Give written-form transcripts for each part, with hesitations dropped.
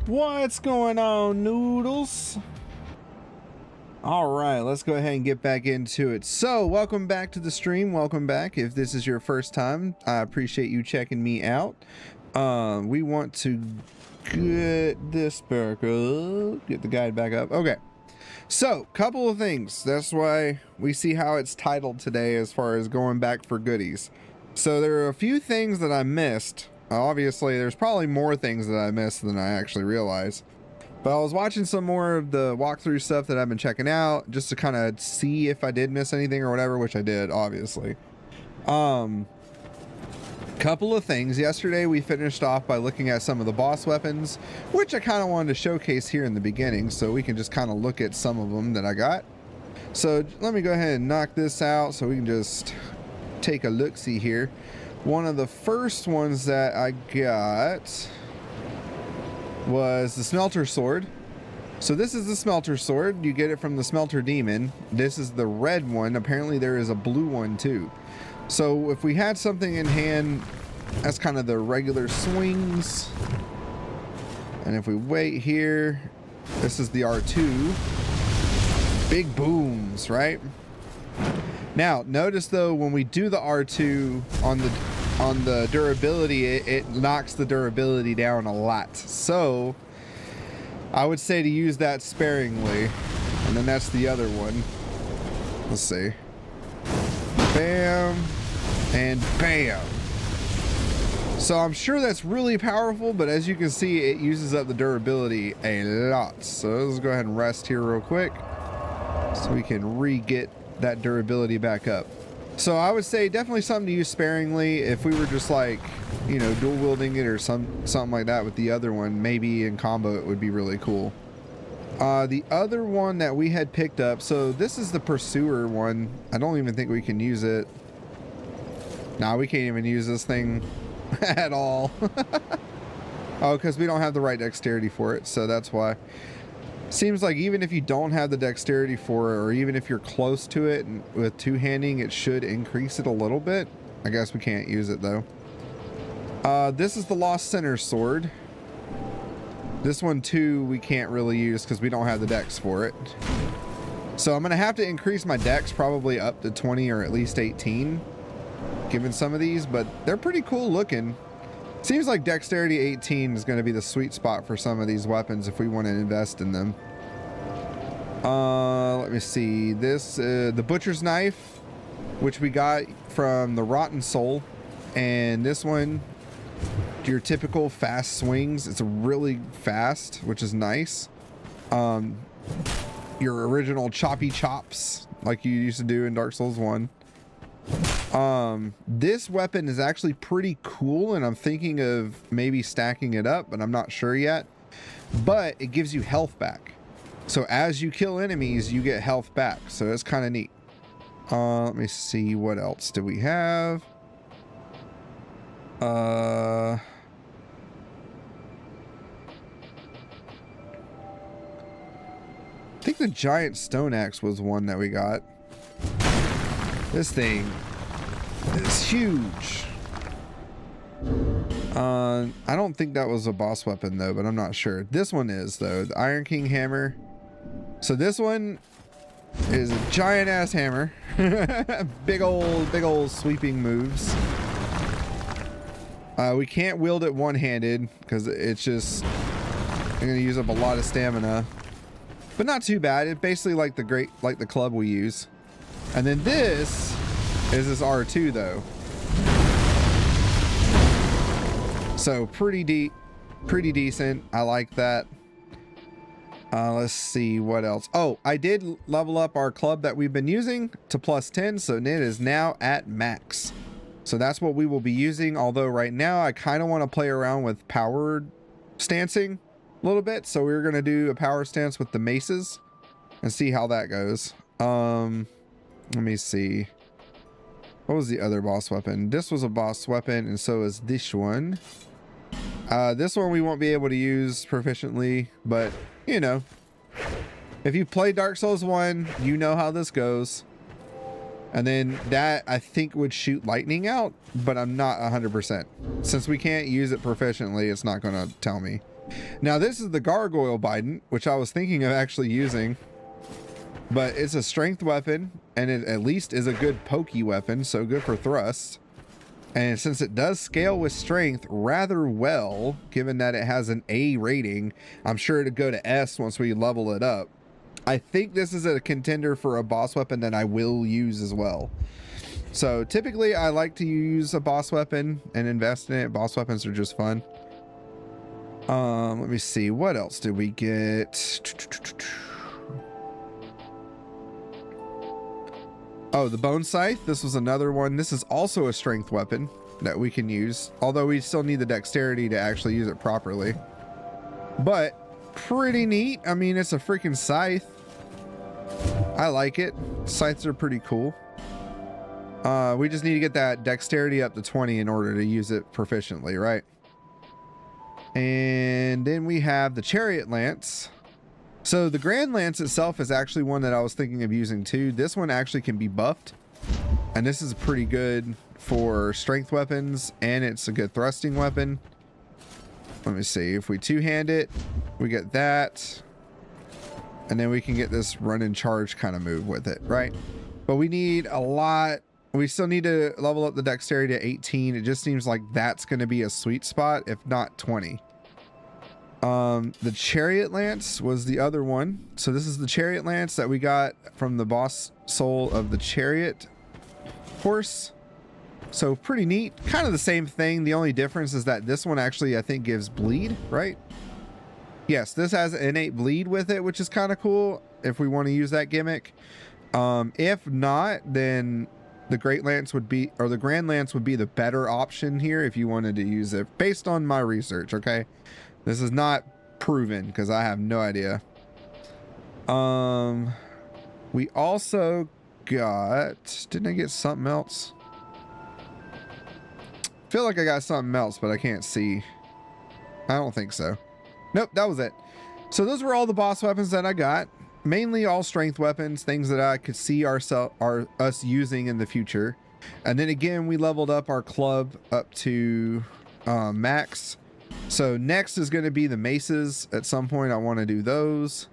What's going on, noodles? All right, let's go ahead and get back into it. So welcome back to the stream. Welcome back. If this is your first time, I appreciate you checking me out. We want to get this back up, get the guide back up. Okay, so couple of things. That's why we see how it's titled today as far as going back for goodies. So there are a few things that I missed. Obviously there's probably more things that I missed than I actually realized, but I was watching some more of the walkthrough stuff that I've been checking out just to kind of see if I did miss anything or whatever, which I did, obviously. Couple of things. Yesterday we finished off by looking at some of the boss weapons, which I kind of wanted to showcase here in the beginning so we can just kind of look at some of them that I got. So let me go ahead and knock this out so we can just take a look-see here. One of the first ones that I got was the Smelter Sword. So this is the Smelter Sword. You get it from the Smelter Demon. This is the red one. Apparently there is a blue one too. So if we had something in hand, that's kind of the regular swings. And if we wait here, this is the R2. Big booms, right? Now, notice though, when we do the R2 on the durability, it knocks the durability down a lot. So I would say to use that sparingly. And then that's the other one. Let's see. Bam and bam. So I'm sure that's really powerful, but as you can see, it uses up the durability a lot. So let's go ahead and rest here real quick so we can re-get that durability back up. So I would say definitely something to use sparingly. If we were just like, you know, dual wielding it or something like that with the other one, maybe in combo it would be really cool. The other one that we had picked up, so this is the Pursuer one. I don't even think we can use it. Nah, we can't even use this thing at all. Oh, because we don't have the right dexterity for it, so that's why. Seems like even if you don't have the dexterity for it, or even if you're close to it and with two-handing, it should increase it a little bit. I guess we can't use it though. This is the Lost Sinner Sword. This one too we can't really use because we don't have the dex for it. So I'm gonna have to increase my dex probably up to 20 or at least 18 given some of these, but they're pretty cool looking. Seems like dexterity 18 is going to be the sweet spot for some of these weapons if we want to invest in them. Let me see. This, the Butcher's Knife, which we got from the Rotten Soul. And this one, your typical fast swings. It's really fast, which is nice. Your original choppy chops, like you used to do in Dark Souls 1. This weapon is actually pretty cool, and I'm thinking of maybe stacking it up, but I'm not sure yet. But it gives you health back. So as you kill enemies, you get health back. So it's kind of neat. Let me see, what else do we have? I think the giant stone axe was one that we got. This thing is huge. I don't think that was a boss weapon though, but I'm not sure. This one is though, the Iron King hammer. So this one is a giant ass hammer. big old sweeping moves. We can't wield it one-handed because it's just I'm gonna use up a lot of stamina, but not too bad. It's basically like the club we use. And then this is this R2 though. So pretty decent. I like that. Let's see what else. Oh, I did level up our club that we've been using to +10. So it is now at max. So that's what we will be using. Although right now I kind of want to play around with power stancing a little bit. So we're going to do a power stance with the maces and see how that goes. Let me see. What was the other boss weapon? This was a boss weapon, and so is this one. This one we won't be able to use proficiently, but you know, if you play Dark Souls 1, you know how this goes. And then that I think would shoot lightning out, but I'm not 100%. Since we can't use it proficiently, it's not going to tell me. Now this is the Gargoyle Bident, which I was thinking of actually using, but it's a strength weapon and it at least is a good pokey weapon, so good for thrusts. And since it does scale with strength rather well, given that it has an A rating, I'm sure it'll go to S once we level it up. I think this is a contender for a boss weapon that I will use as well. So typically I like to use a boss weapon and invest in it. Boss weapons are just fun. Let me see, what else did we get? Oh, the Bone Scythe. This was another one. This is also a strength weapon that we can use, although we still need the dexterity to actually use it properly. But pretty neat. I mean, it's a freaking scythe. I like it. Scythes are pretty cool. We just need to get that dexterity up to 20 in order to use it proficiently, right? And then we have the Chariot Lance. So the Grand Lance itself is actually one that I was thinking of using too. This one actually can be buffed, and this is pretty good for strength weapons, and it's a good thrusting weapon. Let me see, if we two-hand it, we get that, and then we can get this run and charge kind of move with it, right? But we need a lot. We still need to level up the dexterity to 18. It just seems like that's going to be a sweet spot, if not 20. The Chariot Lance was the other one. So this is the Chariot Lance that we got from the boss soul of the Chariot horse. So pretty neat. Kind of the same thing. The only difference is that this one actually, I think, gives bleed, right? Yes, this has innate bleed with it, which is kind of cool if we want to use that gimmick. If not, then the Great Lance would be, or the Grand Lance would be the better option here if you wanted to use it based on my research, okay? This is not proven because I have no idea. We also got, didn't I get something else? I feel like I got something else, but I can't see. I don't think so. Nope, that was it. So those were all the boss weapons that I got. Mainly all strength weapons, things that I could see us using in the future. And then again, we leveled up our club up to max. So next is going to be the maces. At some point I want to do those.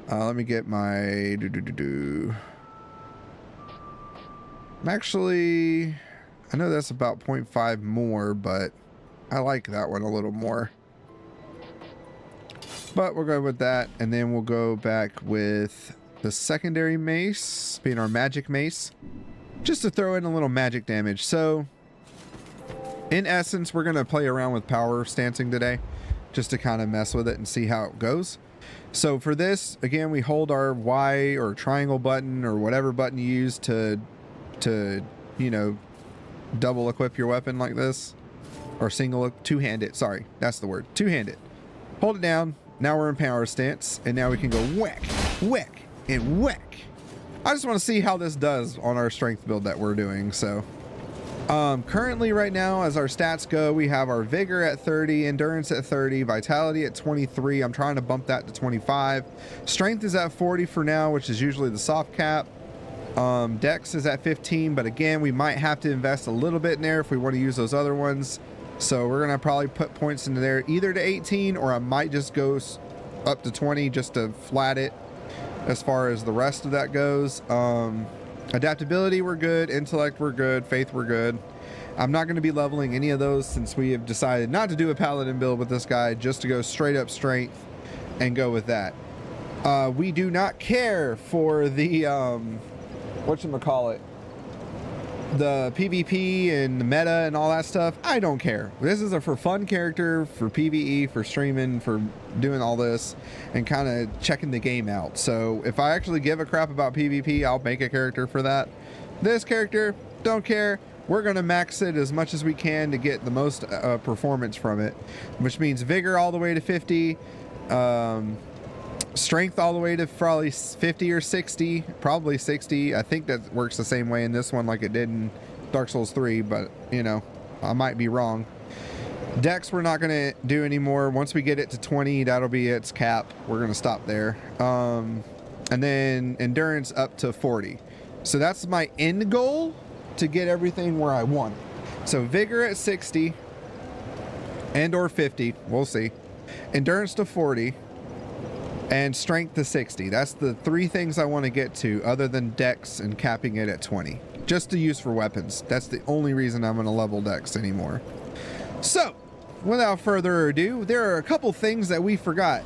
Let me get my actually, I know that's about 0.5 more, but I like that one a little more. But we'll go with that, and then we'll go back with the secondary mace, being our magic mace, just to throw in a little magic damage. So in essence, we're going to play around with power stancing today, just to kind of mess with it and see how it goes. So for this, again, we hold our Y or triangle button or whatever button you use to you know, double equip your weapon like this, or two-hand it. Sorry, that's the word. Two-hand it. Hold it down. Now we're in power stance, and now we can go whack, whack, and whack. I just want to see how this does on our strength build that we're doing. So currently right now, as our stats go, we have our vigor at 30, endurance at 30, vitality at 23. I'm trying to bump that to 25. Strength is at 40 for now, which is usually the soft cap. Dex is at 15, but again, we might have to invest a little bit in there if we want to use those other ones. So we're gonna probably put points into there either to 18, or I might just go up to 20 just to flat it as far as the rest of that goes. Adaptability, we're good. Intellect, we're good. Faith, we're good. I'm not going to be leveling any of those since we have decided not to do a paladin build with this guy, just to go straight up strength and go with that. We do not care for the whatchamacallit, the PvP and the meta and all that stuff. I don't care. This is a for fun character, for PvE, for streaming, for doing all this and kind of checking the game out. So if I actually give a crap about PvP, I'll make a character for that. This character, don't care. We're going to max it as much as we can to get the most performance from it, which means vigor all the way to 50, strength all the way to probably 50 or 60, probably 60. I think that works the same way in this one like it did in Dark Souls 3, but you know, I might be wrong. Dex we're not going to do anymore. Once we get it to 20, that'll be its cap. We're going to stop there. And then endurance up to 40. So that's my end goal, to get everything where I want it. So vigor at 60 and or 50, we'll see. endurance to 40, and strength to 60. That's the 3 things I want to get to, other than dex and capping it at 20. Just to use for weapons. That's the only reason I'm going to level dex anymore. So, without further ado, there are a couple things that we forgot.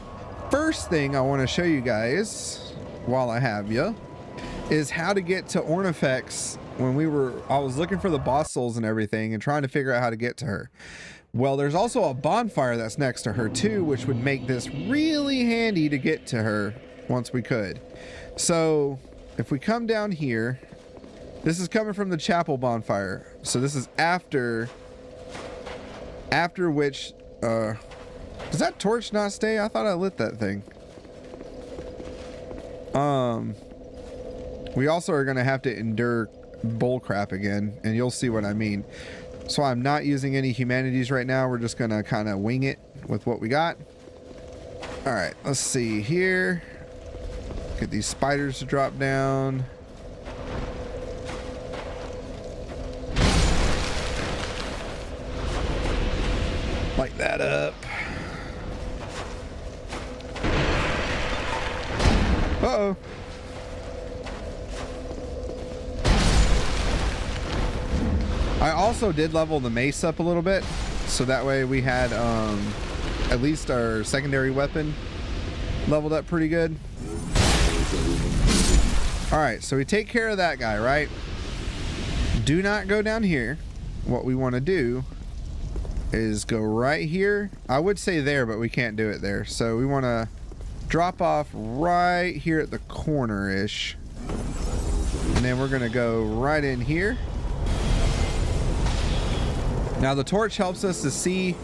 First thing I want to show you guys, while I have you, is how to get to Ornifex. I was looking for the boss souls and everything and trying to figure out how to get to her. Well, there's also a bonfire that's next to her too, which would make this really handy to get to her once we could. So if we come down here, this is coming from the chapel bonfire. So this is after which, does that torch not stay? I thought I lit that thing. We also are going to have to endure bullcrap again, and you'll see what I mean. So I'm not using any humanities right now. We're just going to kind of wing it with what we got. All right, let's see here. Get these spiders to drop down. Light that up. Uh-oh. I also did level the mace up a little bit, so that way we had at least our secondary weapon leveled up pretty good. Alright, so we take care of that guy, right? Do not go down here. What we want to do is go right here. I would say there, but we can't do it there. So we want to drop off right here at the corner-ish. And then we're going to go right in here. Now the torch helps us to see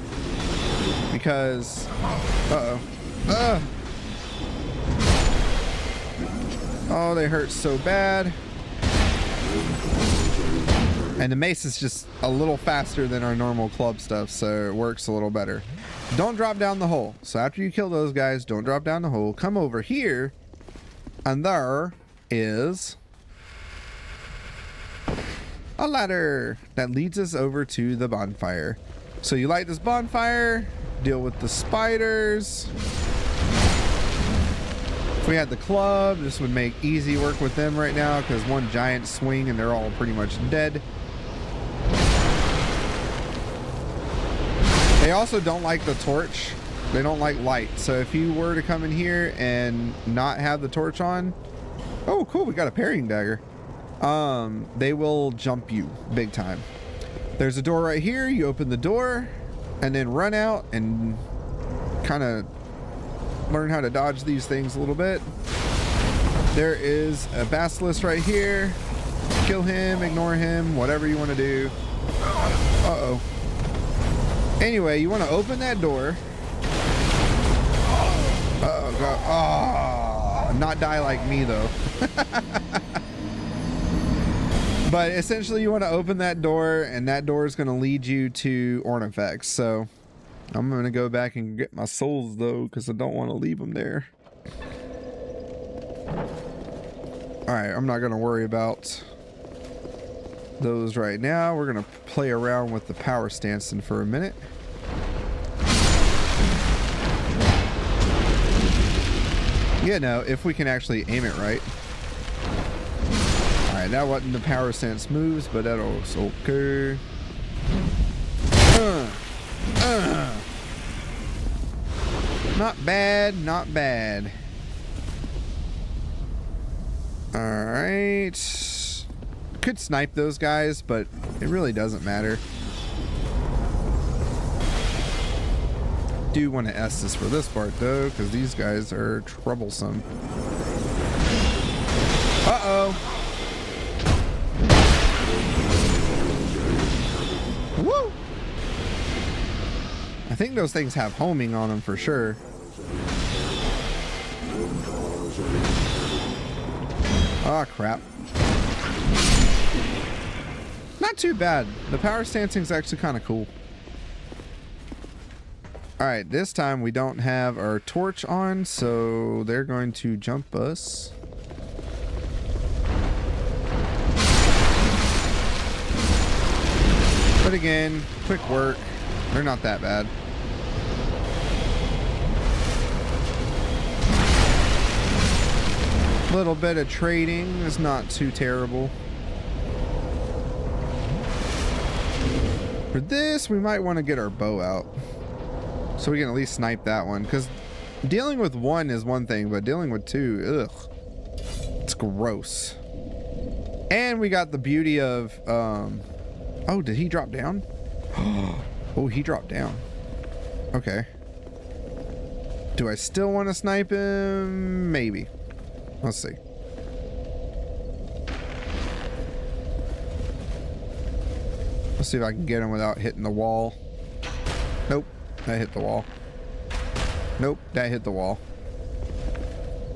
because, oh, they hurt so bad. And the mace is just a little faster than our normal club stuff, so it works a little better. Don't drop down the hole. So after you kill those guys, don't drop down the hole. Come over here, and there is a ladder that leads us over to the bonfire. So you light this bonfire, deal with the spiders. If we had the club, this would make easy work with them right now, because one giant swing and they're all pretty much dead. They also don't like the torch. They don't like light. So if you were to come in here and not have the torch on, oh cool, we got a parrying dagger. They will jump you big time. There's a door right here. You open the door and then run out and kind of learn how to dodge these things a little bit. There is a basilisk right here. Kill him, ignore him, whatever you want to do. Uh-oh. Anyway, you want to open that door. Oh god. Oh, not die like me though. But essentially you want to open that door, and that door is going to lead you to Ornifex. So I'm going to go back and get my souls though, because I don't want to leave them there. Alright, I'm not going to worry about those right now. We're going to play around with the power stanchion for a minute. You know, if we can actually aim it right. Alright, that wasn't the power stance moves, but that'll okay. Not bad, not bad. Alright. Could snipe those guys, but it really doesn't matter. Do want to S this for this part though, because these guys are troublesome. Uh-oh. Woo! I think those things have homing on them for sure. Oh crap. Not too bad. The power stancing is actually kind of cool. Alright, this time we don't have our torch on, so they're going to jump us. But again, quick work. They're not that bad. Little bit of trading is not too terrible. For this, we might want to get our bow out so we can at least snipe that one, because dealing with one is one thing, but dealing with two, ugh, it's gross. And we got the beauty of, oh, did he drop down? Oh, he dropped down. Okay. Do I still want to snipe him? Maybe. Let's see. Let's see if I can get him without hitting the wall. Nope, that hit the wall. Nope, that hit the wall.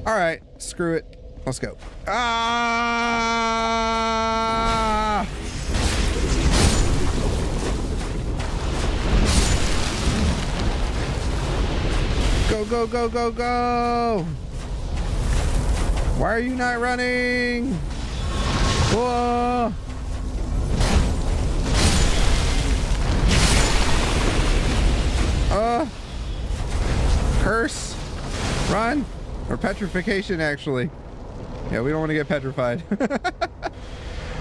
All right, screw it. Let's go. Ah! Go, go, go, go, go! Why are you not running? Whoa! Curse! Run! Or petrification, actually. Yeah, we don't want to get petrified.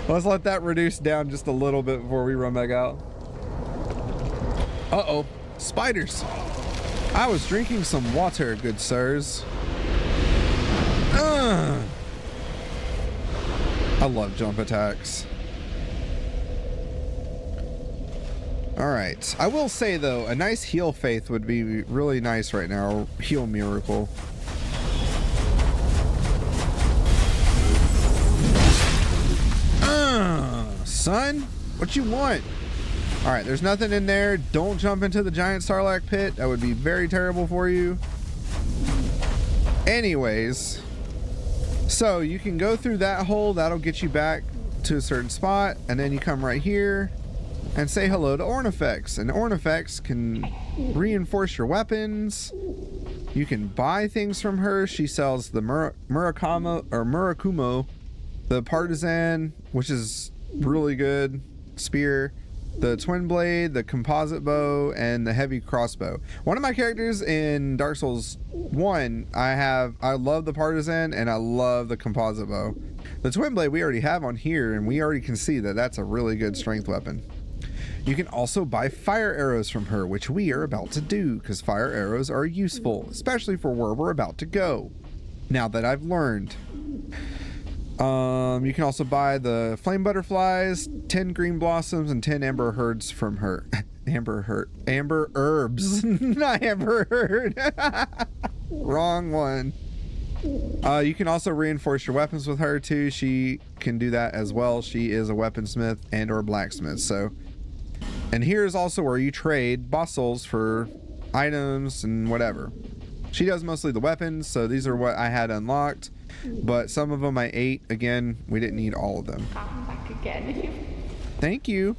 Let's let that reduce down just a little bit before we run back out. Uh-oh. Spiders! I was drinking some water, good sirs. I love jump attacks. Alright. I will say, though, a nice heal faith would be really nice right now. Heal miracle. Son, what you want? All right, there's nothing in there. Don't jump into the giant Sarlacc pit. That would be very terrible for you. Anyways, so you can go through that hole. That'll get you back to a certain spot, and then you come right here and say hello to Ornifex. And Ornifex can reinforce your weapons. You can buy things from her. She sells the Murakumo, the partisan, which is really good spear, the twin blade, the composite bow, and the heavy crossbow. One of my characters in Dark Souls 1, I love the partisan and I love the composite bow. The twin blade we already have on here, and we already can see that that's a really good strength weapon. You can also buy fire arrows from her, which we are about to do, because fire arrows are useful, especially for where we're about to go, now that I've learned. You can also buy the flame butterflies, 10 green blossoms, and 10 amber herbs from her. Amber herbs. Not amber herd. Wrong one. You can also reinforce your weapons with her too. She can do that as well. She is a weaponsmith and or blacksmith. So, and here's also where you trade boss souls for items and whatever. She does mostly the weapons, so these are what I had unlocked. But some of them I ate. Again, we didn't need all of them. I'm back again. Thank you.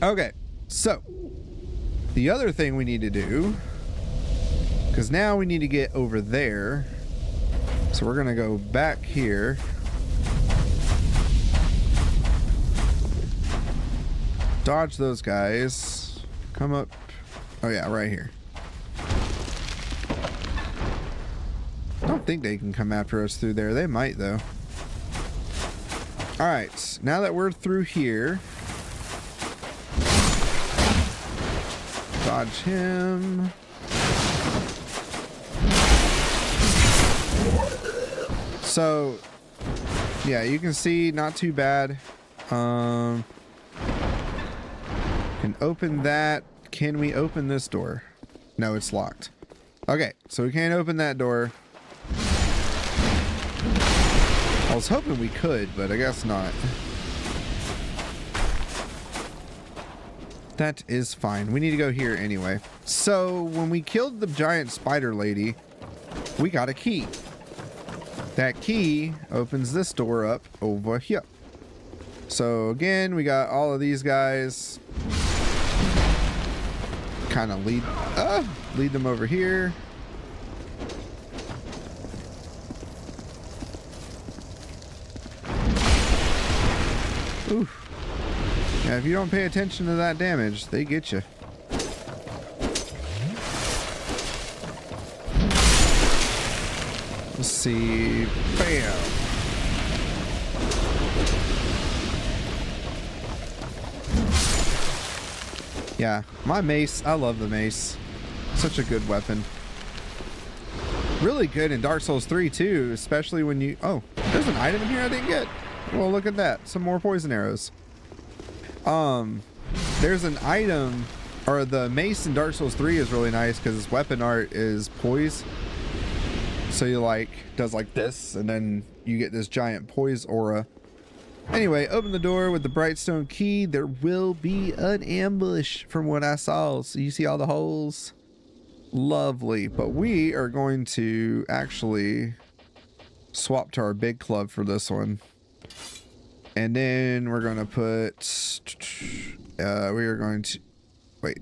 Okay, so the other thing we need to do, because now we need to get over there. So we're gonna go back here. Dodge those guys. Come up. Oh yeah, right here. I don't think they can come after us through there. They might, though. Alright, now that we're through here, dodge him. So, yeah, you can see, not too bad. Can open that. Can we open this door? No, it's locked. Okay, so we can't open that door. I was hoping we could, but I guess not. That is fine. We need to go here anyway. So when we killed the giant spider lady, we got a key. That key opens this door up over here. So again, we got all of these guys. Kind of lead them over here. Oof. Yeah, if you don't pay attention to that damage, they get you. Let's see. Bam. Yeah, my mace. I love the mace. Such a good weapon. Really good in Dark Souls 3 too, especially when you... Oh, there's an item in here I didn't get. Well, look at that. Some more poison arrows. There's an item, or the mace in Dark Souls 3 is really nice because its weapon art is poise. So you like, does like this, and then you get this giant poise aura. Anyway, open the door with the Brightstone key. There will be an ambush from what I saw. So you see all the holes? Lovely. But we are going to actually swap to our big club for this one. And then we're going to put... we are going to... Wait.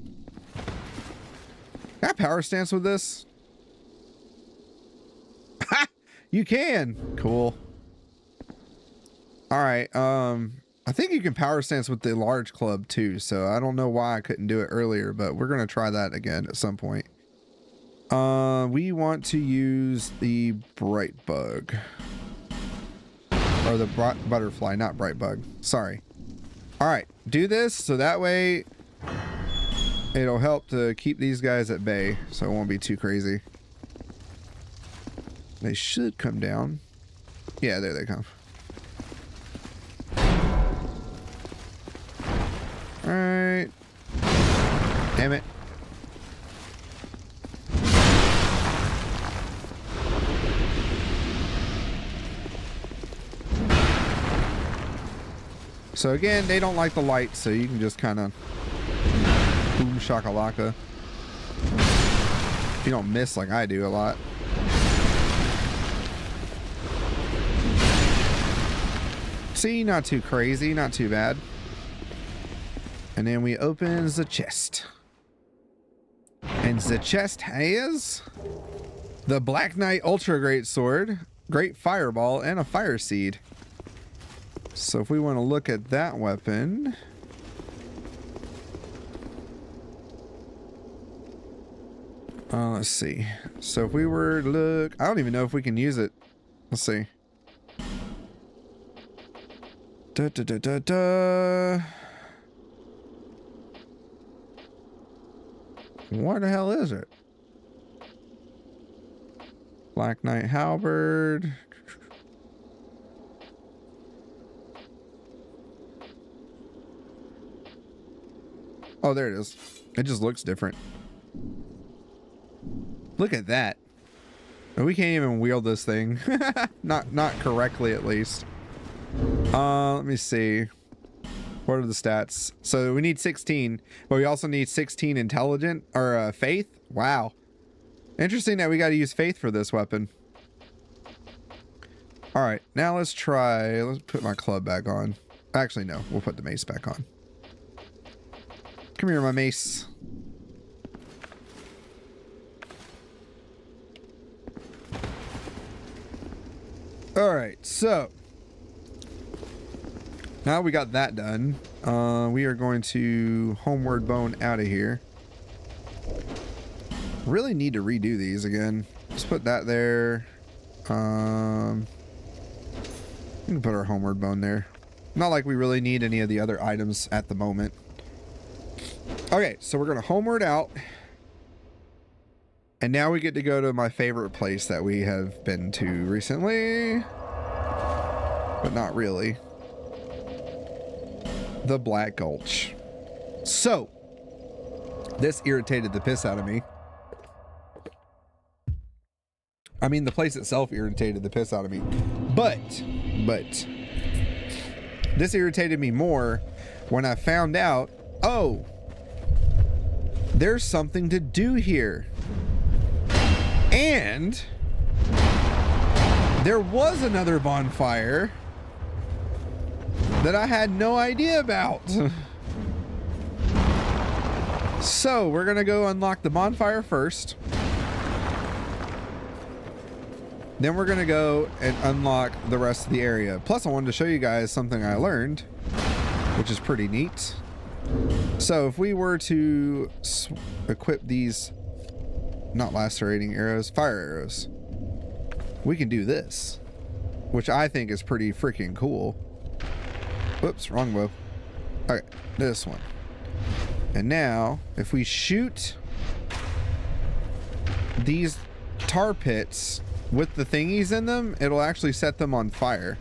Can I power stance with this? Ha! You can! Cool. Alright, I think you can power stance with the large club too, so I don't know why I couldn't do it earlier, but we're going to try that again at some point. We want to use the bright bug. Or the butterfly, not bright bug. Sorry. Alright, do this so that way it'll help to keep these guys at bay, so it won't be too crazy. They should come down. Yeah, there they come. Alright. Damn it. So again, they don't like the light, so you can just kind of boom shakalaka. You don't miss like I do a lot. See, not too crazy, not too bad. And then we open the chest. And the chest has the Black Knight Ultra Great Sword, Great Fireball, and a Fire Seed. So if we want to look at that weapon... let's see. So if we were to look... I don't even know if we can use it. Let's see. Da, da, da, da, da. What the hell is it? Black Knight Halberd. Oh, there it is. It just looks different. Look at that. We can't even wield this thing. not correctly, at least. Let me see. What are the stats? So we need 16, but we also need 16 intelligent or faith. Wow. Interesting that we got to use faith for this weapon. All right, now let's try. Let's put my club back on. Actually, no, we'll put the mace back on. Come here, my mace. All right, so now we got that done. We are going to Homeward Bone out of here. Really need to redo these again. Just put that there. We can put our Homeward Bone there. Not like we really need any of the other items at the moment. Okay, so we're going to homeward out. And now we get to go to my favorite place that we have been to recently. But not really. The Black Gulch. So, this irritated the piss out of me. I mean, the place itself irritated the piss out of me. But, this irritated me more when I found out, oh, there's something to do here. And there was another bonfire that I had no idea about. So we're gonna go unlock the bonfire first. Then we're gonna go and unlock the rest of the area. Plus I wanted to show you guys something I learned, which is pretty neat. So if we were to equip these, not lacerating arrows, fire arrows. we can do this, which I think is pretty freaking cool. Whoops, wrong bow. Okay, this one. And now, if we shoot these tar pits with the thingies in them, it'll actually set them on fire.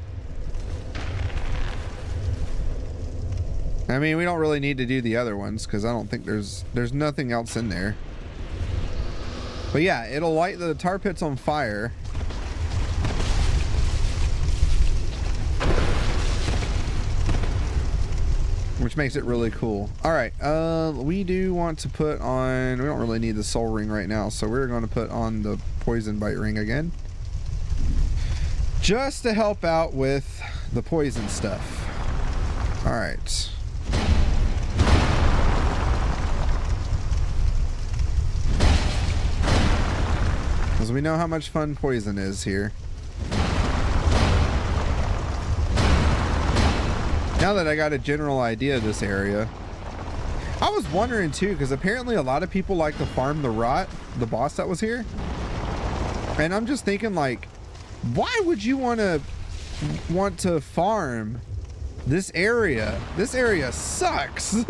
I mean, we don't really need to do the other ones because I don't think there's nothing else in there. But yeah, it'll light the tar pits on fire. Which makes it really cool. All right, we do want to put on, we don't really need the soul ring right now, so we're going to put on the poison bite ring again. Just to help out with the poison stuff. All right. Because we know how much fun poison is here. Now that I got a general idea of this area, I was wondering too, because apparently a lot of people like to farm the rot, the boss that was here. And I'm just thinking, like, why would you want to farm this area? This area sucks.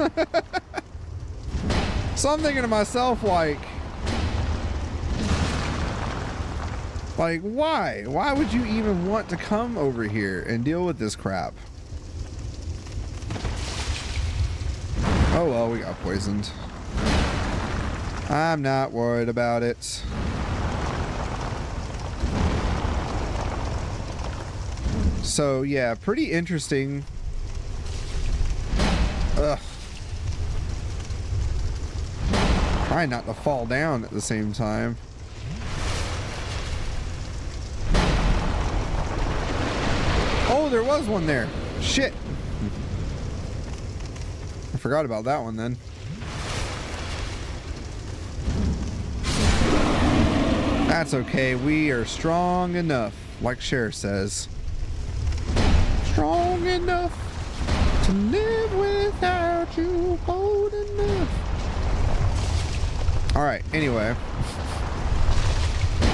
So I'm thinking to myself, like why? Why would you even want to come over here and deal with this crap? Oh well, we got poisoned. I'm not worried about it. So yeah, pretty interesting. Ugh. Trying not to fall down at the same time. Oh, there was one there. Shit. I forgot about that one then. That's okay. We are strong enough, like Cher says. Strong enough to live without you, bold enough. All right, anyway.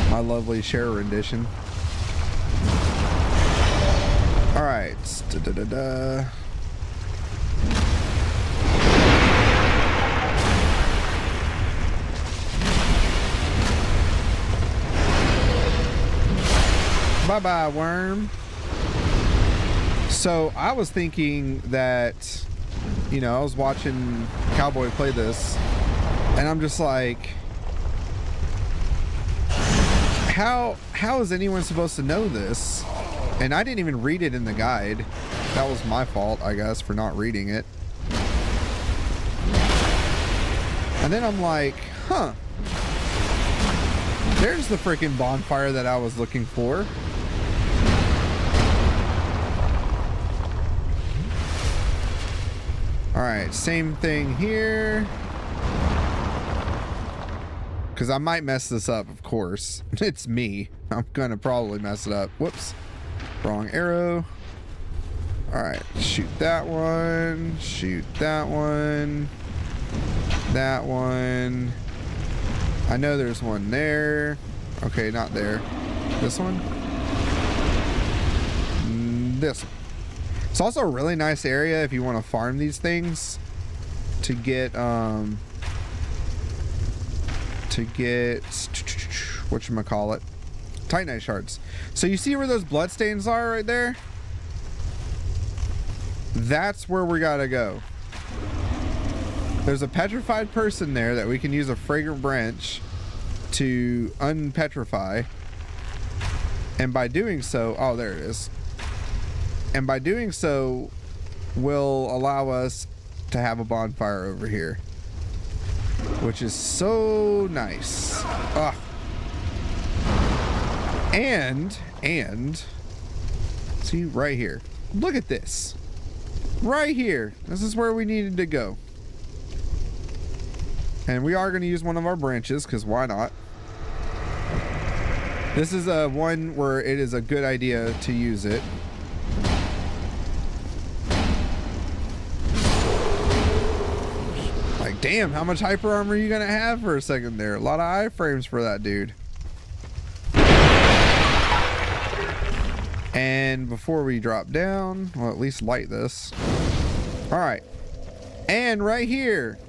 My lovely Cher rendition. All right. Da-da-da-da. Bye-bye, worm. So I was thinking that, you know, I was watching Cowboy play this, and I'm just like, how is anyone supposed to know this? And I didn't even read it in the guide. That was my fault, I guess, for not reading it. And then I'm like, huh. There's the freaking bonfire that I was looking for. All right, same thing here. Because I might mess this up, of course. It's me. I'm gonna probably mess it up. Whoops. Wrong arrow. All right, shoot that one. Shoot that one. That one. I know there's one there. Okay, not there. This one? This one. It's also a really nice area if you want to farm these things to get whatchamacallit, Titanite shards. So you see where those bloodstains are right there? That's where we gotta go. There's a petrified person there that we can use a fragrant branch to unpetrify. And by doing so, oh, there it is. And by doing so, will allow us to have a bonfire over here, which is so nice. Ugh. And see right here. Look at this. Right here. This is where we needed to go. And we are going to use one of our branches, because why not? This is a one where it is a good idea to use it. Like, damn, how much hyper armor are you going to have for a second there? A lot of iframes for that dude. And before we drop down, well, at least light this. All right. And right here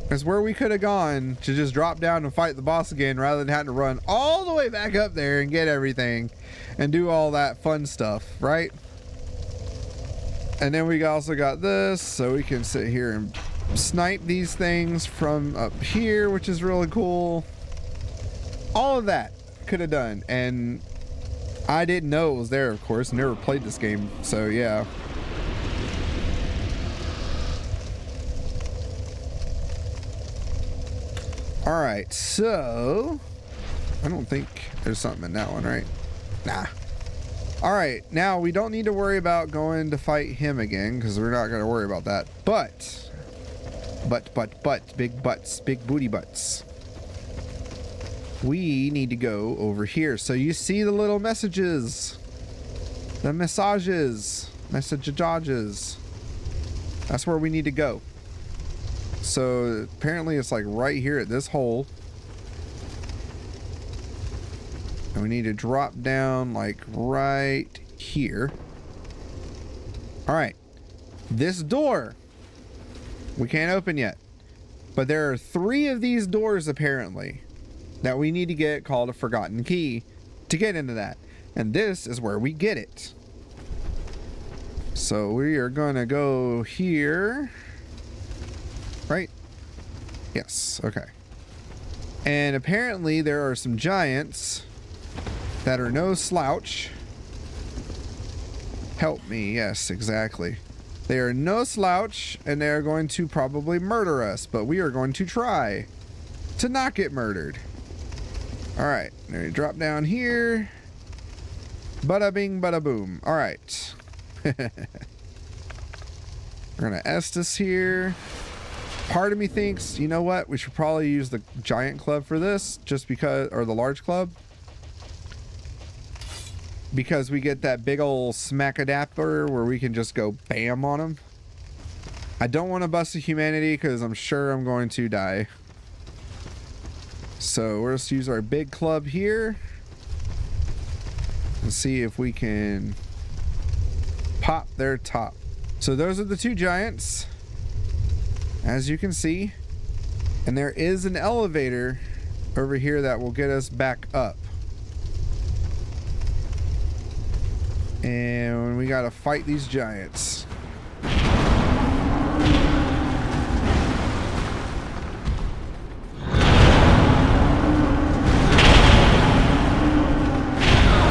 is where we could have gone to just drop down and fight the boss again rather than having to run all the way back up there and get everything and do all that fun stuff, right? And then we also got this, so we can sit here and snipe these things from up here, which is really cool. All of that could have done, and I didn't know it was there, of course. Never played this game, so yeah. All right, so I don't think there's something in that one, right? Nah. All right, now we don't need to worry about going to fight him again because we're not going to worry about that. But, big butts, big booty butts. We need to go over here. So you see the little messages, the messages. That's where we need to go. So apparently it's like right here at this hole. And we need to drop down like right here. All right. This door we can't open yet. But there are 3 of these doors apparently that we need to get called a forgotten key to get into that. And this is where we get it. So we are gonna go here. Right? Yes, okay. And apparently there are some giants that are no slouch. Help me, yes, exactly. They are no slouch, and they are going to probably murder us, but we are going to try to not get murdered. All right, now we drop down here. Bada bing, bada boom. All right. We're gonna Estus here. Part of me thinks, you know what? We should probably use the giant club for this, just because, or the large club. Because we get that big old smack adapter where we can just go bam on them. I don't want to bust a humanity because I'm sure I'm going to die. So we'll just use our big club here. And see if we can pop their top. So those are the 2 giants, as you can see. And there is an elevator over here that will get us back up. And we gotta fight these giants.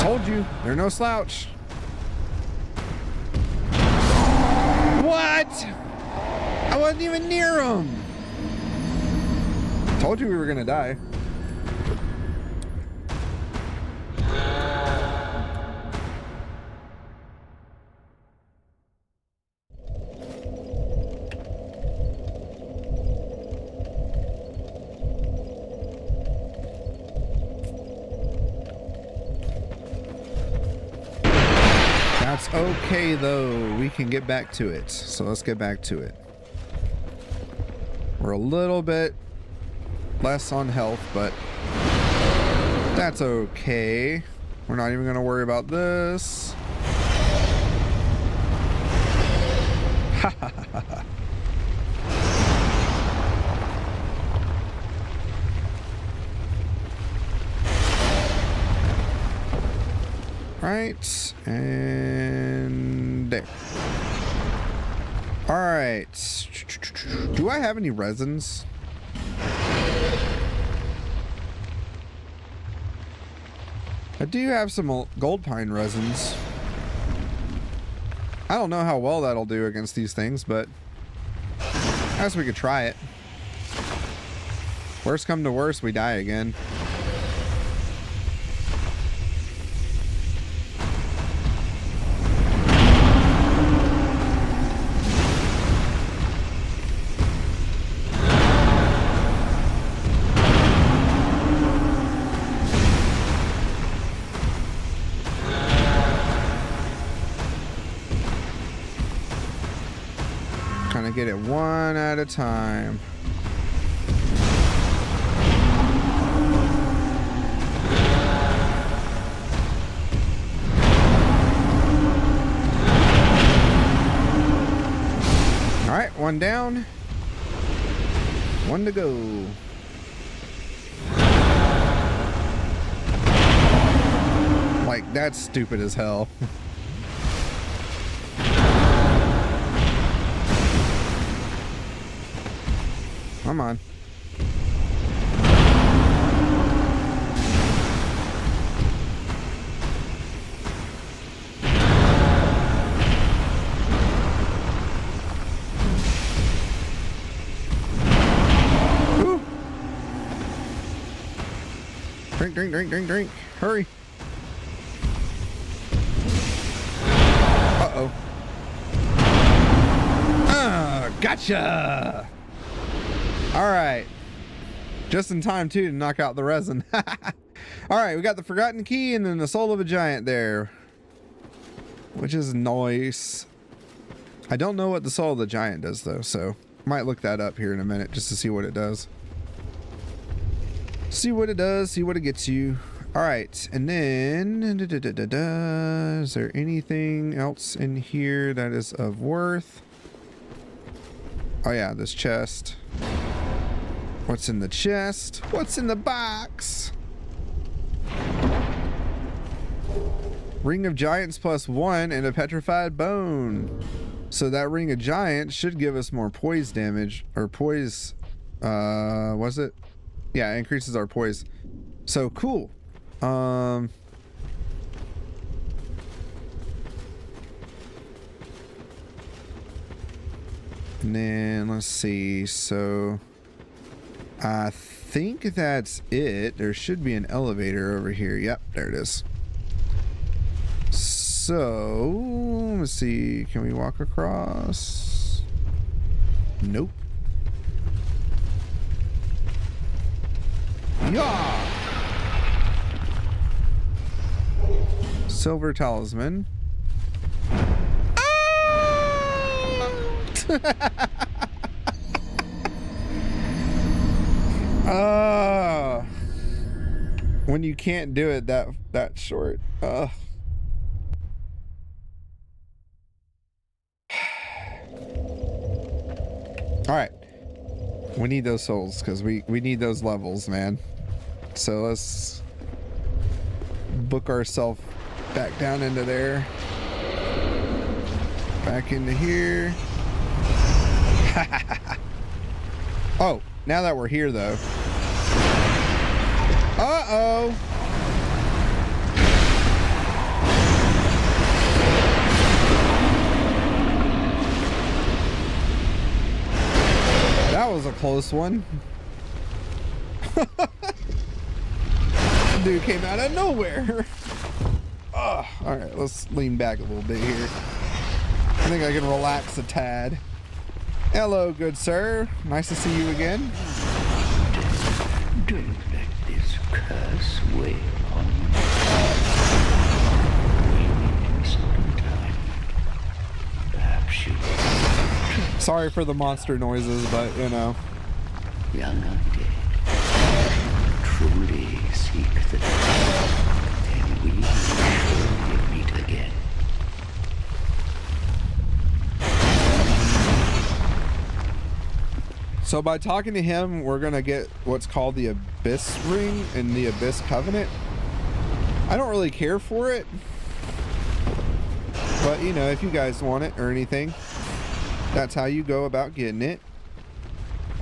Told you, they're no slouch. What? I wasn't even near them. Told you we were gonna die. That's okay though, we can get back to it. So let's get back to it. We're a little bit less on health, but that's okay. We're not even gonna worry about this. Ha ha ha ha. Right, and there. All right. Do I have any resins? I do have some gold pine resins. I don't know how well that'll do against these things, but I guess we could try it. Worst come to worst, we die again. Get it one at a time. One down. One to go. Like, that's stupid as hell. Come on. Woo. Drink, drink, drink, drink, drink. Hurry. Uh-oh. Gotcha. All right. Just in time, too, to knock out the resin. All right, we got the Forgotten Key and then the Soul of a Giant there, which is nice. I don't know what the Soul of the Giant does, though, so might look that up here in a minute just to see what it does. See what it does, see what it gets you. All right, and then... is there anything else in here that is of worth? Oh, yeah, this chest. What's in the chest? What's in the box? Ring of Giants +1 and a petrified bone. So that Ring of Giants should give us more poise damage. Or poise... was it? Yeah, it increases our poise. So, cool. And then, let's see. So... I think that's it. There should be an elevator over here. Yep, there it is. So, let's see. Can we walk across? Nope. Yeah. Silver talisman. When you can't do it that short. All right, we need those souls because we need those levels, man. So let's book ourselves back down into there, back into here. Oh, now that we're here though. Uh-oh. That was a close one. Dude came out of nowhere. All right, let's lean back a little bit here. I think I can relax a tad. Hello, good sir. Nice to see you again. Don't let this curse weigh on you. Maybe some time. Perhaps you... Sorry for the monster noises, but you know. Young undead, truly seek the truth, then we will surely meet again. So by talking to him, we're gonna get what's called the Abyss Ring and the Abyss Covenant. I don't really care for it, but you know, if you guys want it or anything, that's how you go about getting it.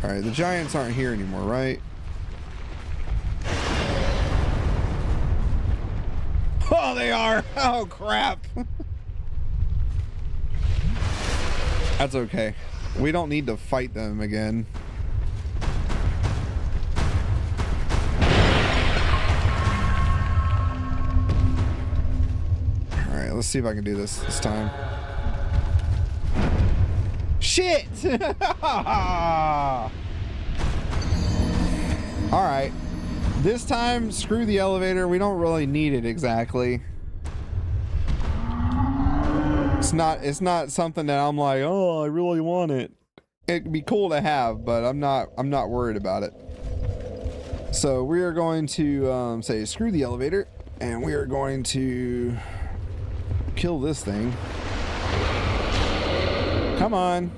All right, the giants aren't here anymore, right? Oh, they are. Oh, crap. That's okay. We don't need to fight them again. All right, let's see if I can do this time. Shit! All right. This time, screw the elevator. We don't really need it exactly. It's not something that I'm like, oh, I really want it. It'd be cool to have, but I'm not worried about it. So we are going to say screw the elevator, and we are going to kill this thing. Come on.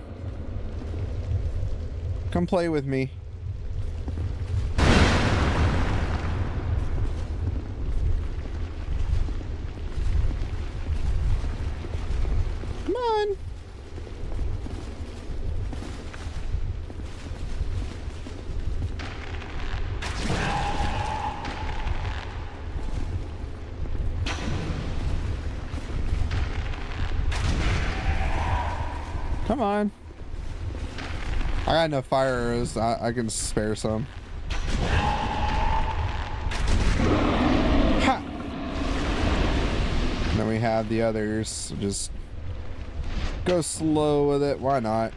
Come play with me. Come on. Come on. I got enough fire arrows. I can spare some. Ha! And then we have the others. Just go slow with it. Why not?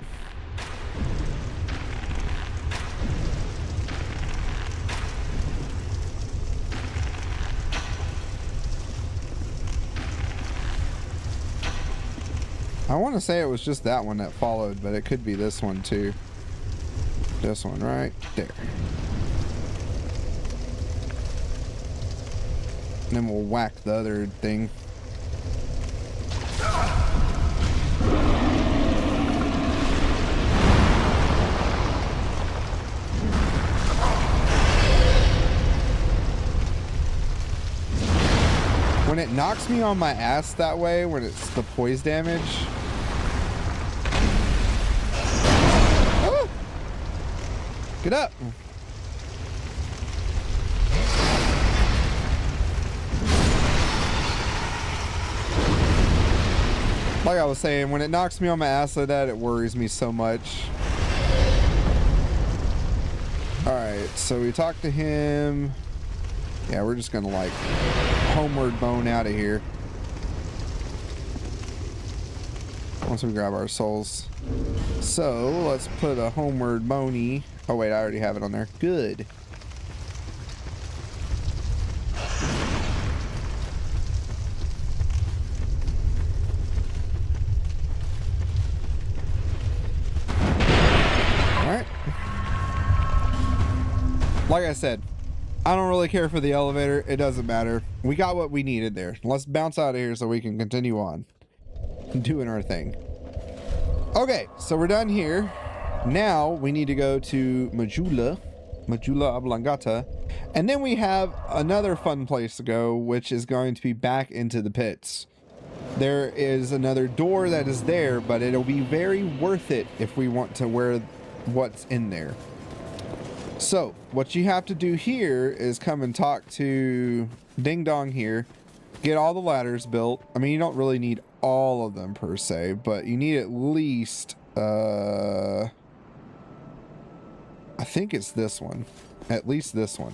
I want to say it was just that one that followed, but it could be this one too. This one right there. And then we'll whack the other thing. When it knocks me on my ass that way, when it's the poise damage. Ah! Get up. Like I was saying, when it knocks me on my ass like that, it worries me so much. Alright, so we talked to him. Yeah, we're just gonna like homeward bone out of here. Once we grab our souls. So let's put a homeward bony. Oh wait, I already have it on there. Good. Alright. Like I said, I don't really care for the elevator. It doesn't matter. We got what we needed there. Let's bounce out of here so we can continue on doing our thing. Okay, so we're done here. Now we need to go to Majula Oblongata. And then we have another fun place to go, which is going to be back into the pits. There is another door that is there, but it'll be very worth it if we want to wear what's in there. So what you have to do here is come and talk to Ding Dong here, get all the ladders built. I mean, you don't really need all of them per se, but you need at least I think it's this one, at least this one,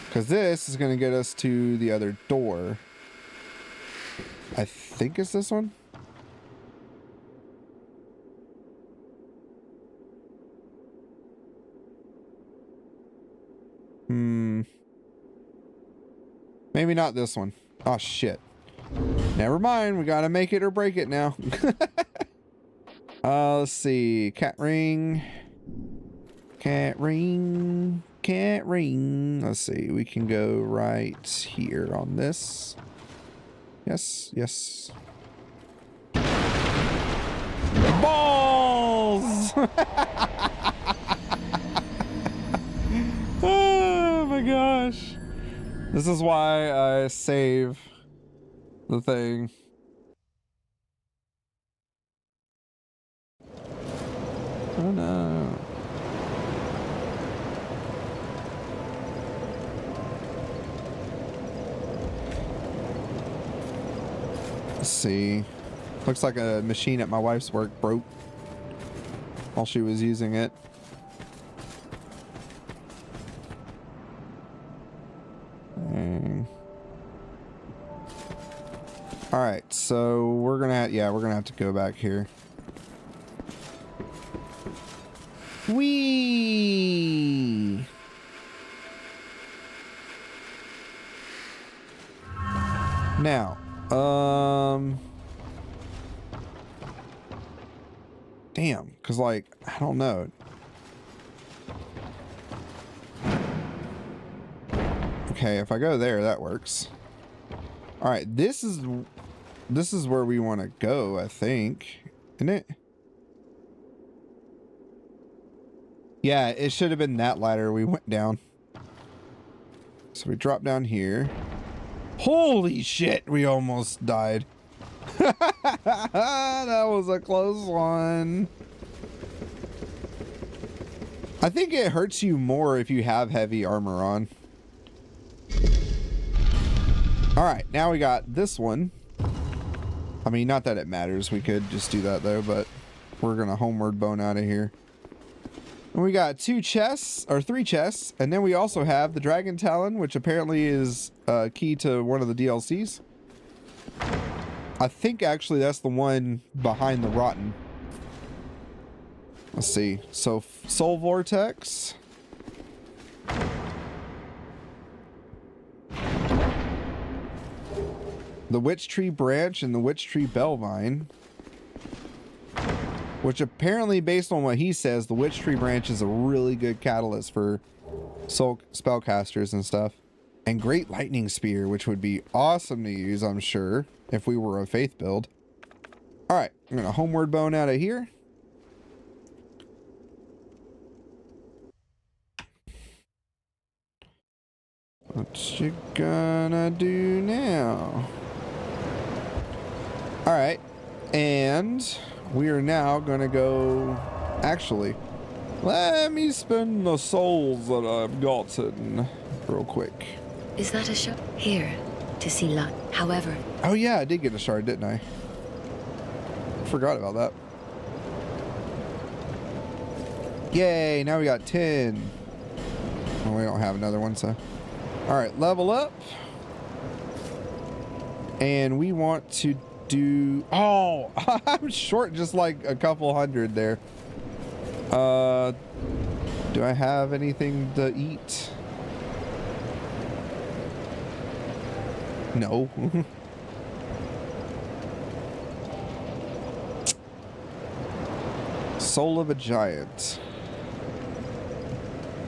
because this is going to get us to the other door. I think it's this one. Maybe not this one. Oh shit. Never mind. We gotta make it or break it now. Let's see. Cat ring. Cat ring. Cat ring. Let's see. We can go right here on this. Yes. Yes. Balls! Oh my gosh. This is why I save the thing. Oh no. Let's see. Looks like a machine at my wife's work broke while she was using it. All right, so we're gonna have to go back here. Whee! Now, damn, cause like I don't know. Okay, if I go there, that works. All right, this is where we want to go, I think. isn't it? Yeah, it should have been that ladder we went down. So we dropped down here. Holy shit, we almost died. That was a close one. I think it hurts you more if you have heavy armor on. Alright, now we got this one. I mean, not that it matters. We could just do that though, but we're gonna homeward bone out of here. And we got 2 chests, or 3 chests, and then we also have the Dragon Talon, which apparently is key to one of the DLCs. I think actually that's the one behind the Rotten. Let's see. So, Soul Vortex. The Witch Tree Branch and the Witch Tree Bellvine. Which apparently, based on what he says, the Witch Tree Branch is a really good catalyst for soul spellcasters and stuff. And Great Lightning Spear, which would be awesome to use, I'm sure, if we were a faith build. Alright, I'm going to homeward bone out of here. What you gonna do now? Alright, and we are now gonna go... Actually, let me spend the souls that I've gotten real quick. Is that a shot? Here, to see luck. However... Oh yeah, I did get a shard, didn't I? Forgot about that. Yay, now we got 10. Well, we don't have another one, so... Alright, level up. And we want to do... Oh, I'm short just like a couple hundred there. Do I have anything to eat? No. Soul of a Giant.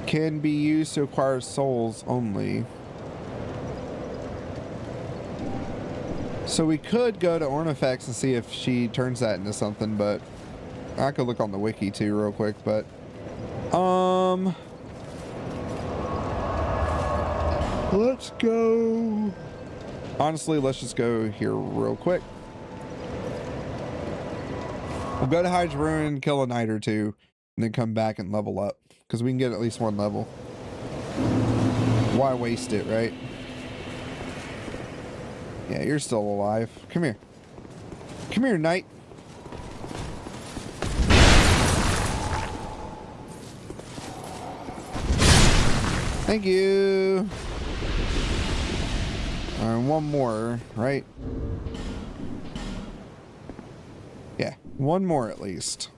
Can be used to acquire souls only. So we could go to Ornifex and see if she turns that into something, but I could look on the wiki too real quick, but let's go. Honestly, let's just go here real quick. We'll go to Hyde's Ruin, kill a knight or two, and then come back and level up. Because we can get at least 1 level. Why waste it, right? Yeah, you're still alive. Come here. Come here, knight. Thank you. And 1 more, right? Yeah, 1 more at least.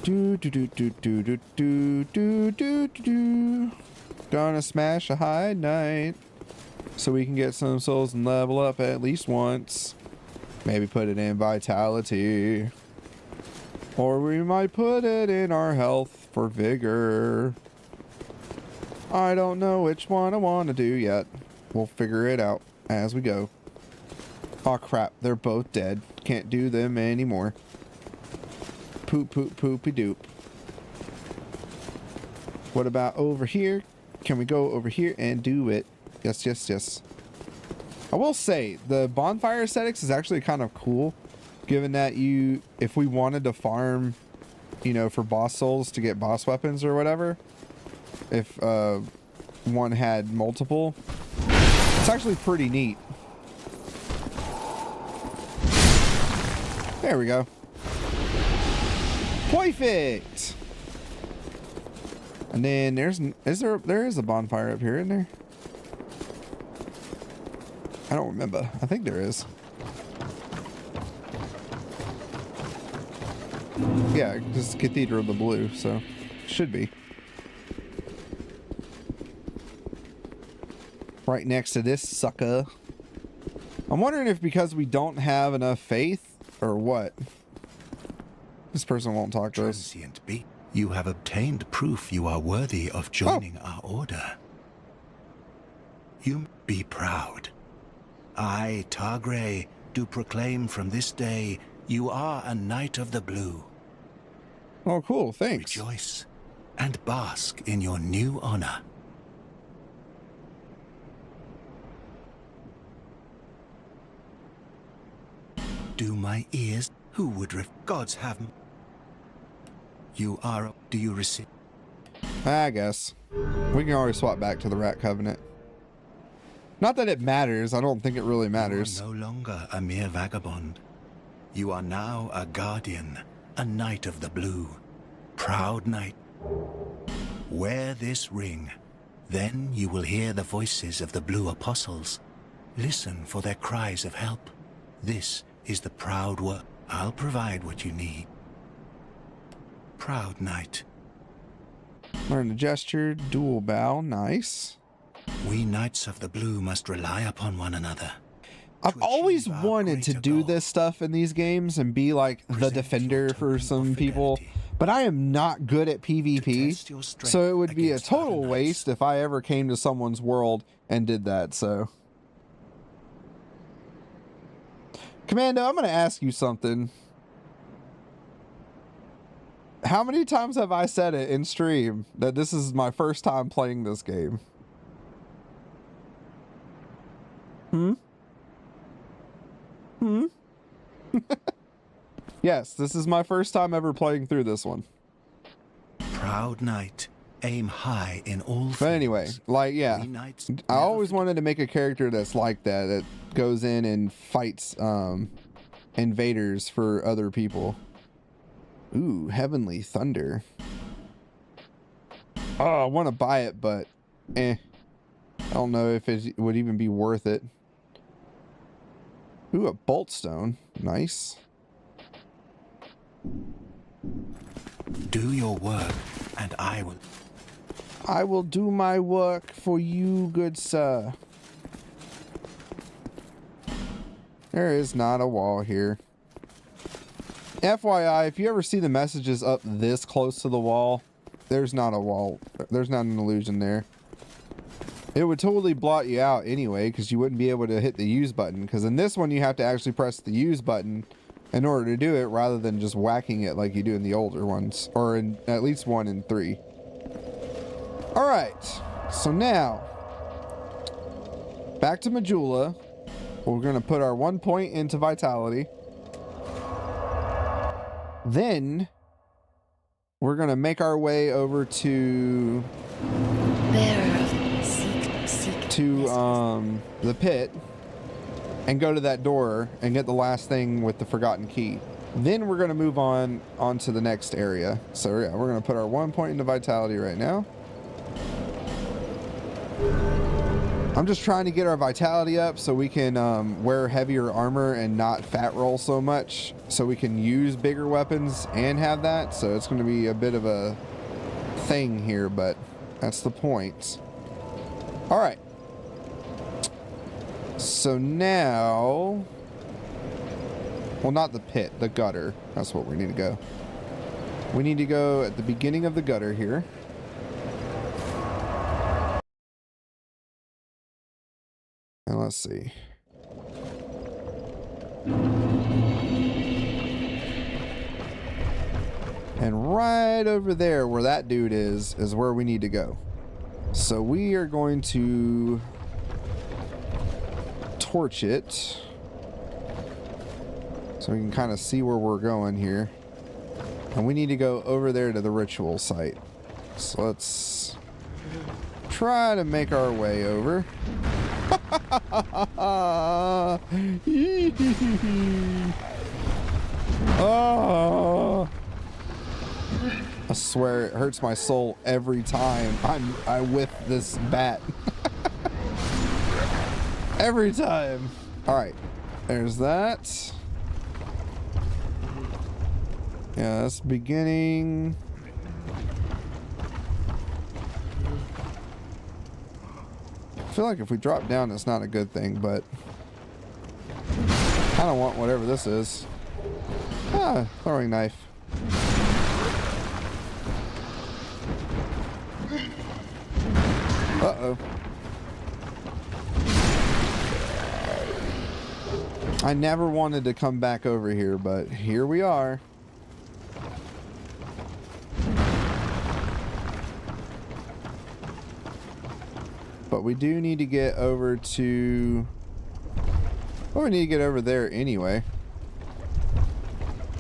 Do do do do do do do do do do. Gonna smash a Hyde Knight so we can get some souls and level up at least once. Maybe put it in vitality, or we might put it in our health for vigor. I don't know which one I want to do yet. We'll figure it out as we go. Oh crap, they're both dead. Can't do them anymore. Poop, poop, poopy doop. What about over here? Can we go over here and do it? Yes, yes, yes. I will say, the bonfire aesthetics is actually kind of cool, given that you, if we wanted to farm, you know, for boss souls to get boss weapons or whatever, if one had multiple, it's actually pretty neat. There we go. Perfect. And then there is a bonfire up here, isn't there? I don't remember. I think there is. Yeah, this is Cathedral of the Blue, so should be. Right next to this sucker. I'm wondering if because we don't have enough faith or what. This person won't talk to us. Transient be. You have obtained proof you are worthy of joining our order. You be proud. I, Targray, do proclaim from this day you are a Knight of the Blue. Oh, cool. Thanks. Rejoice and bask in your new honor. Do my ears? Who would gods have you are. Do you receive? I guess. We can always swap back to the Rat Covenant. Not that it matters. I don't think it really matters. You are no longer a mere vagabond. You are now a guardian, a Knight of the Blue. Proud knight. Wear this ring. Then you will hear the voices of the Blue Apostles. Listen for their cries of help. This is the proud work. I'll provide what you need. Proud knight. Learn the gesture, dual bow. Nice. We Knights of the Blue must rely upon one another. I've always achieve our wanted to greater do goal. this stuff in these games and be like the Present defender your for token some of people, fidelity. but I am not good at PvP, test your strength so it would be a against total other waste knights. if I ever came to someone's world and did that, so. Commando, I'm going to ask you something. How many times have I said it in stream that this is my first time playing this game? Yes, this is my first time ever playing through this one. Proud knight, aim high in all But anyway, fields. like, yeah. We knights I never always wanted to make a character that's like that, that goes in and fights invaders for other people. Ooh, Heavenly Thunder. Oh, I want to buy it, but I don't know if it would even be worth it. Ooh, a Boltstone. Nice. Do your work, and I will. I will do my work for you, good sir. There is not a wall here. FYI, if you ever see the messages up this close to the wall, there's not a wall. There's not an illusion there. It would totally blot you out anyway, because you wouldn't be able to hit the use button. Because in this one, you have to actually press the use button in order to do it, rather than just whacking it like you do in the older ones, or in at least 1 and 3. All right, so now back to Majula. We're gonna put our 1 point into vitality. Then we're gonna make our way over to Bearer of seek the pit and go to that door and get the last thing with the forgotten key. Then we're gonna move on to the next area. So yeah, we're gonna put our 1 point into vitality right now. I'm just trying to get our vitality up so we can wear heavier armor and not fat roll so much, so we can use bigger weapons and have that. So it's going to be a bit of a thing here, but that's the point. All right. So now, well, not the pit, the gutter. That's what we need to go. We need to go at the beginning of the gutter here. And let's see. And right over there where that dude is where we need to go. So we are going to torch it so we can kind of see where we're going here. And we need to go over there to the ritual site. So let's try to make our way over. Oh, I swear it hurts my soul every time I whiff this bat. Every time. All right, there's that. Yeah, that's beginning. I feel like if we drop down, it's not a good thing, but I don't want whatever this is. Ah, throwing knife. Uh-oh. I never wanted to come back over here, but here we are. But we do need to get over to... Well, we need to get over there anyway.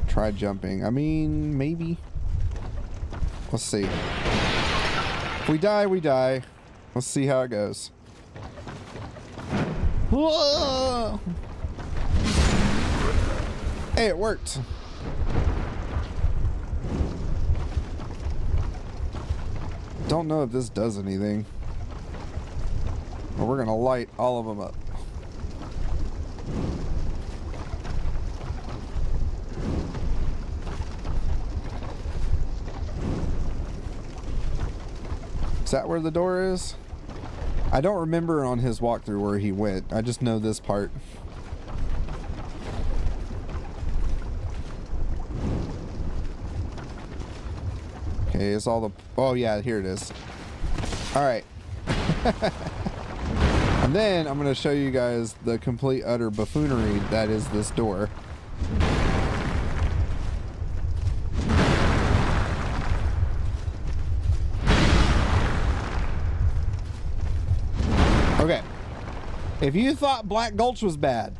Try jumping. I mean, maybe. Let's see. If we die, we die. Let's see how it goes. Whoa! Hey, it worked. Don't know if this does anything. But we're gonna light all of them up. Is that where the door is? I don't remember on his walkthrough where he went. I just know this part. Okay, it's all the... Oh yeah, here it is. Alright. And then I'm going to show you guys the complete utter buffoonery that is this door. Okay. If you thought Black Gulch was bad,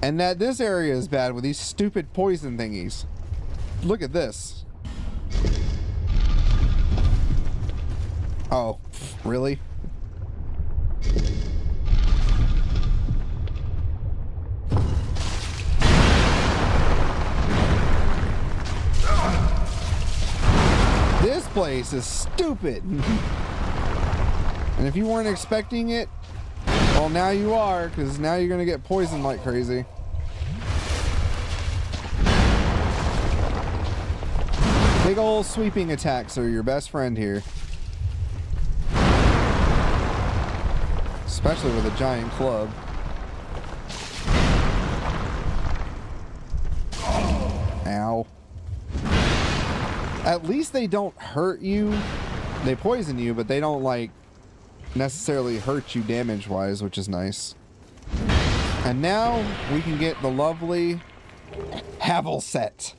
and that this area is bad with these stupid poison thingies, look at this. Oh, really? This place is stupid. And if you weren't expecting it, well, now you are, because now you're going to get poisoned like crazy. Big old sweeping attacks are your best friend here. Especially with a giant club. Ow. At least they don't hurt you. They poison you, but they don't, like, necessarily hurt you damage-wise, which is nice. And now we can get the lovely Havel set.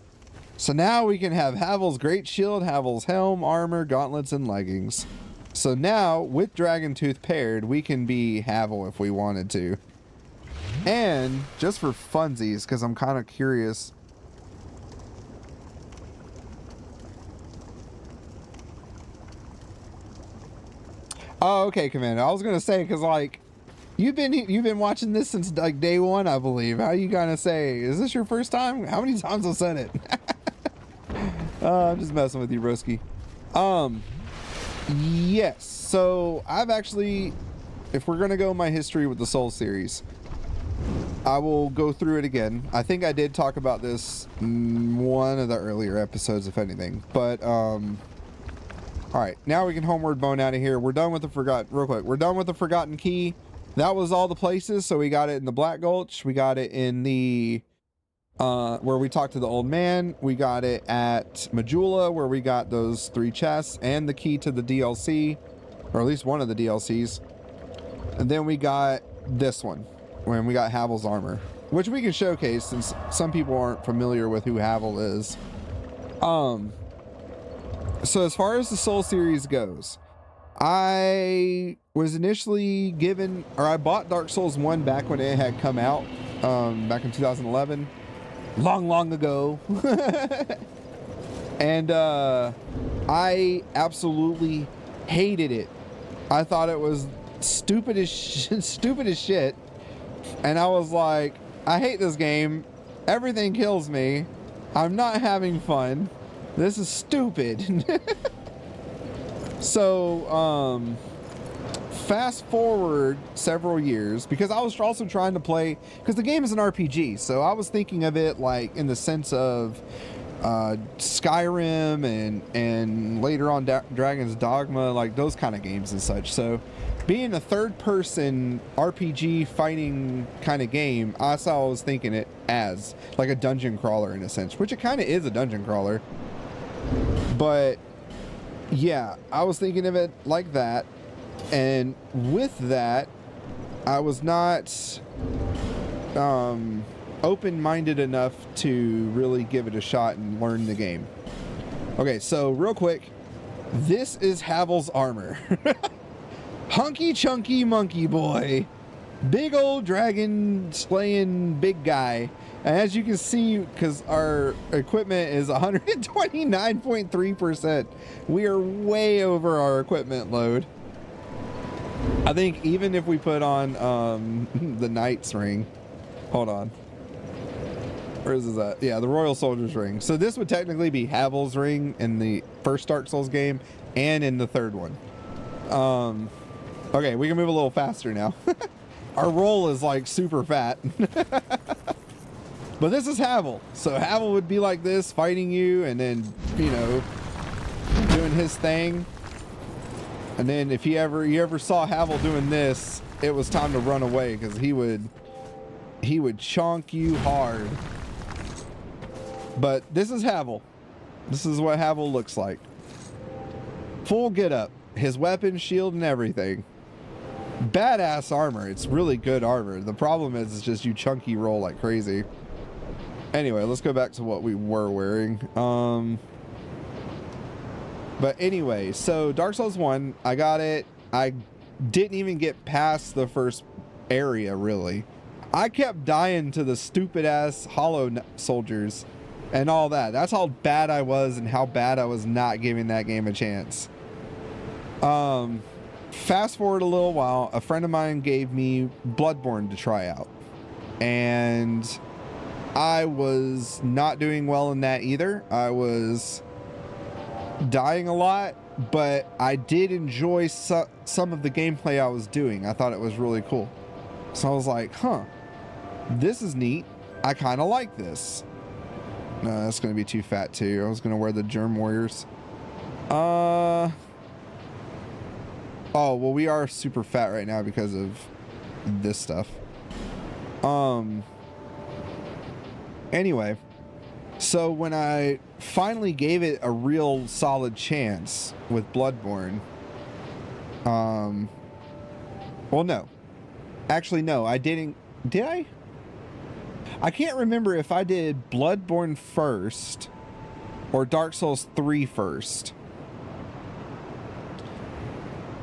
So now we can have Havel's great shield, Havel's helm, armor, gauntlets, and leggings. So now, with Dragon Tooth paired, we can be Havel if we wanted to. And, just for funsies, because I'm kind of curious... Oh, okay, Commander. I was gonna say, because like, you've been watching this since like day one, I believe. How you gonna say? Is this your first time? How many times I've said it? I'm just messing with you, broski. Yes. So I've actually, if we're gonna go my history with the Soul series, I will go through it again. I think I did talk about this in one of the earlier episodes, if anything. But all right, now we can homeward bone out of here. We're done with the Forgotten, real quick. We're done with the Forgotten Key. That was all the places. So we got it in the Black Gulch. We got it in the, where we talked to the old man. We got it at Majula, where we got those 3 chests and the key to the DLC, or at least one of the DLCs. And then we got this one, when we got Havel's armor, which we can showcase since some people aren't familiar with who Havel is. So as far as the Soul series goes, I was initially given, or I bought Dark Souls 1 back when it had come out, back in 2011, long ago. And I absolutely hated it. I thought it was stupid as shit. And I was like, I hate this game. Everything kills me. I'm not having fun. This is stupid. So, fast forward several years, because I was also trying to play, because the game is an RPG, so I was thinking of it like in the sense of Skyrim and later on Dragon's Dogma, like those kind of games and such. So being a third-person RPG fighting kind of game, I was thinking it as like a dungeon crawler in a sense, which it kind of is a dungeon crawler. But yeah, I was thinking of it like that. And with that, I was not open-minded enough to really give it a shot and learn the game. Okay, so real quick, this is Havel's armor. Hunky chunky monkey boy. Big old dragon slaying big guy. And as you can see, because our equipment is 129.3%, we are way over our equipment load. I think even if we put on the Knight's ring, hold on. Where is that? Yeah, the Royal Soldier's ring. So this would technically be Havel's ring in the first Dark Souls game and in the third one. Okay, we can move a little faster now. Our roll is like super fat. But this is Havel. So Havel would be like this, fighting you, and then, you know, doing his thing. And then if you ever saw Havel doing this, it was time to run away, because he would chonk you hard. But this is Havel. This is what Havel looks like. Full get up. His weapon, shield, and everything. Badass armor. It's really good armor. The problem is it's just you chunky roll like crazy. Anyway, let's go back to what we were wearing. But anyway, so Dark Souls 1, I got it. I didn't even get past the first area, really. I kept dying to the stupid ass hollow soldiers and all that. That's how bad I was and how bad I was not giving that game a chance. Fast forward a little while, a friend of mine gave me Bloodborne to try out. And I was not doing well in that either. I was dying a lot, but I did enjoy some of the gameplay I was doing. I thought it was really cool. So I was like, huh, this is neat. I kind of like this. No, that's going to be too fat too. I was going to wear the Germ Warriors. Oh, well, we are super fat right now because of this stuff. Anyway, so when I finally gave it a real solid chance with Bloodborne, well, no. Actually, no, I didn't. Did I? I can't remember if I did Bloodborne first or Dark Souls 3 first.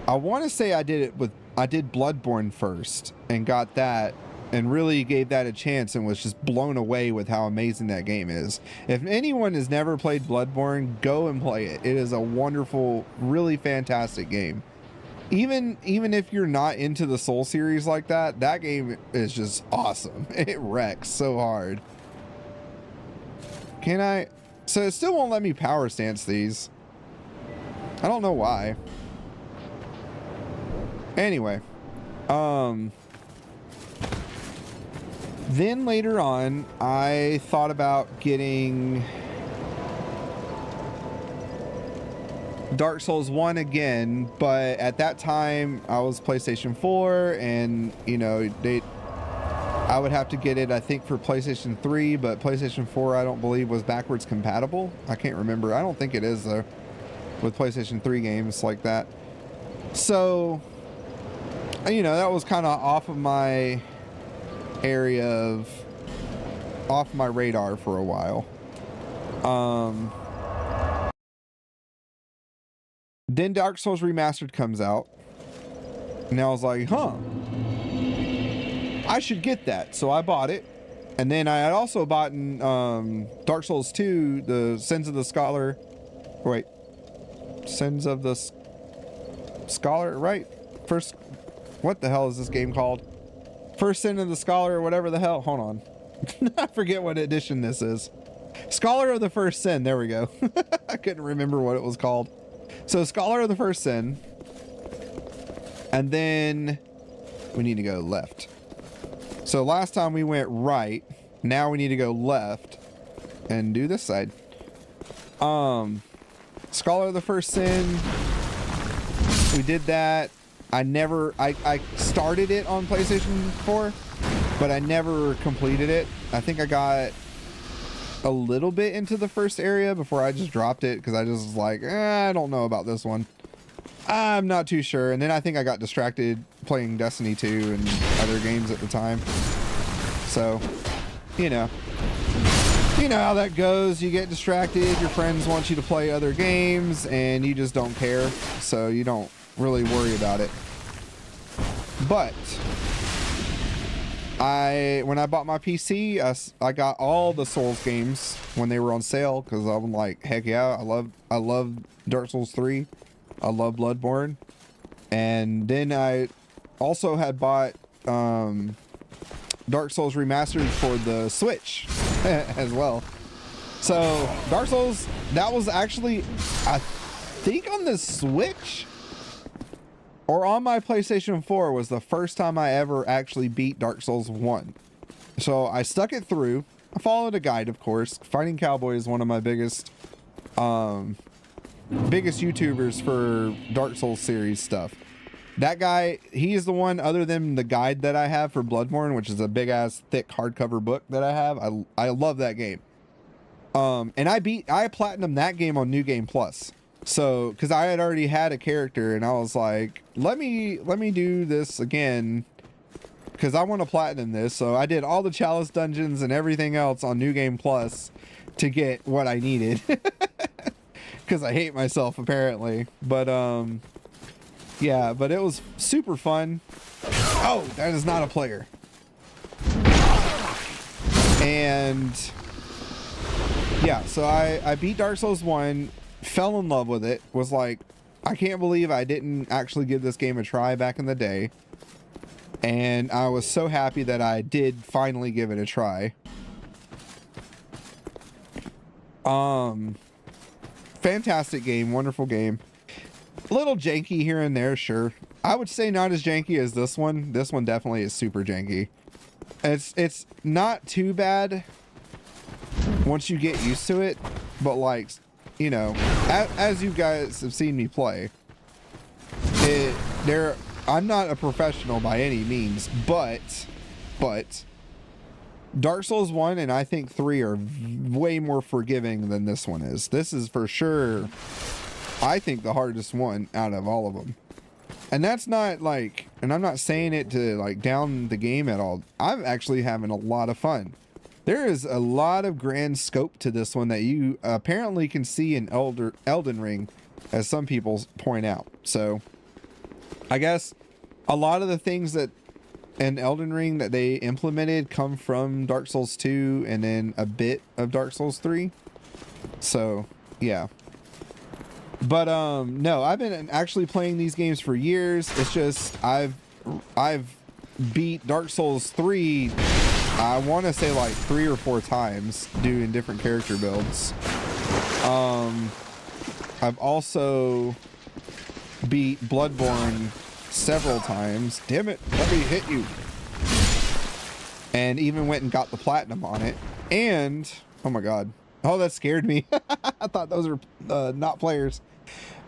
I want to say I did Bloodborne first and got that and really gave that a chance and was just blown away with how amazing that game is. If anyone has never played Bloodborne, go and play it. It is a wonderful, really fantastic game. Even if you're not into the Soul series like that, that game is just awesome. It wrecks so hard. Can I? So it still won't let me power stance these. I don't know why. Anyway, then later on, I thought about getting Dark Souls 1 again, but at that time I was PlayStation 4 and, you know, I would have to get it, I think, for PlayStation 3, but PlayStation 4 I don't believe was backwards compatible. I can't remember. I don't think it is, though, with PlayStation 3 games like that. So, you know, that was kind of off of my off my radar for a while. Then Dark Souls Remastered comes out, and I was like, huh, I should get that. So I bought it, and then I had also bought Dark Souls 2, the Sins of the Scholar. Wait, Sins of the Scholar, right? First, what the hell is this game called? First Sin of the Scholar, or whatever the hell. Hold on. I forget what edition this is. Scholar of the First Sin. There we go. I couldn't remember what it was called. So Scholar of the First Sin. And then we need to go left. So last time we went right. Now we need to go left and do this side. Scholar of the First Sin. We did that. I started it on PlayStation 4, but I never completed it. I think I got a little bit into the first area before I just dropped it because I just was like, I don't know about this one. I'm not too sure. And then I think I got distracted playing Destiny 2 and other games at the time. So, you know how that goes. You get distracted, your friends want you to play other games, and you just don't care, so you don't really worry about it. But when I bought my PC, I got all the Souls games when they were on sale, because I'm like, heck yeah, I love Dark Souls 3, I love Bloodborne, and then I also had bought Dark Souls Remastered for the Switch as well. So Dark Souls, that was actually, I think on the Switch or on my PlayStation 4 was the first time I ever actually beat Dark Souls 1. So I stuck it through. I followed a guide, of course. Fighting Cowboy is one of my biggest YouTubers for Dark Souls series stuff. That guy, he is the one, other than the guide that I have for Bloodborne, which is a big ass thick hardcover book that I have. I love that game. And I platinumed that game on New Game Plus. So, cause I had already had a character and I was like, let me do this again, cause I want to platinum this. So I did all the Chalice dungeons and everything else on New Game Plus to get what I needed. Cause I hate myself apparently. But, yeah, but it was super fun. Oh, that is not a player. And yeah, so I beat Dark Souls 1, fell in love with it, was like, I can't believe I didn't actually give this game a try back in the day. And I was so happy that I did finally give it a try. Fantastic game, wonderful game. A little janky here and there, sure. I would say not as janky as this one. This one definitely is super janky. It's not too bad once you get used to it, but like, you know, as you guys have seen me play, I'm not a professional by any means, but Dark Souls 1 and I think 3 are way more forgiving than this one is. This is for sure, I think, the hardest one out of all of them. And that's not like, and I'm not saying it to like down the game at all. I'm actually having a lot of fun. There is a lot of grand scope to this one that you apparently can see in Elden Ring, as some people point out. So I guess a lot of the things that in Elden Ring that they implemented come from Dark Souls 2 and then a bit of Dark Souls 3. So yeah. But no, I've been actually playing these games for years. It's just I've beat Dark Souls 3, I want to say like 3 or 4 times doing different character builds. I've also beat Bloodborne several times. Damn it, let me hit you. And even went and got the platinum on it. And oh my god, oh, that scared me. I thought those were not players.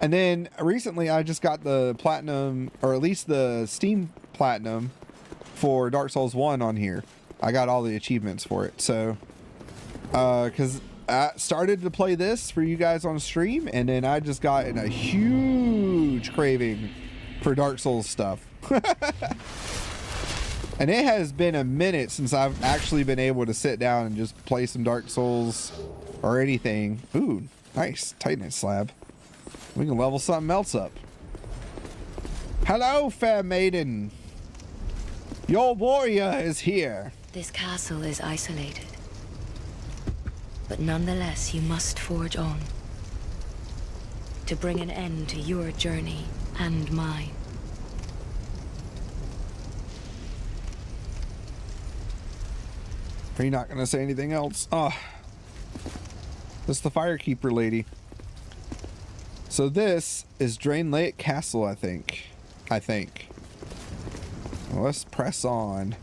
And then recently I just got the platinum, or at least the Steam platinum for Dark Souls 1 on here. I got all the achievements for it. So because I started to play this for you guys on stream, and then I just got in a huge craving for Dark Souls stuff. And it has been a minute since I've actually been able to sit down and just play some Dark Souls or anything. Ooh, nice Titanite slab. We can level something else up. Hello, fair maiden. Your warrior is here. This castle is isolated. But nonetheless, you must forge on. To bring an end to your journey and mine. Are you not going to say anything else? Oh. This is the Firekeeper lady. So this is Draenleic Castle, I think. Well, let's press on.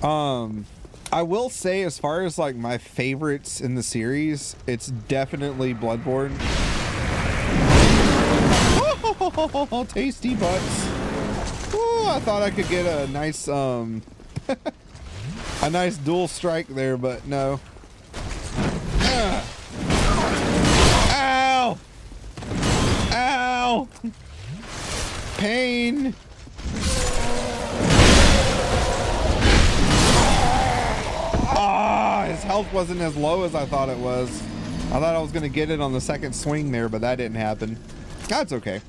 I will say, as far as like my favorites in the series, it's definitely Bloodborne. Oh, tasty butts. Ooh, I thought I could get a nice a nice dual strike there, but no. Ow! Ow! Pain! health wasn't as low as I thought it was. I thought I was going to get it on the second swing there, but that didn't happen. That's okay.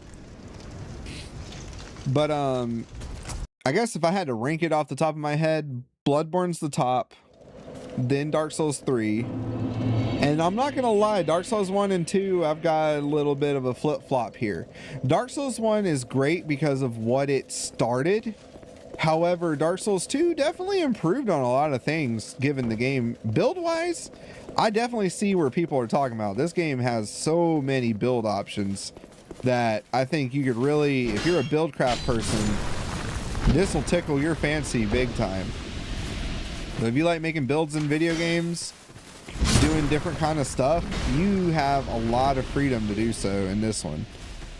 But, I guess if I had to rank it off the top of my head, Bloodborne's the top, then Dark Souls 3. And I'm not going to lie, Dark Souls 1 and 2, I've got a little bit of a flip-flop here. Dark Souls 1 is great because of what it started. However, Dark Souls 2 definitely improved on a lot of things given the game. Build-wise, I definitely see where people are talking about. This game has so many build options that I think you could really, if you're a Buildcraft person, this will tickle your fancy big time. But if you like making builds in video games, doing different kind of stuff, you have a lot of freedom to do so in this one,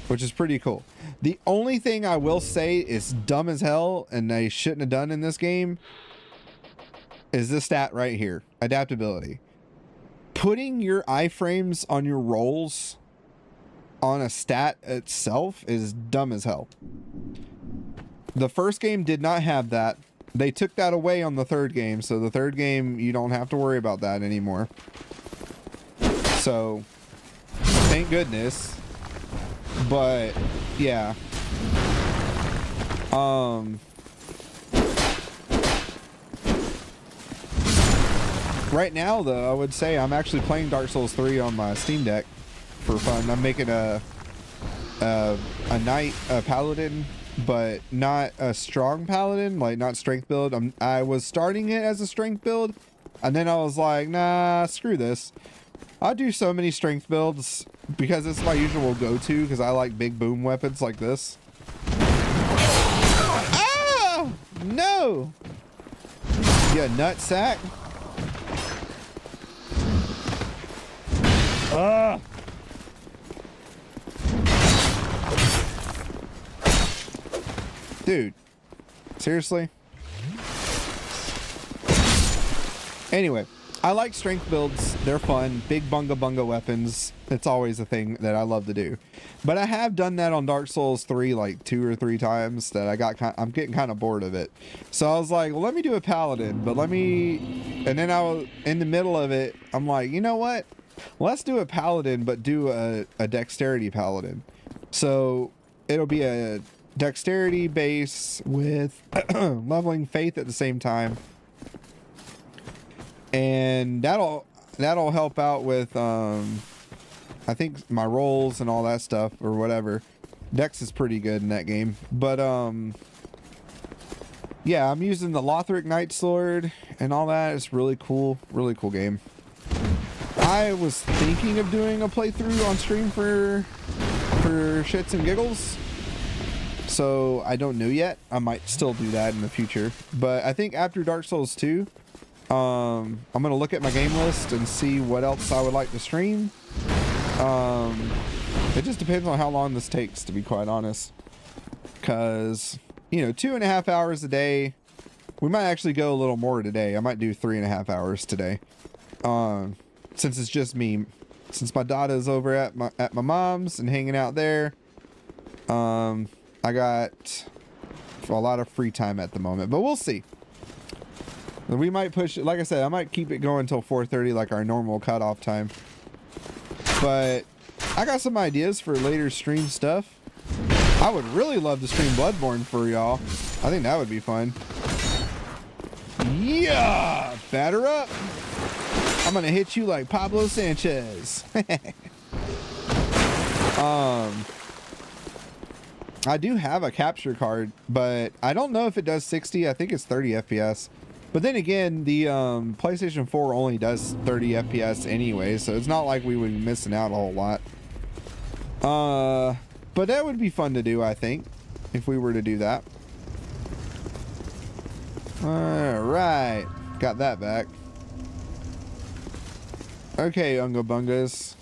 which is pretty cool. The only thing I will say is dumb as hell and they shouldn't have done in this game is this stat right here, adaptability. Putting your iframes on your rolls on a stat itself is dumb as hell. The first game did not have that. They took that away on the third game, so the third game you don't have to worry about that anymore. So thank goodness. But yeah. Right now though, I would say I'm actually playing Dark Souls 3 on my Steam Deck for fun. I'm making a knight, a paladin, but not a strong paladin, like not strength build. I was starting it as a strength build, and then I was like, nah, screw this. I do so many strength builds because it's my usual go-to because I like big boom weapons like this. Ah! No! You nutsack. Ah! Dude, seriously? Anyway, I like strength builds. They're fun. Big bunga weapons. It's always a thing that I love to do. But I have done that on Dark Souls 3 like 2 or 3 times that I'm getting kind of bored of it. So I was like, well, let me do a paladin, but and then I was in the middle of it. I'm like, you know what? Let's do a paladin, but do a dexterity paladin. So it'll be a dexterity base with leveling faith at the same time, and that'll help out with I think my rolls and all that stuff or whatever. Dex is pretty good in that game, but yeah, I'm using the Lothric Knight Sword and all that. It's really cool game. I was thinking of doing a playthrough on stream for shits and giggles. So I don't know yet. I might still do that in the future. But I think after Dark Souls 2, I'm going to look at my game list and see what else I would like to stream. It just depends on how long this takes, to be quite honest. Because, 2.5 hours a day. We might actually go a little more today. I might do 3.5 hours today. Since it's just me. Since my daughter's over at my mom's and hanging out there. I got a lot of free time at the moment, but we'll see. We might push it. Like I said, I might keep it going until 4:30, like our normal cutoff time. But I got some ideas for later stream stuff. I would really love to stream Bloodborne for y'all. I think that would be fun. Yeah, batter up. I'm gonna hit you like Pablo Sanchez. I do have a capture card, but I don't know if it does 60. I think it's 30 FPS. But then again, the PlayStation 4 only does 30 FPS anyway, so it's not like we would be missing out a whole lot. But that would be fun to do, I think, if we were to do that. All right, got that back. Okay, Unga Bungas.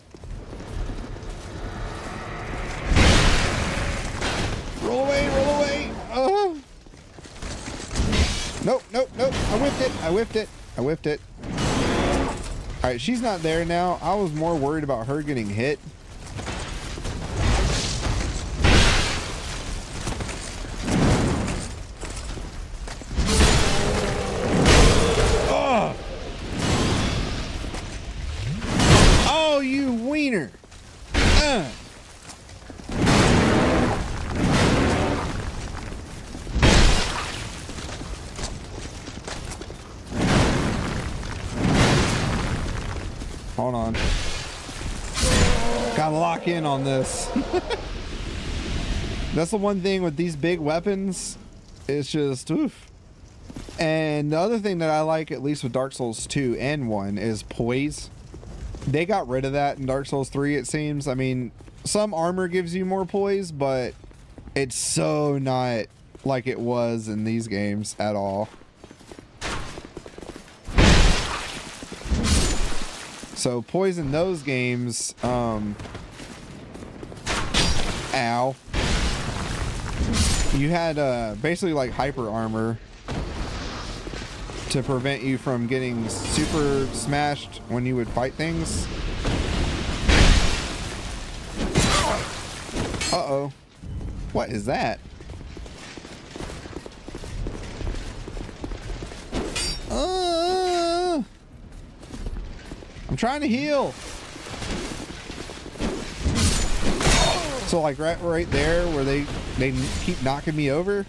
Roll away, roll away. Oh. Nope. I whiffed it. All right, she's not there now. I was more worried about her getting hit. Oh. Oh, you wiener. Hold on. Gotta lock in on this. That's the one thing with these big weapons. It's just, oof. And the other thing that I like, at least with Dark Souls 2 and 1, is poise. They got rid of that in Dark Souls 3, it seems. I mean, some armor gives you more poise, but it's so not like it was in these games at all. So poise in those games, ow. You had basically like hyper armor to prevent you from getting super smashed when you would fight things. Uh-oh. What is that? I'm trying to heal. So like right there where they keep knocking me over,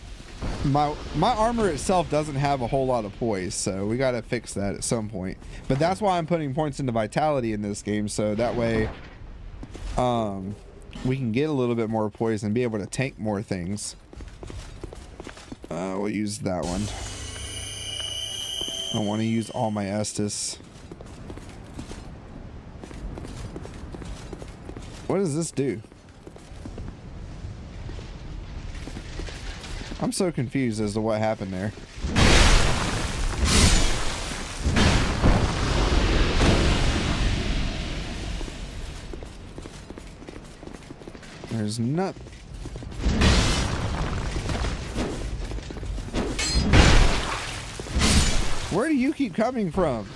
my armor itself doesn't have a whole lot of poise, so we got to fix that at some point. But that's why I'm putting points into vitality in this game, so that way we can get a little bit more poise and be able to tank more things. We'll use that one. I want to use all my Estus. What does this do? I'm so confused as to what happened there. There's not. Where do you keep coming from?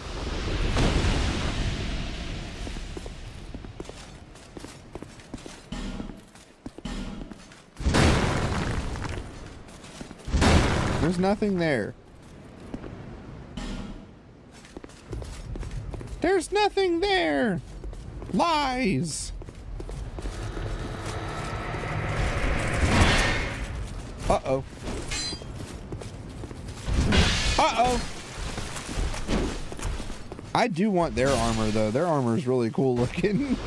There's nothing there. There's nothing there. Lies. Uh-oh. Uh-oh. I do want their armor, though. Their armor is really cool looking.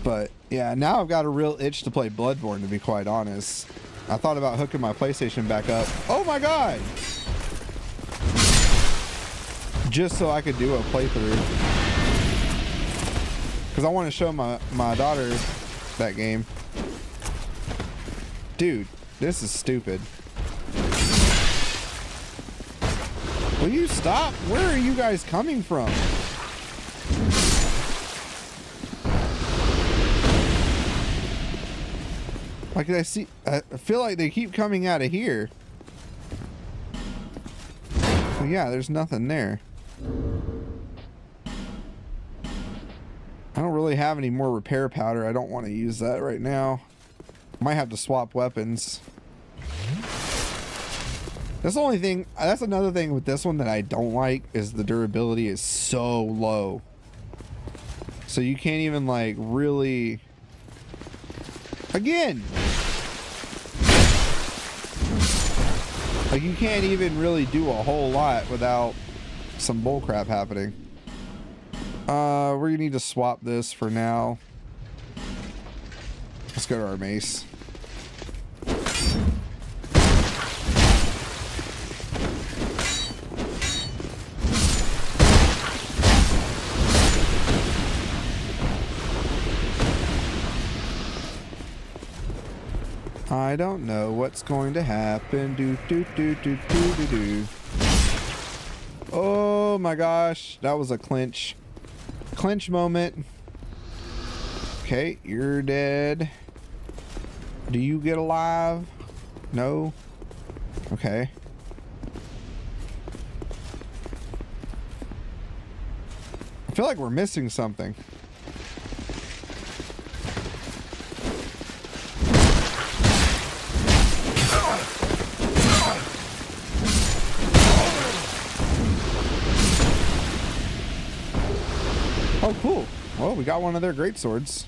But, yeah, now I've got a real itch to play Bloodborne, to be quite honest. I thought about hooking my PlayStation back up. Oh, my God! Just so I could do a playthrough. Because I want to show my daughter that game. Dude, this is stupid. Will you stop? Where are you guys coming from? Like I feel like they keep coming out of here. Well, yeah, there's nothing there. I don't really have any more repair powder. I don't want to use that right now. Might have to swap weapons. That's the only thing. That's another thing with this one that I don't like, is the durability is so low. So you can't even like really. Again. Like you can't even really do a whole lot without some bullcrap happening. We're gonna need to swap this for now. Let's go to our mace. I don't know what's going to happen. Do do do do do do do. Oh my gosh, that was a clinch moment. Okay, you're dead. Do you get alive? No. Okay. I feel like we're missing something. Oh, cool. Well, we got one of their great swords.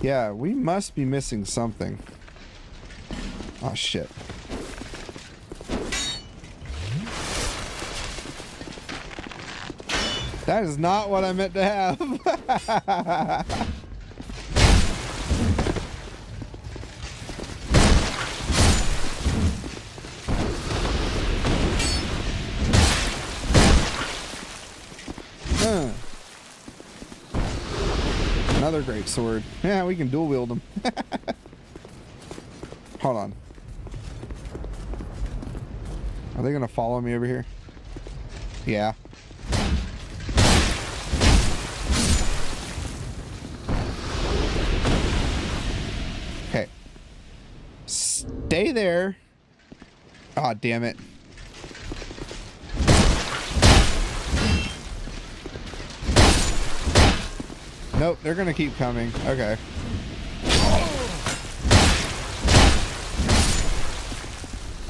Yeah, we must be missing something. Oh, shit. That is not what I meant to have. Another great sword. Yeah, we can dual wield them. Hold on. Are they gonna follow me over here? Yeah. Okay. Stay there. Aw, damn it. Nope, they're gonna keep coming. Okay.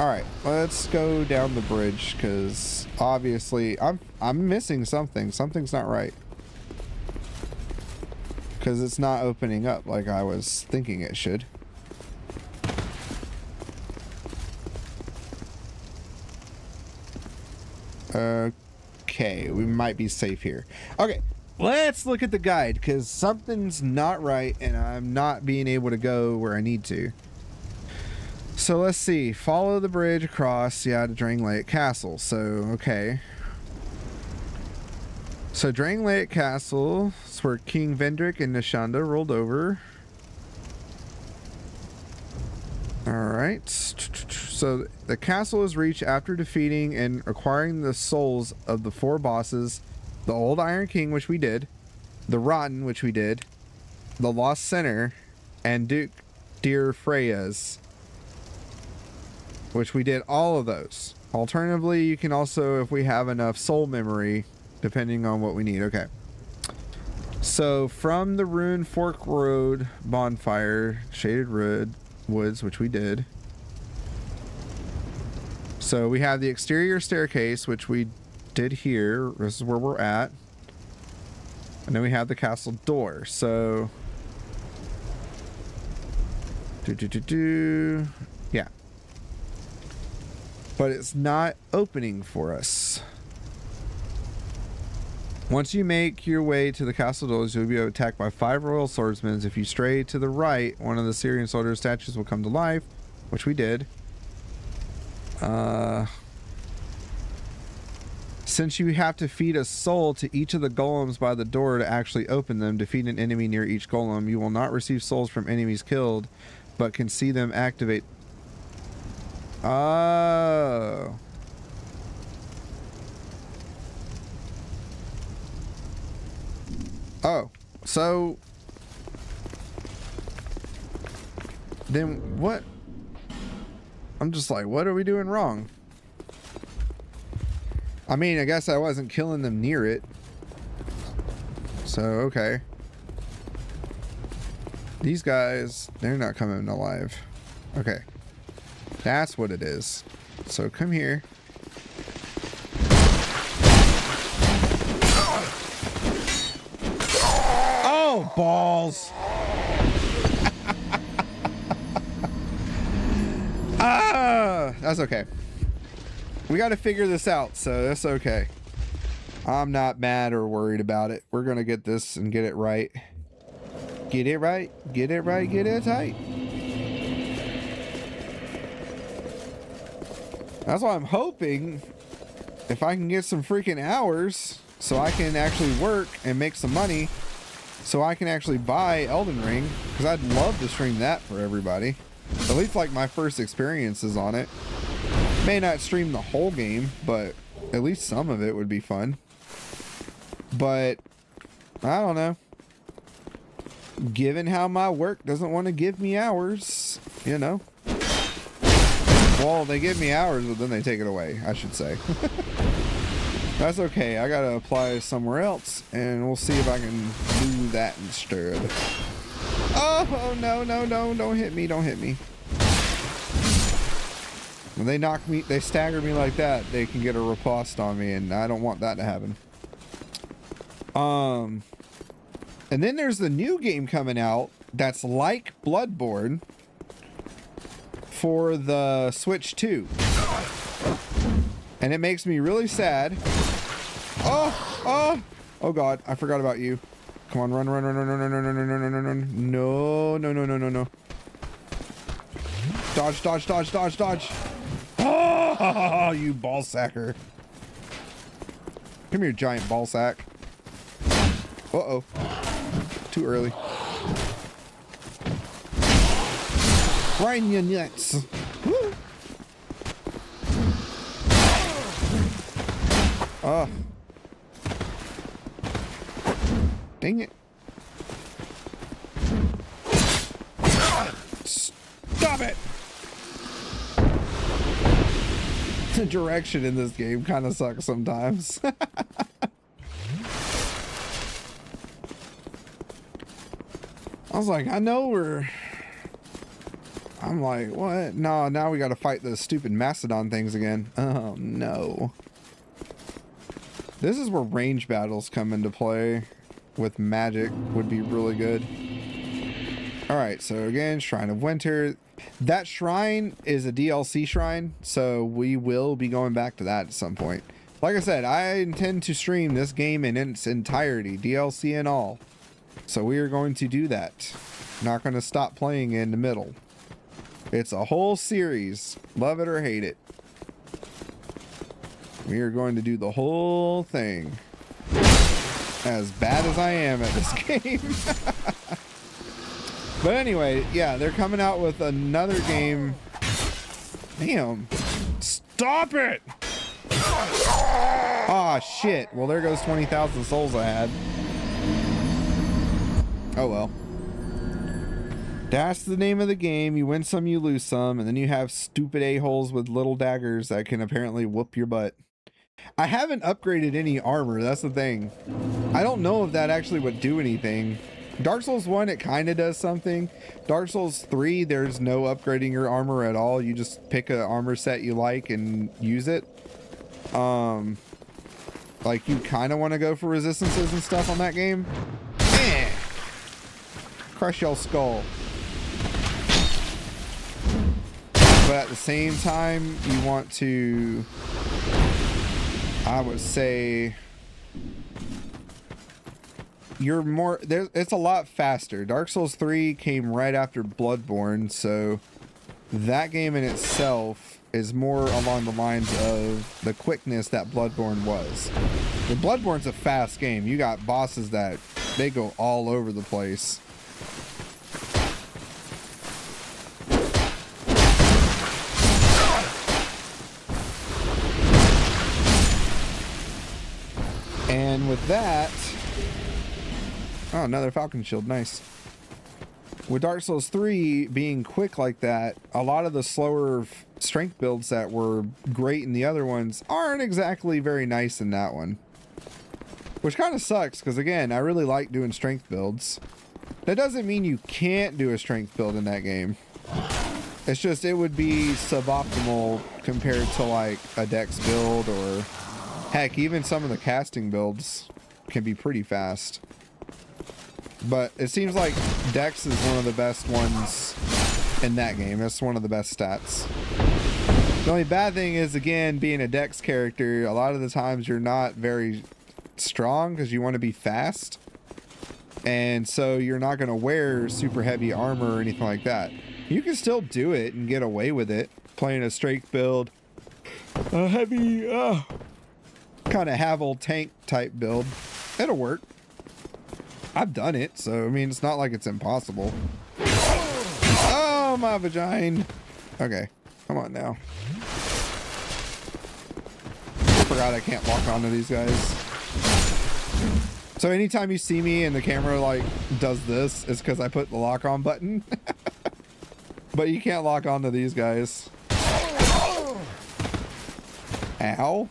Alright, let's go down the bridge, because obviously I'm missing something. Something's not right. Because it's not opening up like I was thinking it should. Okay, we might be safe here. Okay. Let's look at the guide, because something's not right and I'm not being able to go where I need to. So let's see. Follow the bridge across, yeah, to Drangleic Castle. So, okay. So Drangleic Castle is where King Vendrick and Nashanda rolled over. Alright. So the castle is reached after defeating and acquiring the souls of the 4 bosses. The Old Iron King, which we did. The Rotten, which we did. The Lost Center. And Duke Dear Freya's, which we did all of those. Alternatively, you can also, if we have enough soul memory, depending on what we need. Okay. So, from the Rune Fork Road bonfire, Shaded Woods, which we did. So, we have the exterior staircase, which we did here. This is where we're at. And then we have the castle door. So yeah, but it's not opening for us. Once you make your way to the castle doors, you'll be attacked by 5 royal swordsmen. If you stray to the right, one of the Syrian soldier statues will come to life, which we did. Since you have to feed a soul to each of the golems by the door to actually open them, defeat an enemy near each golem. You will not receive souls from enemies killed, but can see them activate. Oh. Oh. So. Then what? I'm just like, what are we doing wrong? I mean, I guess I wasn't killing them near it. So, okay. These guys, they're not coming alive. Okay. That's what it is. So, come here. Oh, balls! Ah! That's okay. We got to figure this out, so that's okay. I'm not mad or worried about it. We're going to get this and get it right. Get it right, get it right, get it tight. That's why I'm hoping if I can get some freaking hours so I can actually work and make some money so I can actually buy Elden Ring, because I'd love to stream that for everybody. At least like my first experiences on it. May not stream the whole game, but at least some of it would be fun. But I don't know. Given how my work doesn't want to give me hours, you know. Well, they give me hours, but then they take it away, I should say. That's okay. I gotta apply somewhere else, and we'll see if I can do that instead. Oh, no, no, no. Don't hit me. Don't hit me. When they knock me, they stagger me like that, they can get a riposte on me, and I don't want that to happen. And then there's the new game coming out that's like Bloodborne for the Switch 2. And it makes me really sad. Oh God, I forgot about you. Come on, run. No. Dodge. Oh, you ball sacker. Come here, giant ball sack. Uh-oh. Too early. Right in your nuts. Woo. Oh. Dang it. Stop it! The direction in this game kind of sucks sometimes. I was like, I know we're... I'm like, what? No, now we gotta fight the stupid Mastodon things again. Oh, no. This is where range battles come into play with magic. Would be really good. Alright, so again, Shrine of Winter. That shrine is a DLC shrine, so we will be going back to that at some point. Like I said, I intend to stream this game in its entirety, DLC and all. So we are going to do that. Not going to stop playing in the middle. It's a whole series. Love it or hate it. We are going to do the whole thing. As bad as I am at this game. But anyway, yeah, they're coming out with another game. Damn. Stop it! Ah, shit. Well, there goes 20,000 souls I had. Oh, well. That's the name of the game. You win some, you lose some. And then you have stupid a-holes with little daggers that can apparently whoop your butt. I haven't upgraded any armor. That's the thing. I don't know if that actually would do anything. Dark Souls 1, it kind of does something. Dark Souls 3, there's no upgrading your armor at all. You just pick an armor set you like and use it. Like, you kind of want to go for resistances and stuff on that game. Eh. Crush your skull. But at the same time, you want to... I would say... You're more there. It's a lot faster. Dark Souls 3 came right after Bloodborne, so that game in itself is more along the lines of the quickness that Bloodborne was. The Bloodborne's a fast game. You got bosses that they go all over the place. And with that, oh, another Falcon Shield. Nice. With Dark Souls 3 being quick like that, a lot of the slower strength builds that were great in the other ones aren't exactly very nice in that one. Which kind of sucks, because again, I really like doing strength builds. That doesn't mean you can't do a strength build in that game. It's just, it would be suboptimal compared to like a dex build, or heck, even some of the casting builds can be pretty fast. But it seems like Dex is one of the best ones in that game. It's one of the best stats. The only bad thing is, again, being a Dex character, a lot of the times you're not very strong because you want to be fast. And so you're not going to wear super heavy armor or anything like that. You can still do it and get away with it. Playing a strength build. A heavy, kind of Havel tank type build. It'll work. I've done it, so I mean, it's not like it's impossible. Oh, my vagina. Okay, come on now. Forgot I can't lock onto these guys. So anytime you see me and the camera like does this, it's because I put the lock on button. But you can't lock onto these guys. Ow.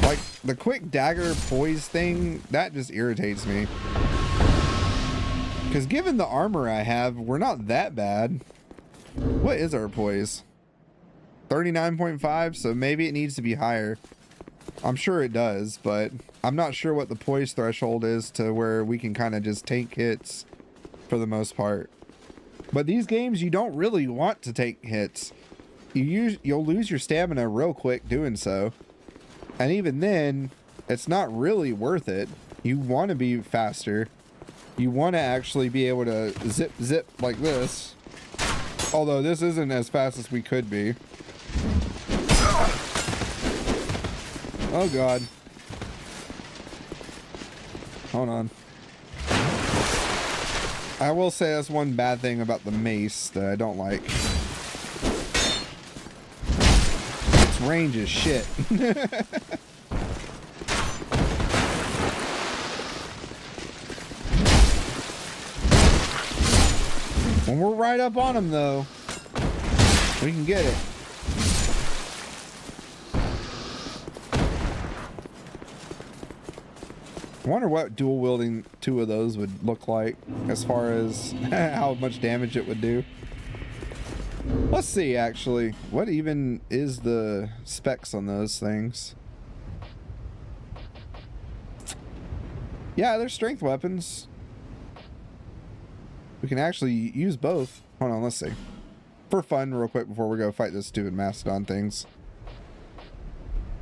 Like, the quick dagger poise thing, that just irritates me. Because given the armor I have, we're not that bad. What is our poise? 39.5, so maybe it needs to be higher. I'm sure it does, but I'm not sure what the poise threshold is to where we can kind of just take hits for the most part. But these games, you don't really want to take hits. You'll lose your stamina real quick doing so. And even then, it's not really worth it. You want to be faster. You want to actually be able to zip, zip like this. Although this isn't as fast as we could be. Oh God. Hold on. I will say that's one bad thing about the mace that I don't like. Its range is shit. When we're right up on them though, we can get it. I wonder what dual wielding two of those would look like as far as how much damage it would do. Let's see, actually. What even is the specs on those things? Yeah, they're strength weapons. We can actually use both. Hold on, let's see. For fun, real quick, before we go fight this stupid Mastodon things.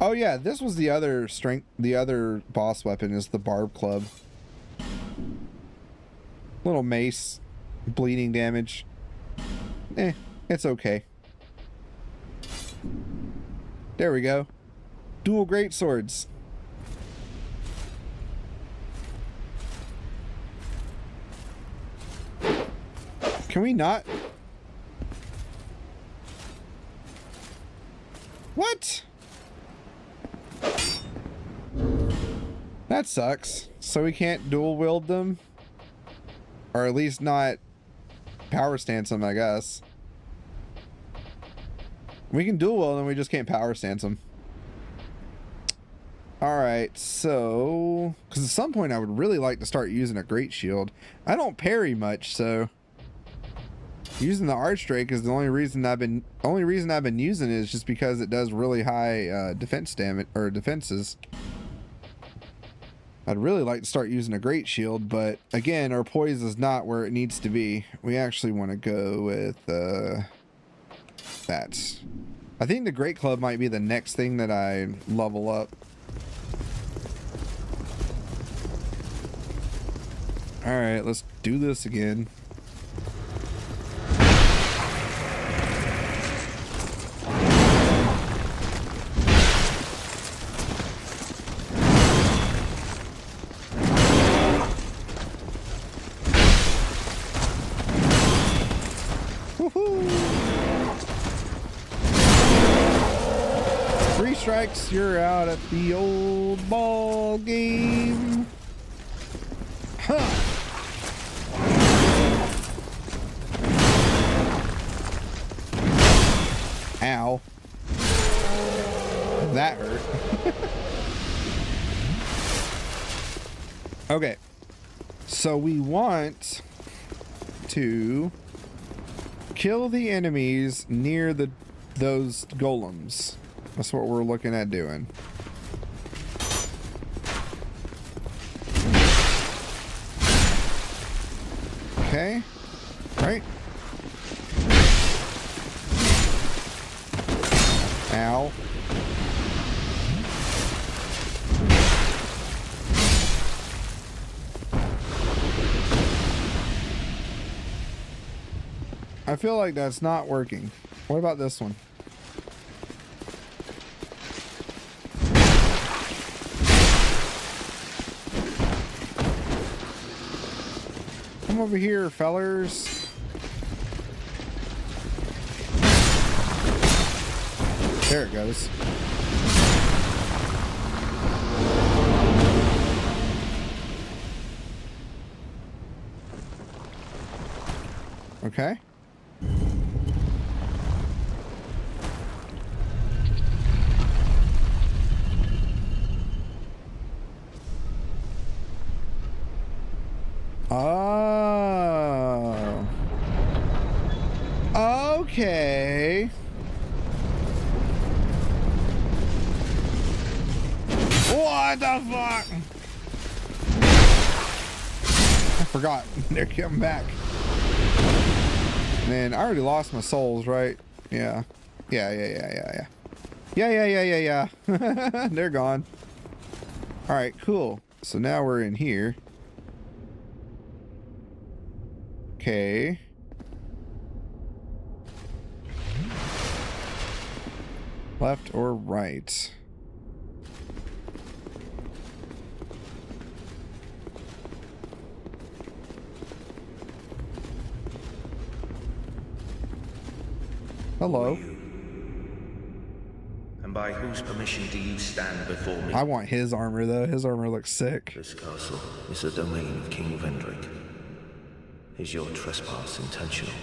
Oh yeah, this was the other strength. The other boss weapon is the Barb Club. Little mace, bleeding damage. It's okay. There we go. Dual great swords. Can we not? What? That sucks. So we can't dual wield them? Or at least not power stance them, I guess. We can dual wield them, we just can't power stance them. Alright, so... because at some point I would really like to start using a great shield. I don't parry much, so... using the Archdrake is the only reason I've been using it is just because it does really high defense damage or defenses. I'd really like to start using a great shield, but again, our poise is not where it needs to be. We actually want to go with that. I think the Great Club might be the next thing that I level up. All right, let's do this again. Strikes, you're out at the old ball game. Huh. Ow. That hurt. Okay. So we want to kill the enemies near those golems. That's what we're looking at doing. Okay. Right. Ow. I feel like that's not working. What about this one? Come over here, fellers. There it goes. Okay. Oh. Okay. What the fuck? I forgot. They're coming back. Man, I already lost my souls, right? Yeah. Yeah. They're gone. Alright, cool. So now we're in here. Okay. Left or right? Hello. And by whose permission do you stand before me? I want his armor though. His armor looks sick. This castle is the domain of King Vendrick. Is your trespass intentional?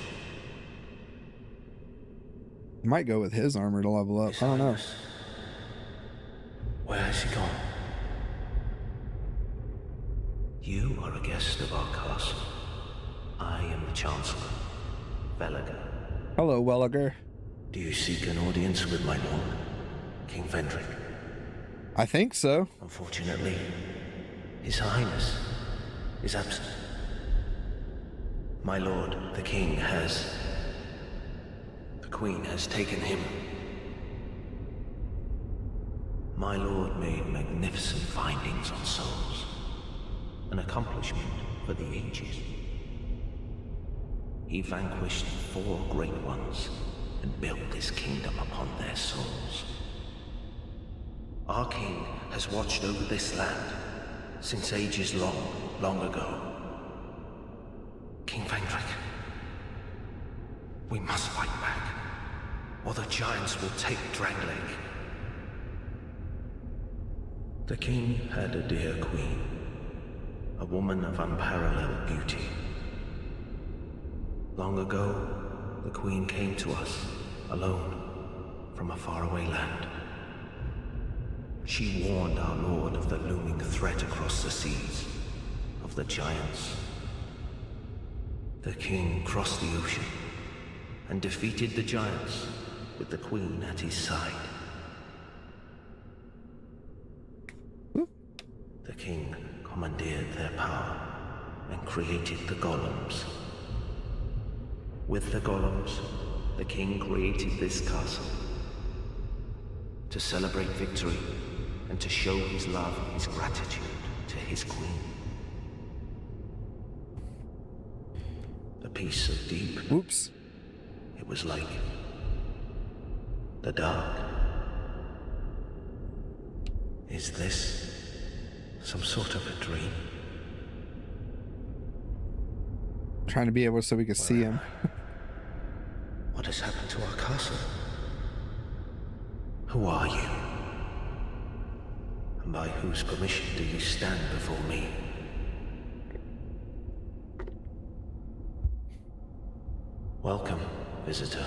Might go with his armor to level up. I don't know. Where has he gone? You are a guest of our castle. I am the Chancellor, Velager. Hello, Welliger. Do you seek an audience with my lord, King Vendrick? I think so. Unfortunately, His Highness is absent. My lord, the king, has... The queen has taken him. My lord made magnificent findings on souls. An accomplishment for the ages. He vanquished 4 great ones and built this kingdom upon their souls. Our king has watched over this land since ages long ago. King Vendrick, we must fight back, or the giants will take Drangleic. The king had a dear queen, a woman of unparalleled beauty. Long ago, the queen came to us, alone, from a faraway land. She warned our lord of the looming threat across the seas, of the giants. The king crossed the ocean and defeated the giants with the queen at his side. The king commandeered their power and created the golems. With the golems, the king created this castle to celebrate victory and to show his love and his gratitude to his queen. A piece of deep... Whoops. It was like the dark. Is this some sort of a dream? Trying to be able so we can see him. What has happened to our castle? Who are you? And by whose permission do you stand before me? Welcome, visitor.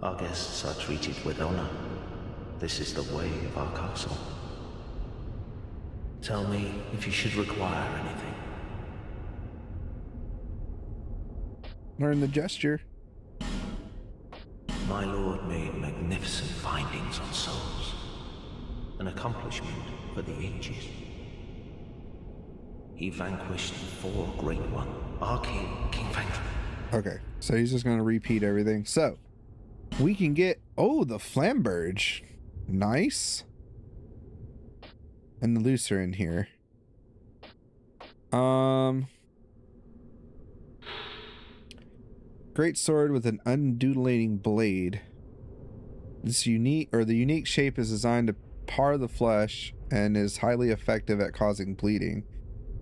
Our guests are treated with honor. This is the way of our castle. Tell me if you should require anything. Learn the gesture. My lord made magnificent findings on souls. An accomplishment for the ages. He vanquished 4 great ones. Our king, King Vendrick. Okay, so he's just gonna repeat everything. So we can get the Flamberge. Nice. And the Lucer in here. Great sword with an undulating blade. The unique shape is designed to par the flesh and is highly effective at causing bleeding.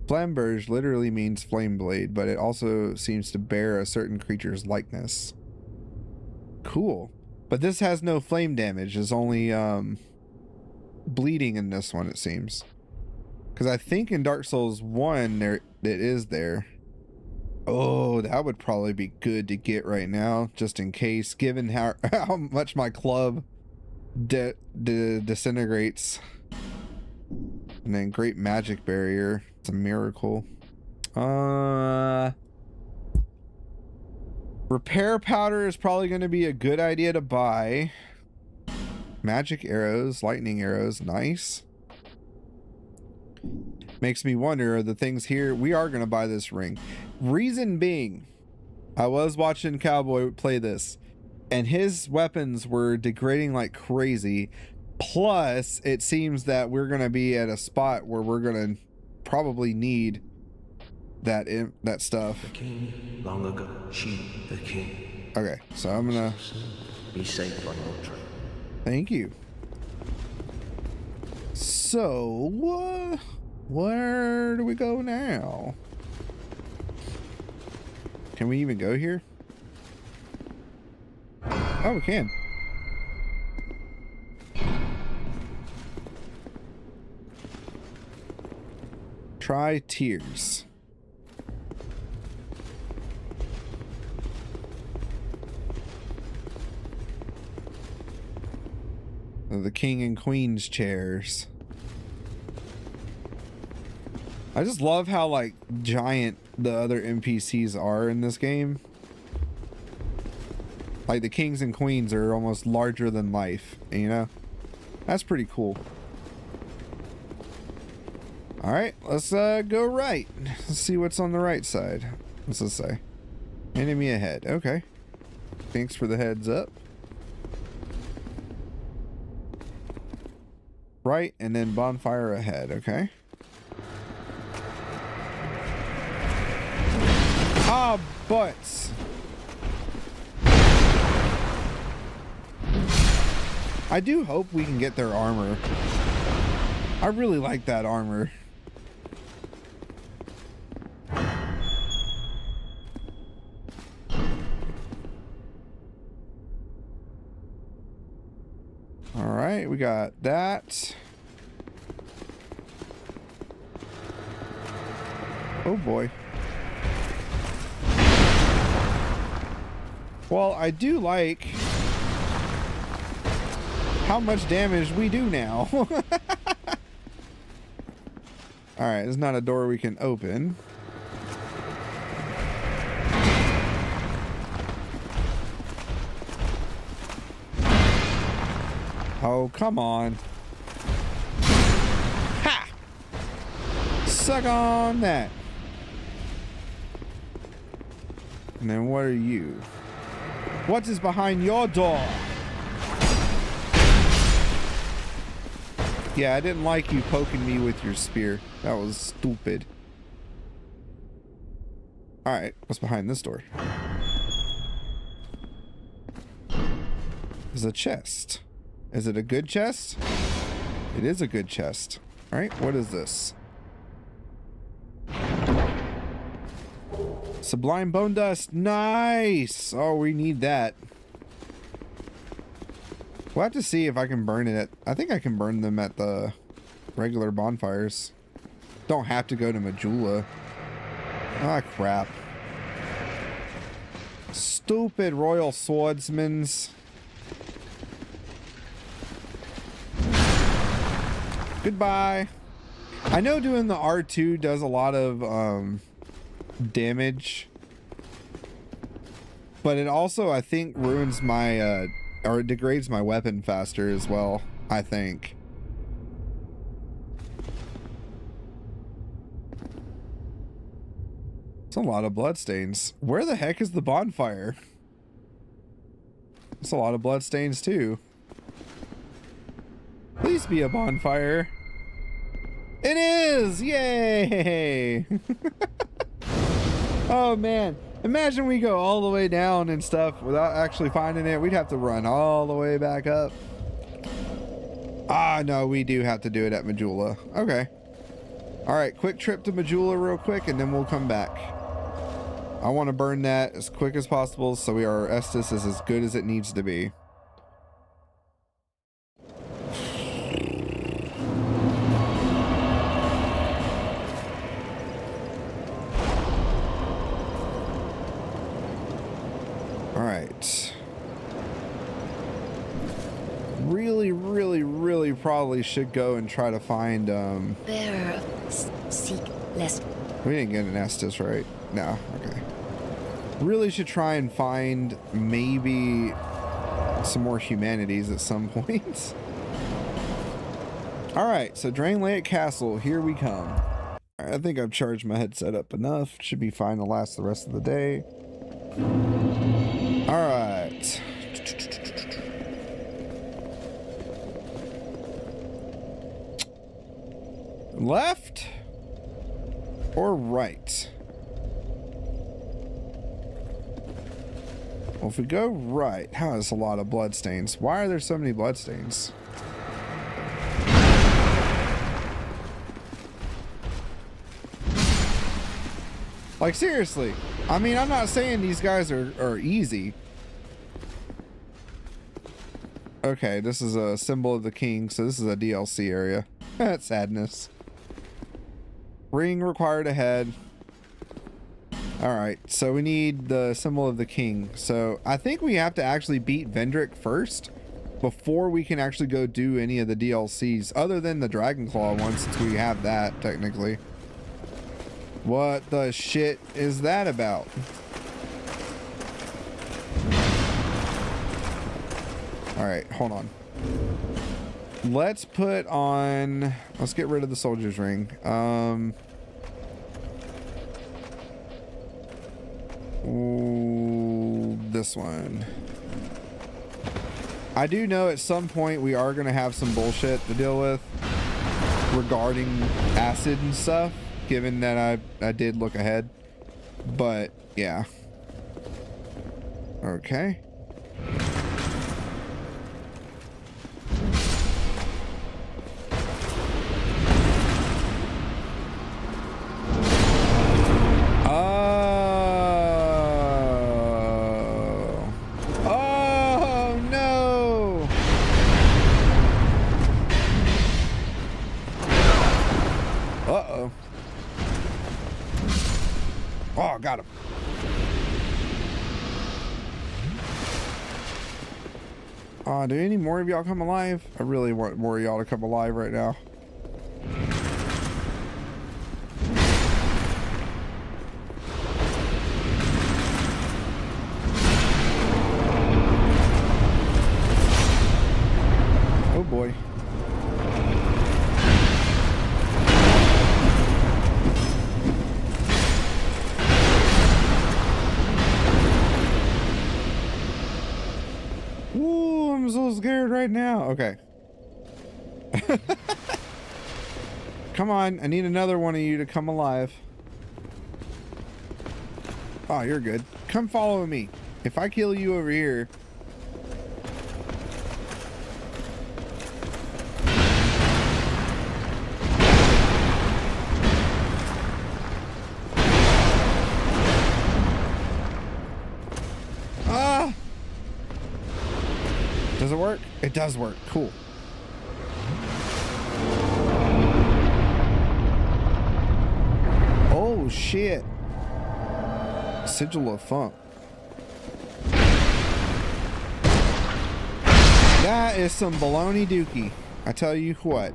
Flamberge literally means flame blade, but it also seems to bear a certain creature's likeness. Cool. But this has no flame damage. There's only bleeding in this one, it seems. Because I think in Dark Souls 1 it is there. Oh, that would probably be good to get right now, just in case, given how much my club disintegrates. And then great magic barrier. It's a miracle. Repair powder is probably going to be a good idea to buy. Magic arrows, lightning arrows, nice. Makes me wonder, are the things here? We are going to buy this ring. Reason being, I was watching Cowboy play this, and his weapons were degrading like crazy. Plus, it seems that we're going to be at a spot where we're going to probably need that stuff. The king, long ago, she, the king. Okay, so I'm going to... Be safe on your trip. Thank you. So, where do we go now? Can we even go here? Oh, we can. Try Tears. The king and queen's chairs. I just love how like giant the other NPCs are in this game. Like the kings and queens are almost larger than life, you know? That's pretty cool. All right, let's go right. Let's see what's on the right side. What's this say? Enemy ahead. Okay. Thanks for the heads up. Right, and then bonfire ahead. Okay. Ah, butts. I do hope we can get their armor. I really like that armor. All right, we got that. Oh boy. Well, I do like how much damage we do now. All right, there's not a door we can open. Oh, come on. Ha! Suck on that. And then what are you? What is behind your door? Yeah, I didn't like you poking me with your spear. That was stupid. Alright, what's behind this door? There's a chest. Is it a good chest? It is a good chest. Alright, what is this? Sublime bone dust. Nice! Oh, we need that. We'll have to see if I can burn it at... I think I can burn them at the regular bonfires. Don't have to go to Majula. Ah, crap. Stupid royal swordsmans. Goodbye. I know doing the R2 does a lot of damage, but it also, I think, ruins my or it degrades my weapon faster as well, I think. It's a lot of bloodstains. Where the heck is the bonfire? It's a lot of bloodstains too. Please be a bonfire. It is! Yay! Oh man, imagine we go all the way down and stuff without actually finding it. We'd have to run all the way back up. Ah, no, we do have to do it at Majula. Okay. All right, quick trip to Majula real quick and then we'll come back. I want to burn that as quick as possible so our Estus is as good as it needs to be. Really probably should go and try to find Bearer of seek less. We didn't get an Estus, right? No, okay. Really should try and find maybe some more humanities at some point. All right, so Drain Lake Castle, here we come. All right, I think I've charged my headset up enough. Should be fine to last the rest of the day. All right. Left or right? Well, if we go right, how is a lot of bloodstains? Why are there so many bloodstains? Like, seriously. I mean, I'm not saying these guys are easy. Okay, this is a symbol of the king, so this is a DLC area. That's sadness. Ring required ahead. Alright, so we need the symbol of the king. So I think we have to actually beat Vendrick first before we can actually go do any of the DLCs, other than the Dragonclaw one, since we have that technically. What the shit is that about? Alright, hold on. Let's get rid of the soldier's ring. Ooh, this one. I do know at some point we are going to have some bullshit to deal with regarding acid and stuff, given that I did look ahead. But yeah. Okay. Got him. Do any more of y'all come alive? I really want more of y'all to come alive right now. Oh boy. I'm so scared right now. Okay. Come on. I need another one of you to come alive. Oh, you're good. Come follow me. If I kill you over here. Does it work? It does work. Cool. Oh, shit. Sigil of Funk. That is some baloney dookie. I tell you what.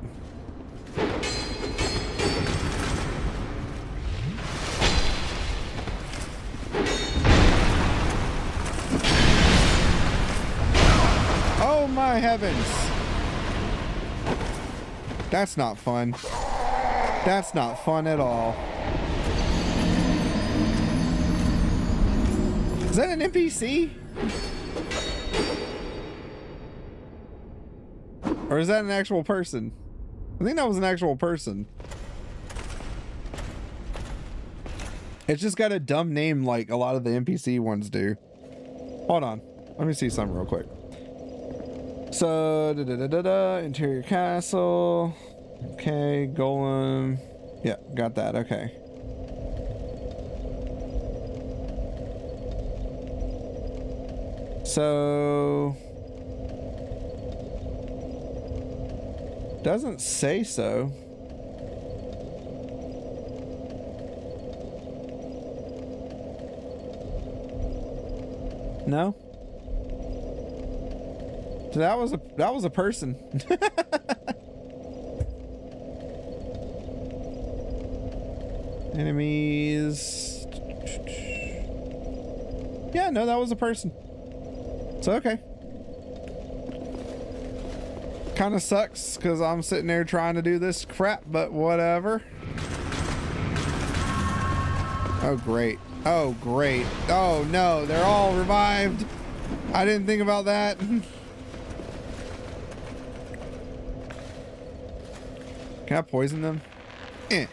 Oh my heavens. That's not fun. That's not fun at all. Is that an NPC? Or is that an actual person? I think that was an actual person. It's just got a dumb name like a lot of the NPC ones do. Hold on. Let me see something real quick. So, interior castle. Okay, golem. Yeah, got that. Okay. So, doesn't say so. No. So that was a person. Enemies. Yeah, no, that was a person. So okay. Kind of sucks because I'm sitting there trying to do this crap, but whatever. Oh, great. Oh, great. Oh, no. They're all revived. I didn't think about that. Can I poison them? Eh.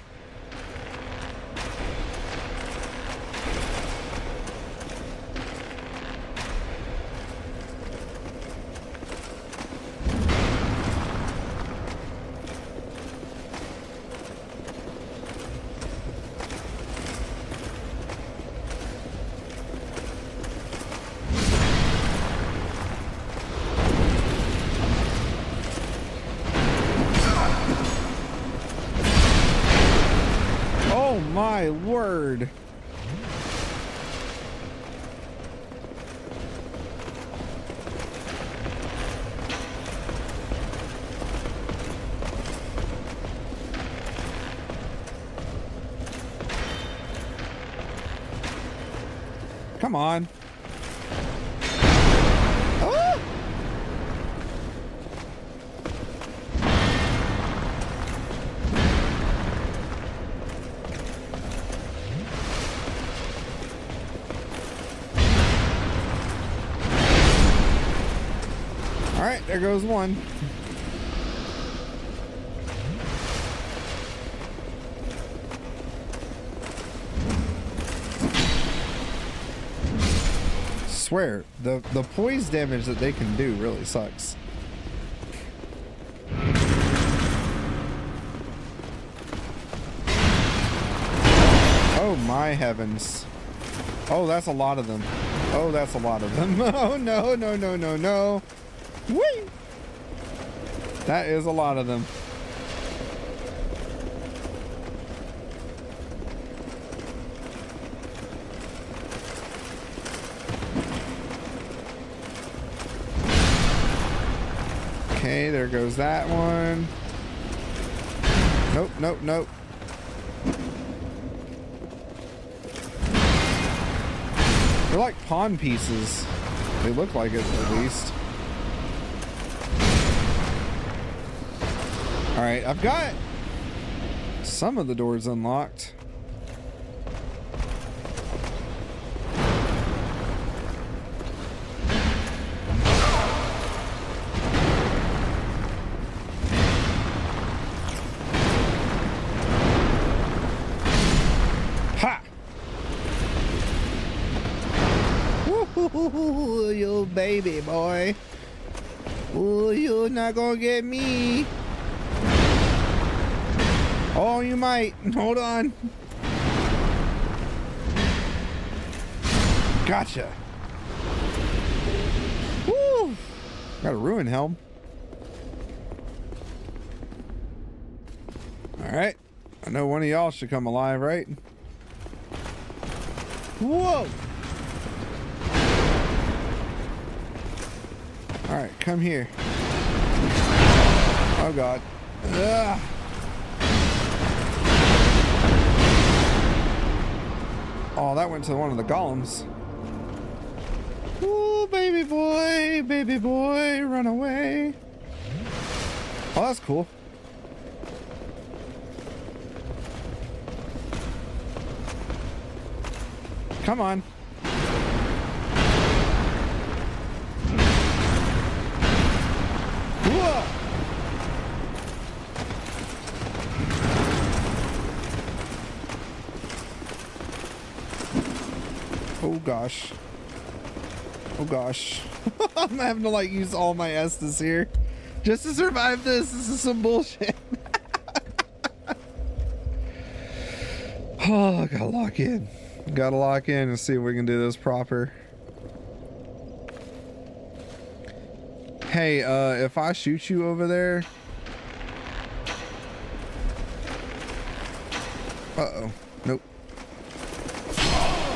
Oh my word. Come on. Ah! All right, there goes one. Swear, the poise damage that they can do really sucks. Oh my heavens. Oh, that's a lot of them. Oh, that's a lot of them. Oh, no, no, no, no, no. Whee! That is a lot of them. Okay, there goes that one. Nope, nope, nope. They're like pawn pieces. They look like it, at least. Alright, I've got some of the doors unlocked. Ha! Ooh, you baby boy. Ooh, you're not gonna get me. Oh, you might. Hold on. Gotcha. Woo! Got a ruin helm. Alright. I know one of y'all should come alive, right? Whoa! Alright, come here. Oh god. Ugh. Oh, that went to one of the golems. Ooh, baby boy, run away. Oh, that's cool. Come on. Whoa! Oh gosh. Oh gosh. I'm having to like use all my Estus here just to survive this. This is some bullshit. Oh, I gotta lock in. Gotta lock in and see if we can do this proper. Hey, if I shoot you over there. Uh-oh. Nope.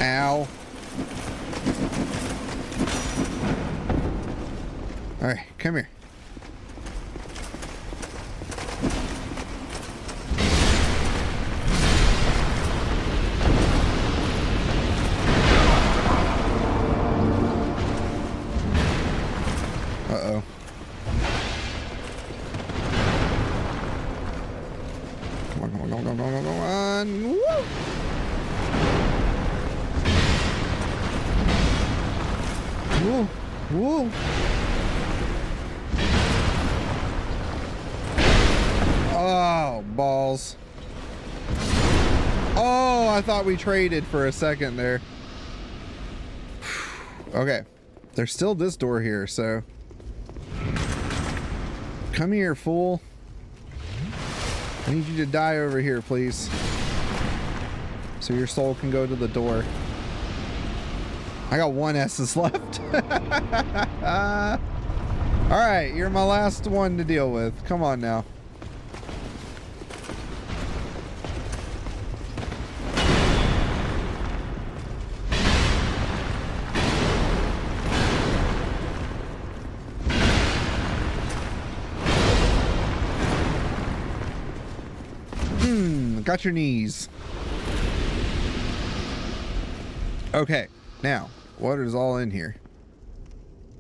Ow. Alright, come here. Uh-oh. Woo! Woo! Oh, balls. Oh, I thought we traded for a second there. Okay. There's still this door here, so... Come here, fool. I need you to die over here, please. So your soul can go to the door. I got one S's left. Alright, you're my last one to deal with. Come on now. Got your knees. Okay, now, what is all in here?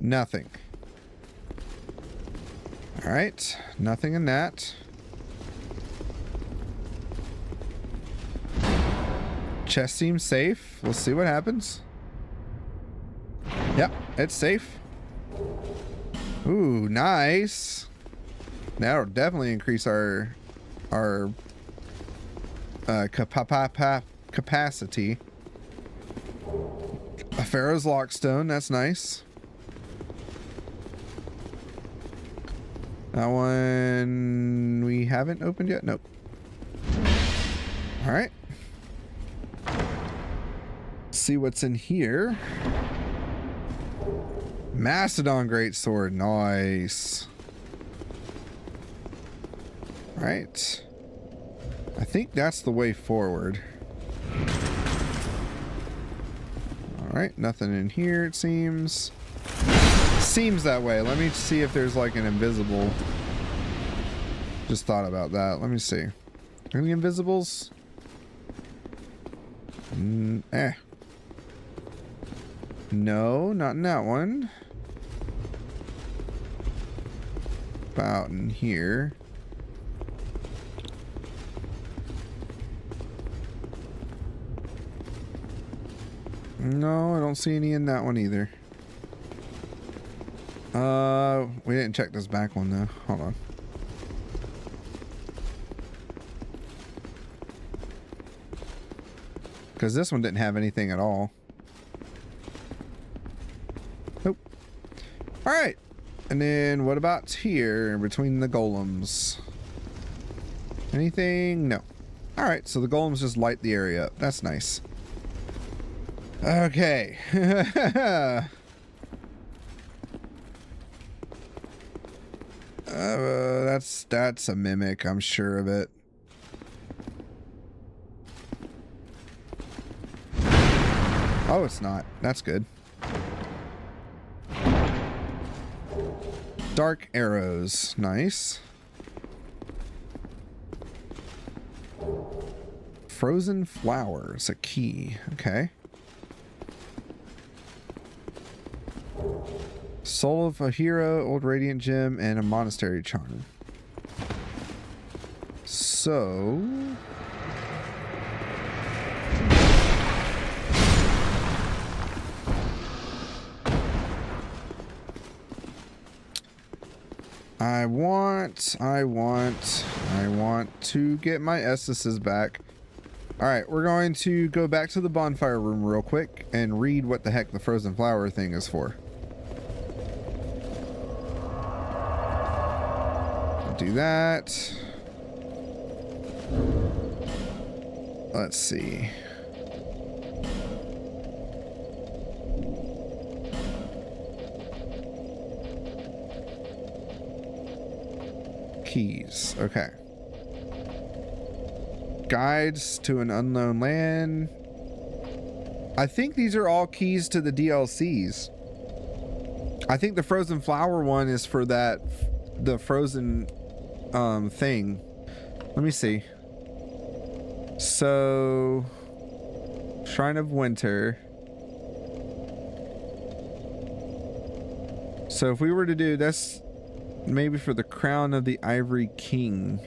Nothing. Alright, nothing in that. Chest seems safe. Let's see what happens. Yep, it's safe. Ooh, nice. That'll definitely increase our capacity. A Pharaoh's Lockstone, that's nice. That one we haven't opened yet? Nope. Alright. See what's in here. Macedon Greatsword, nice. Alright. I think that's the way forward. Alright, nothing in here it seems. Seems that way. Let me see if there's like an invisible. Just thought about that. Let me see. Any invisibles? No, not in that one. About in here. No, I don't see any in that one either. We didn't check this back one though. Hold on. Because this one didn't have anything at all. Nope. Alright. And then what about here in between the golems? Anything? No. Alright, so the golems just light the area up. That's nice. Okay. That's a mimic, I'm sure of it. Oh, it's not. That's good. Dark arrows. Nice. Frozen flowers. A key. Okay. Soul of a hero, old radiant gem, and a monastery charm. So... I want to get my Estuses back. Alright, we're going to go back to the bonfire room real quick and read what the heck the frozen flower thing is for. Do that. Let's see. Keys. Okay. Guides to an unknown land. I think these are all keys to the DLCs. I think the frozen flower one is for that, the frozen thing. Let me see. So, Shrine of Winter. So if we were to do this, maybe for the Crown of the Ivory King.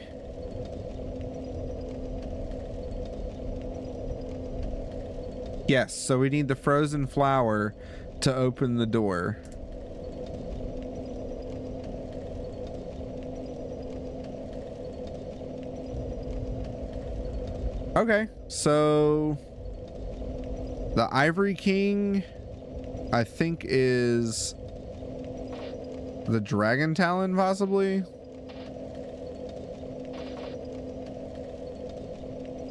Yes, so we need the frozen flower to open the door. Okay, so the Ivory King, I think, is the Dragon Talon, possibly.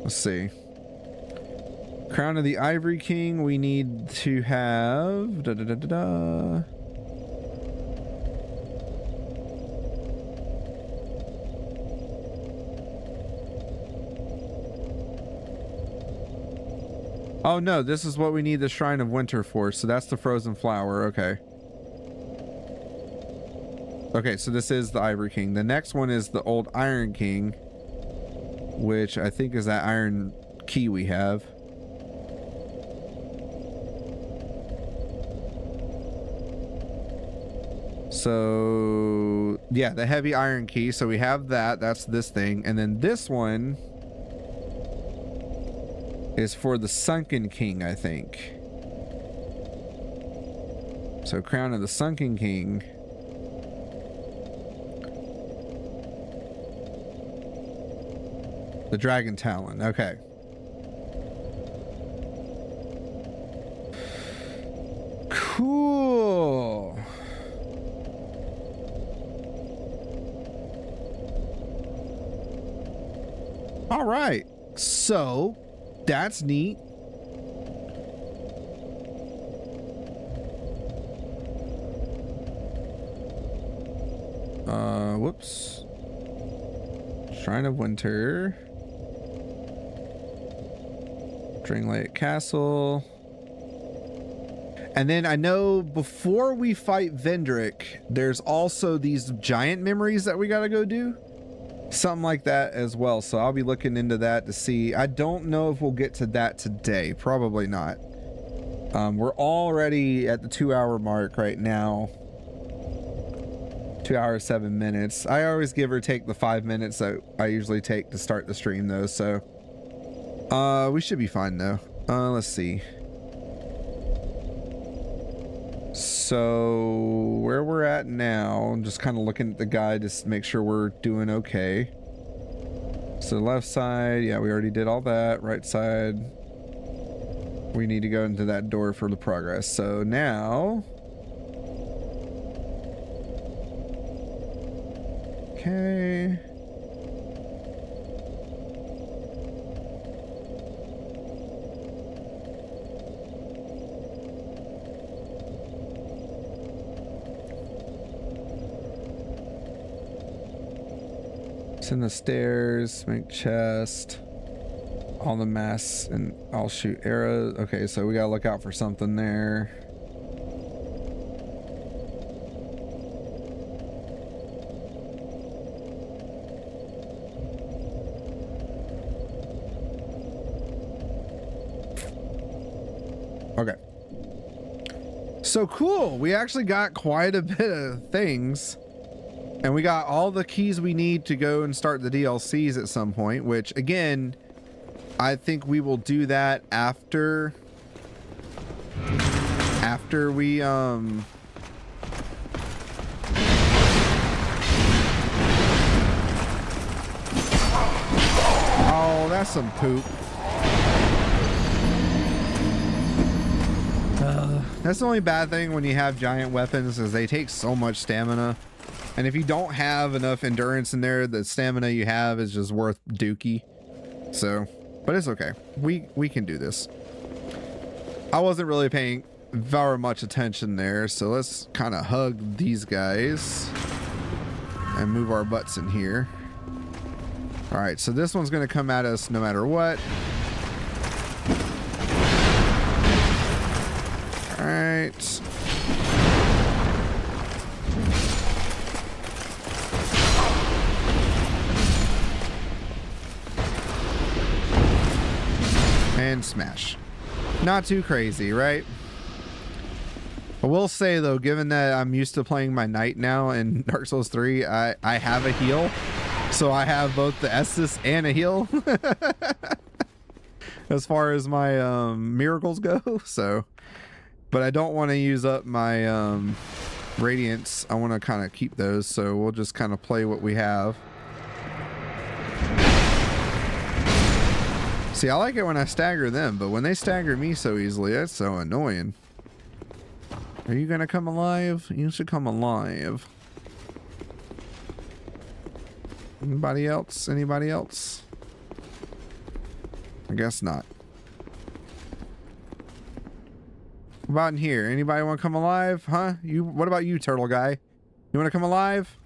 Let's see. Crown of the Ivory King, we need to have Oh no, this is what we need the Shrine of Winter for. So that's the Frozen Flower. Okay. Okay, so this is the Ivory King. The next one is the Old Iron King, which I think is that iron key we have. So yeah, the heavy iron key. So we have that. That's this thing. And then this one is for the Sunken King, I think. So Crown of the Sunken King. The Dragon Talon. Okay. Cool. All right. So that's neat. Whoops. Shrine of Winter. Drangleic Castle. And then I know before we fight Vendrick, there's also these giant memories that we gotta go do. Something like that as well. So I'll be looking into that to see. I don't know if we'll get to that today. Probably not. We're already at the 2-hour mark right now. 2 hours, 7 minutes. I always give or take the 5 minutes that I usually take to start the stream though. So we should be fine though. Let's see. So where we're at now, I'm just kind of looking at the guide to make sure we're doing okay. So left side, yeah, we already did all that. Right side, we need to go into that door for the progress. So now, okay. In the stairs, make chest, all the masks, and I'll shoot arrows. Okay, so we gotta look out for something there. Okay. So cool. We actually got quite a bit of things. And we got all the keys we need to go and start the DLCs at some point, which again, I think we will do that after we oh, that's some poop. That's the only bad thing when you have giant weapons is they take so much stamina. And if you don't have enough endurance in there, the stamina you have is just worth dookie. So, but it's okay. We can do this. I wasn't really paying very much attention there, so let's kind of hug these guys and move our butts in here. All right, so this one's going to come at us no matter what. All right. And smash. Not too crazy, right? I will say though, given that I'm used to playing my knight now in Dark Souls 3, I have a heal. So I have both the Estus and a heal. As far as my miracles go. So But I don't want to use up my radiance. I want to kind of keep those, so we'll just kind of play what we have. See, I like it when I stagger them, but when they stagger me so easily, that's so annoying. Are you gonna come alive? You should come alive. Anybody else? Anybody else? I guess not. What about in here? Anybody want to come alive? Huh? You? What about you, turtle guy? You want to come alive?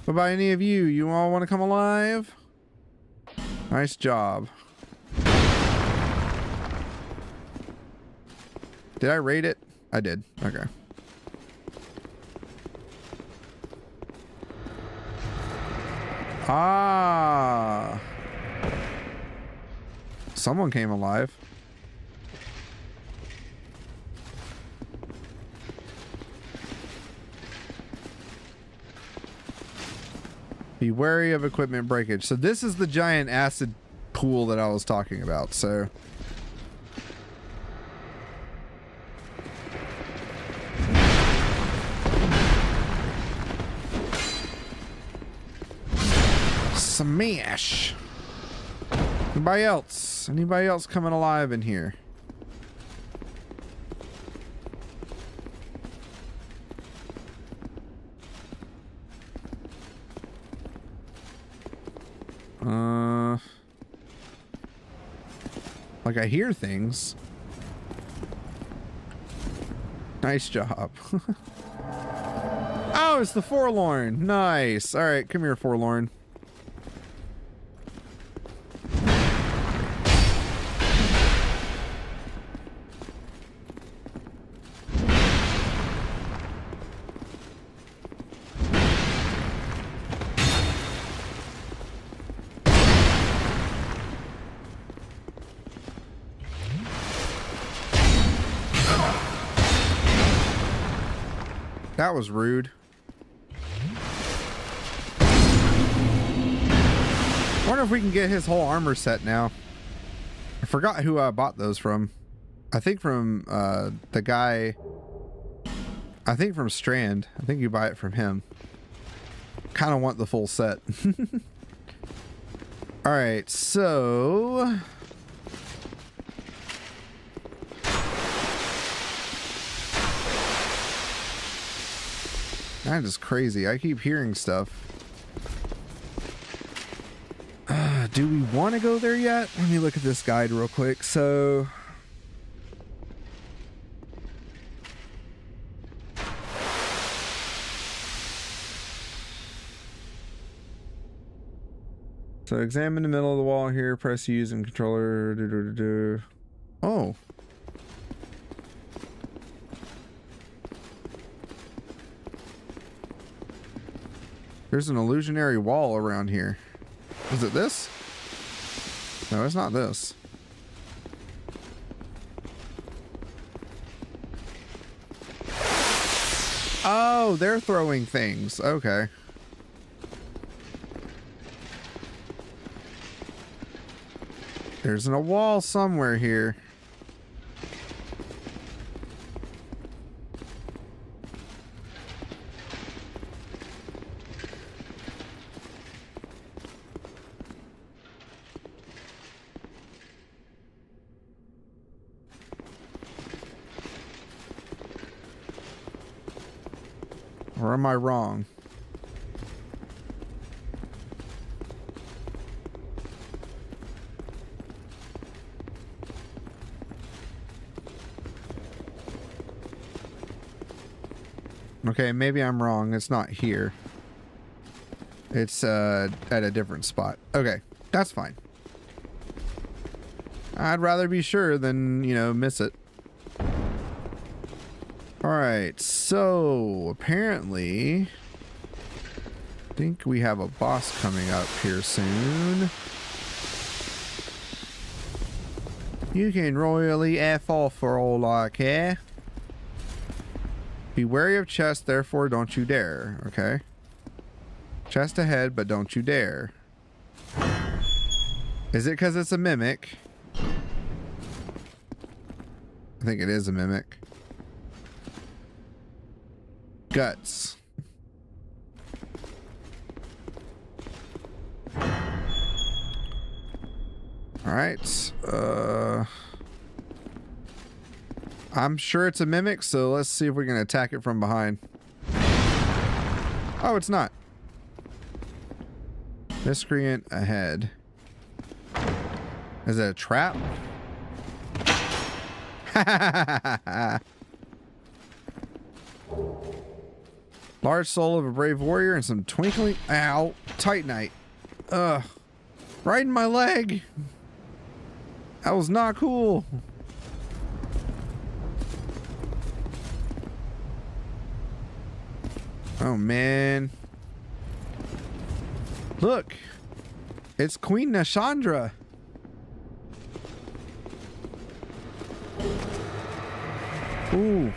What about any of you? You all want to come alive? Nice job. Did I rate it? I did. Okay. Ah. Someone came alive. Be wary of equipment breakage. So this is the giant acid pool that I was talking about. So smash. Anybody else? Anybody else coming alive in here? Like I hear things. Nice job. Oh, it's the Forlorn. Nice. All right, come here, Forlorn. That was rude. Wonder if we can get his whole armor set now. I forgot who I bought those from. I think from the guy. I think from Strand. I think you buy it from him. Kind of want the full set. All right, so. That is crazy. I keep hearing stuff. Do we want to go there yet? Let me look at this guide real quick. So examine the middle of the wall here. Press use and controller. Oh. There's an illusionary wall around here. Is it this? No, it's not this. Oh, they're throwing things. Okay. There's a wall somewhere here. Or am I wrong? Okay, maybe I'm wrong. It's not here. It's at a different spot. Okay, that's fine. I'd rather be sure than, you know, miss it. Alright, so apparently I think we have a boss coming up here soon. You can royally F off for all I care. Be wary of chest, therefore don't you dare. Okay. Chest ahead, but don't you dare. Is it because it's a mimic? I think it is a mimic. Guts. All right. I'm sure it's a mimic, so let's see if we can attack it from behind. Oh, it's not. Miscreant ahead. Is it a trap? Large soul of a brave warrior and some twinkling. Ow. Titanite. Ugh. Right in my leg. That was not cool. Oh, man. Look. It's Queen Nashandra. Ooh.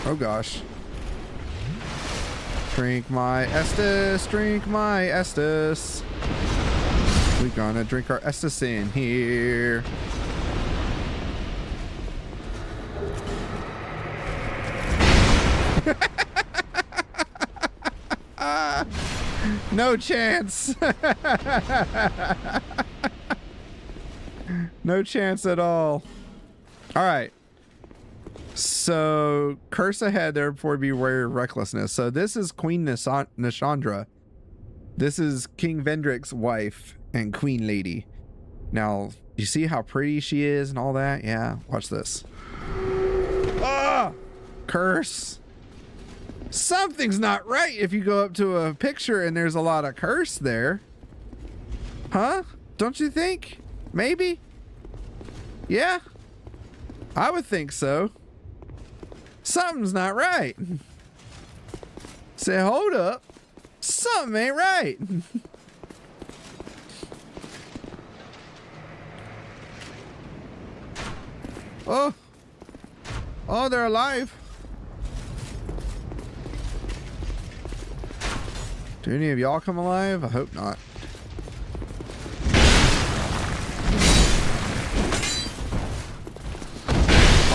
Oh gosh. Drink my Estus, drink my Estus. We gonna drink our Estus in here. No chance. No chance at all. All right. So, curse ahead, therefore beware of recklessness. So this is Queen Nashandra. This is King Vendrick's wife and queen lady. Now, you see how pretty she is and all that? Yeah, watch this. Ah! Curse. Something's not right if you go up to a picture and there's a lot of curse there. Huh? Don't you think? Maybe? Yeah? I would think so. Something's not right. Say, hold up. Something ain't right. Oh. Oh, they're alive. Do any of y'all come alive? I hope not.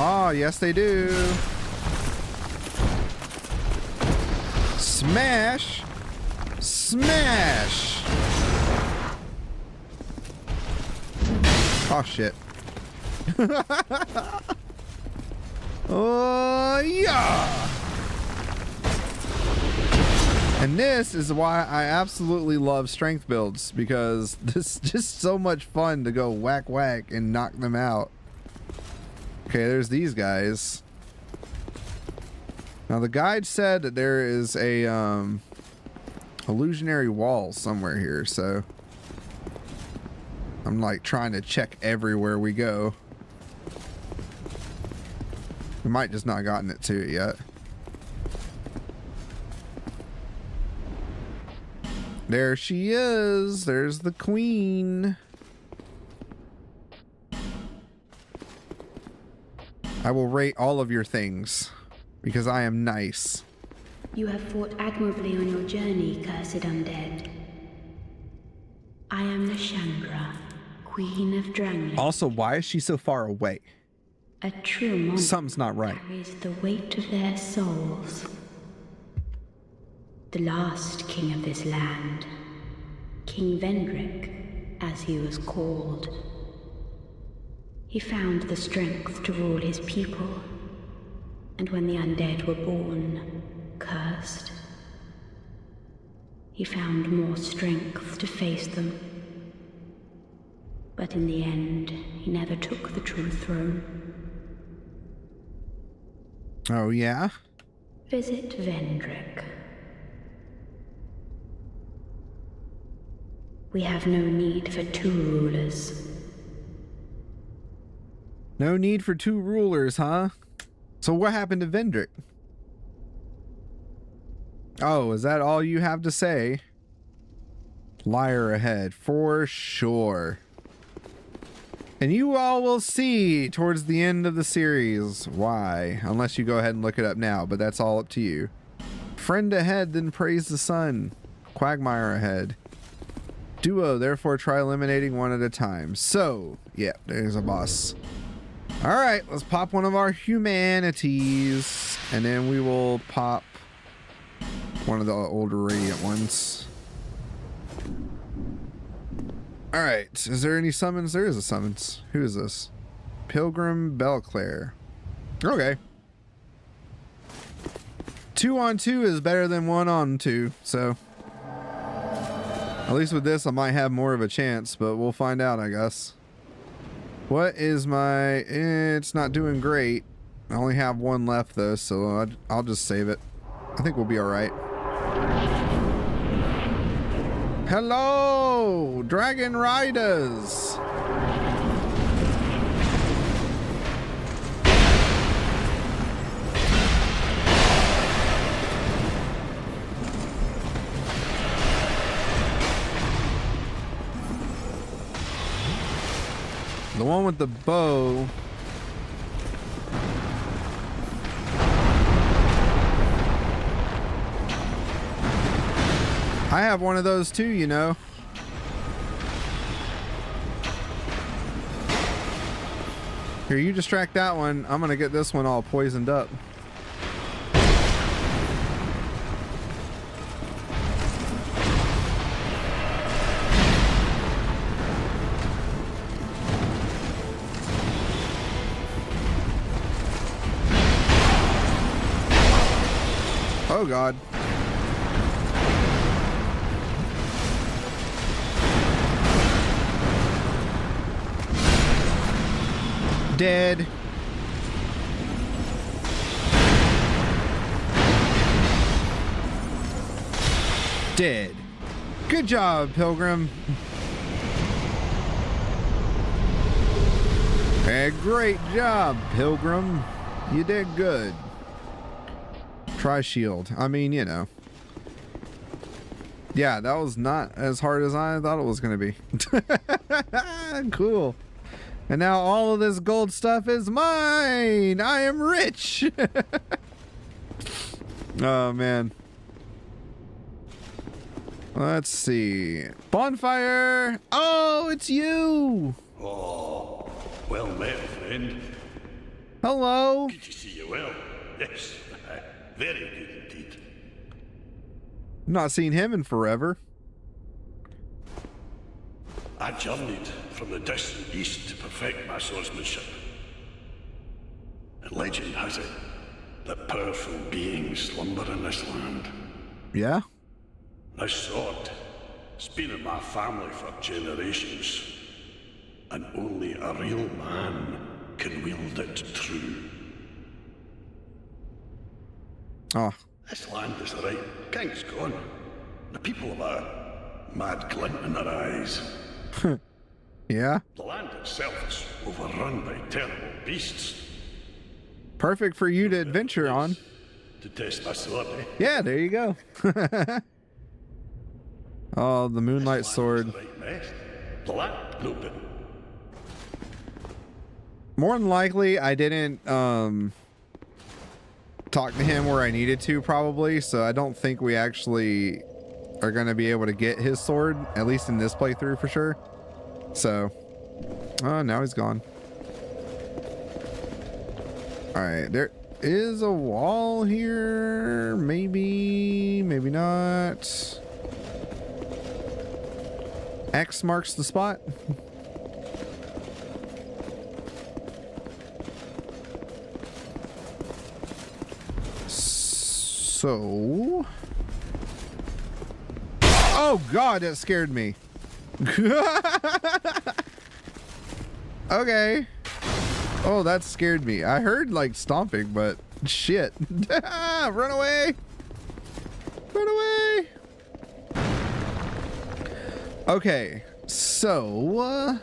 Oh, yes they do. Smash! Smash! Oh, shit. Oh, yeah! And this is why I absolutely love strength builds, because this is just so much fun to go whack whack and knock them out. Okay, there's these guys. Now the guide said that there is a illusionary wall somewhere here, so I'm like trying to check everywhere we go. We might just not gotten it to it yet. There she is. There's the queen. I will rate all of your things because I am nice. You have fought admirably on your journey, cursed undead. I am Nashandra, Queen of Drangleic. Also, why is she so far away? A true monster Something's not right. carries the weight of their souls. The last king of this land, King Vendrick, as he was called. He found the strength to rule his people, and when the undead were born, cursed, he found more strength to face them. But in the end, he never took the true throne. Oh, yeah? Visit Vendrick. We have no need for two rulers. No need for two rulers, huh? So what happened to Vendrick? Oh, is that all you have to say? Liar ahead, for sure. And you all will see towards the end of the series why. Unless you go ahead and look it up now, but that's all up to you. Friend ahead, then praise the sun. Quagmire ahead. Duo, therefore try eliminating one at a time. So, yeah, there's a boss. Alright, let's pop one of our humanities. And then we will pop one of the older radiant ones. Alright, is there any summons? There is a summons. Who is this? Pilgrim Belclair. Okay. 2-on-2 is better than 1-on-2, so at least with this I might have more of a chance, but we'll find out, I guess. What is my... it's not doing great. I only have one left though, so I'll just save it. I think we'll be alright. Hello, Dragon Riders! The one with the bow. I have one of those too, you know. Here, you distract that one. I'm gonna get this one all poisoned up. Oh God. Dead. Dead. Good job, Pilgrim. A great job, Pilgrim. You did good. Try shield. I mean, you know. Yeah, that was not as hard as I thought it was going to be. Cool. And now all of this gold stuff is mine. I am rich. Oh, man. Let's see. Bonfire. Oh, it's you. Oh, well met, friend. Hello. Good to see you well. Yes, very good indeed. Not seen him in forever. I journeyed from the distant east to perfect my swordsmanship. And legend has it that powerful beings slumber in this land. Yeah? This sword has been in my family for generations. And only a real man can wield it true. Oh. This land is the right. King's gone. The people have a mad glint in their eyes. Yeah? The land itself is overrun by terrible beasts. Perfect for you to adventure on. To test my sword, eh? Yeah, there you go. Oh, the moonlight sword. Right mess. The land, no bit. More than likely, I didn't talk to him where I needed to, probably, so I don't think we actually are going to be able to get his sword, at least in this playthrough for sure. So, oh, now he's gone. Alright, there is a wall here. Maybe, maybe not. X marks the spot. So... oh God, that scared me. Okay. Oh, that scared me. I heard like stomping, but shit. Run away. Run away. Okay, so I'm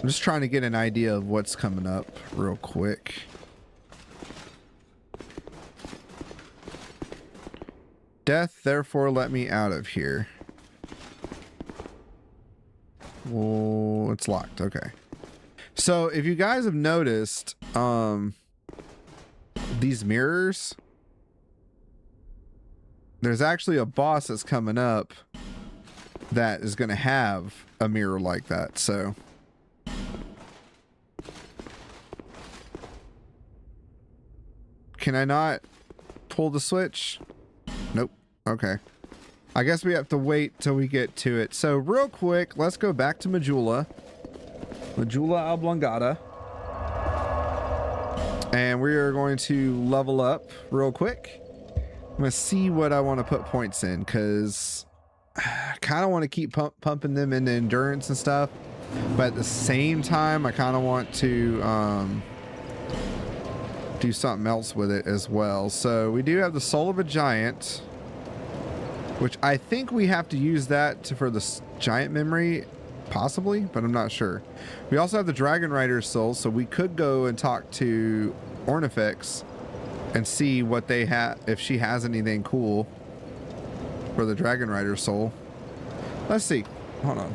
just trying to get an idea of what's coming up real quick. Death, therefore let me out of here. Well, it's locked. Okay. So if you guys have noticed, these mirrors, there's actually a boss that's coming up that is going to have a mirror like that. So can I not pull the switch? Nope. Okay. I guess we have to wait till we get to it. So real quick, let's go back to Majula. Majula Oblongata. And we are going to level up real quick. I'm going to see what I want to put points in, because I kind of want to keep pumping them into endurance and stuff. But at the same time, I kind of want to do something else with it as well. So we do have the Soul of a Giant, which I think we have to use that for the giant memory, possibly, but I'm not sure. We also have the Dragon Rider's soul, so we could go and talk to Ornifex and see what they have, if she has anything cool for the Dragon Rider's soul. Let's see. Hold on.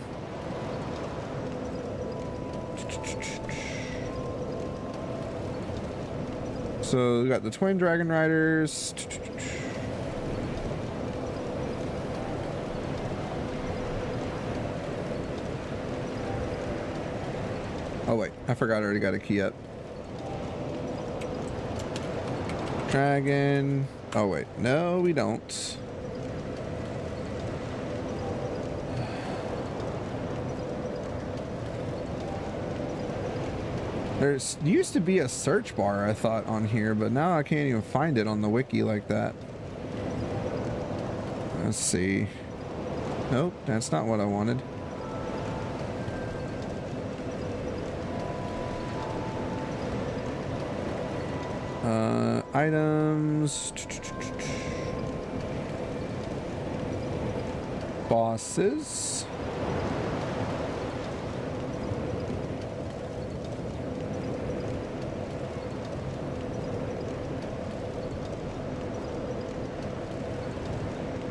So we got the Twin Dragon Riders. Oh wait, I forgot I already got a key up. Dragon. Oh wait, no we don't. There's used to be a search bar, I thought, on here, but now I can't even find it on the wiki like that. Let's see. Nope, that's not what I wanted. Items. Bosses.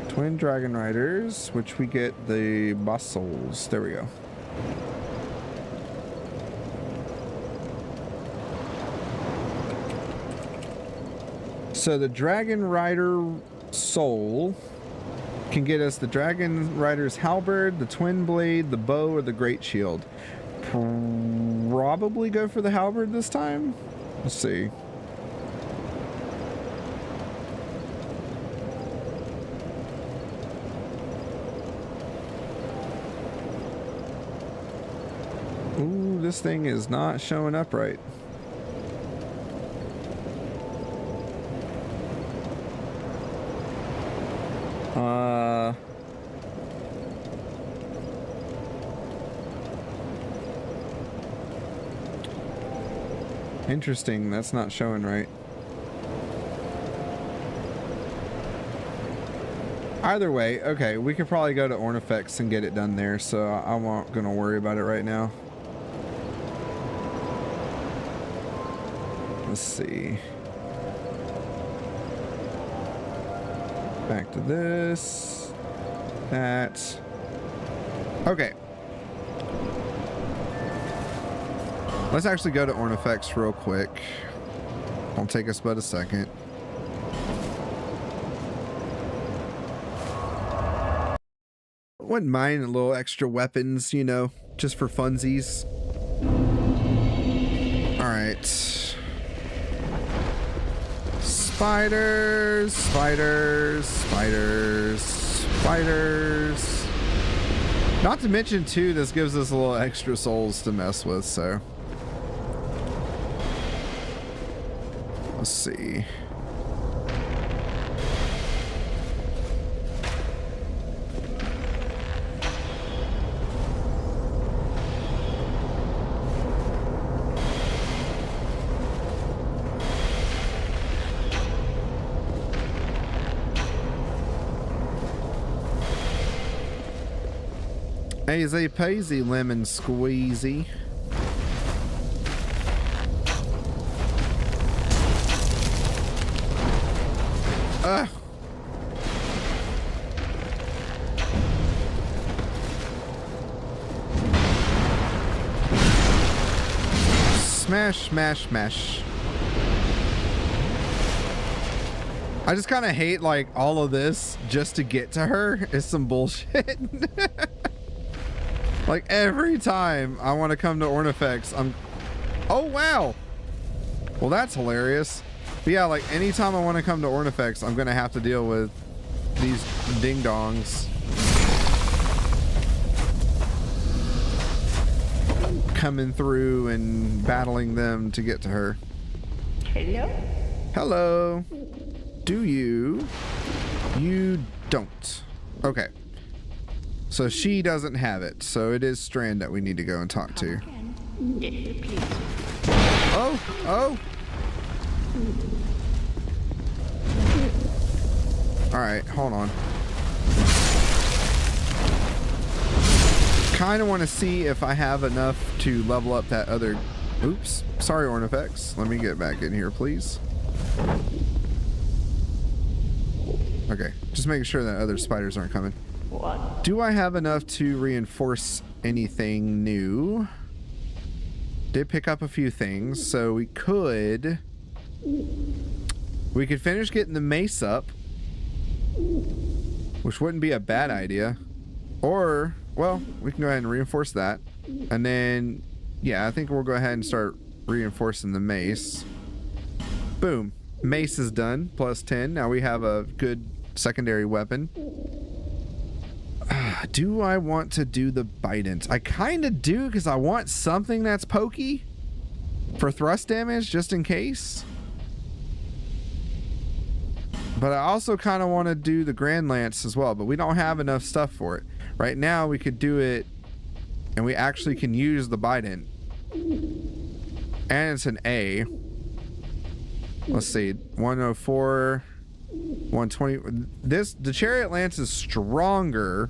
Twin Dragon Riders, which we get the boss souls. There we go. So the Dragon Rider soul can get us the Dragon Rider's halberd, the twin blade, the bow, or the great shield. Probably go for the halberd this time. Let's see. Ooh, this thing is not showing up right. Interesting, that's not showing right. Either way, okay, we could probably go to Ornifex and get it done there, so I'm not gonna worry about it right now. Let's see. Back to this. That. Okay. Let's actually go to Ornifex real quick. Won't take us but a second. Wouldn't mind a little extra weapons, you know, just for funsies. Alright. Spiders, spiders, spiders, spiders. Not to mention, too, this gives us a little extra souls to mess with, so. Let's see. Easy peasy lemon squeezy. Smash, smash, smash. I just kind of hate like all of this just to get to her is some bullshit. Like every time I want to come to Ornifex, oh wow, well that's hilarious. But yeah, like anytime I want to come to Ornifex, I'm gonna have to deal with these ding dongs coming through and battling them to get to her. Hello. Do you? You don't. Okay. So she doesn't have it. So it is Strand that we need to go and talk to. Oh. All right, hold on. Kind of want to see if I have enough to level up that other... Oops. Sorry, Ornifex. Let me get back in here, please. Okay, just making sure that other spiders aren't coming. What? Do I have enough to reinforce anything new? Did pick up a few things, so we could finish getting the mace up, which wouldn't be a bad idea. Or, well, we can go ahead and reinforce that. And then, yeah, I think we'll go ahead and start reinforcing the mace. Boom. Mace is done, plus 10. Now we have a good secondary weapon. Do I want to do the Bident? I kind of do, because I want something that's pokey for thrust damage, just in case. But I also kind of want to do the Grand Lance as well, but we don't have enough stuff for it. Right now, we could do it, and we actually can use the Bident. And it's an A. Let's see, 104, 120. The Chariot Lance is stronger,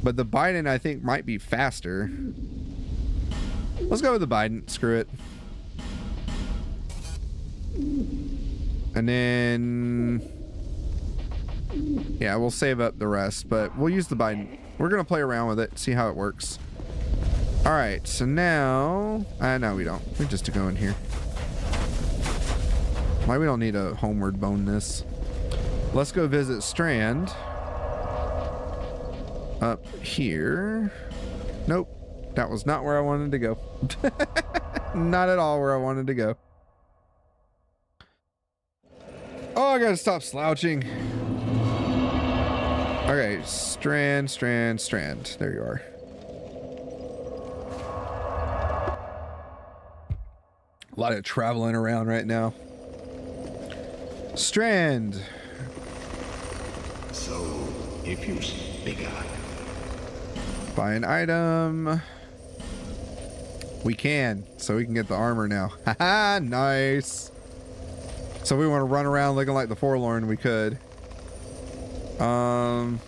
but the Bident I think might be faster. Let's go with the Bident. Screw it. And then, yeah, we'll save up the rest, but we'll use the Bident. We're gonna play around with it, see how it works. All right, so now, no, we don't. We just go in here. Why, we don't need a homeward bonus. Let's go visit Strand. Up here. Nope. That was not where I wanted to go. Not at all where I wanted to go. Oh, I gotta stop slouching. Okay, Strand. There you are. A lot of traveling around right now. Strand. So, if you speak, Buy an item. We can, so we can get the armor now. Haha, nice. So we want to run around looking like the Forlorn, we could. Dang,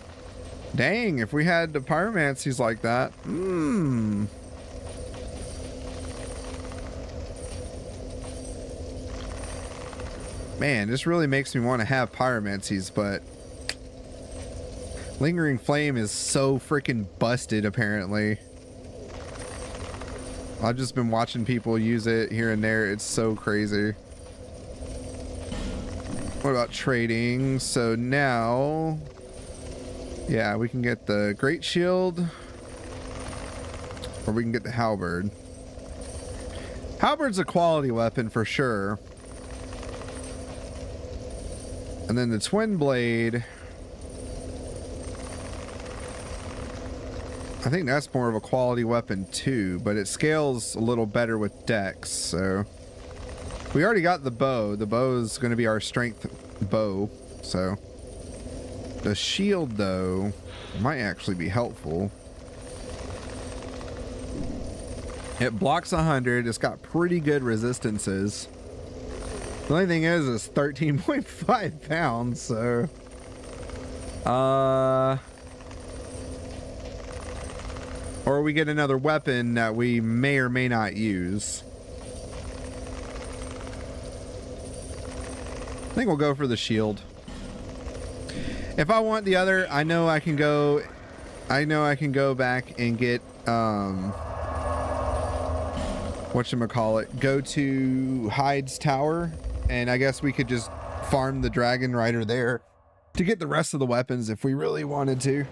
if we had the pyromancies like that. Man, this really makes me want to have pyromancies, but Lingering Flame is so freaking busted, apparently. I've just been watching people use it here and there. It's so crazy. What about trading? So now, yeah, we can get the Great Shield, or we can get the Halberd. Halberd's a quality weapon for sure. And then the Twin Blade, I think that's more of a quality weapon too, but it scales a little better with Dex. So we already got the bow. The bow is going to be our strength bow. So the shield though might actually be helpful. It blocks 100. It's got pretty good resistances. The only thing is it's 13.5 pounds, so or we get another weapon that we may or may not use. I think we'll go for the shield. If I want the other, I know I can go back and get whatchamacallit, go to Hyde's Tower, and I guess we could just farm the Dragon Rider there to get the rest of the weapons if we really wanted to.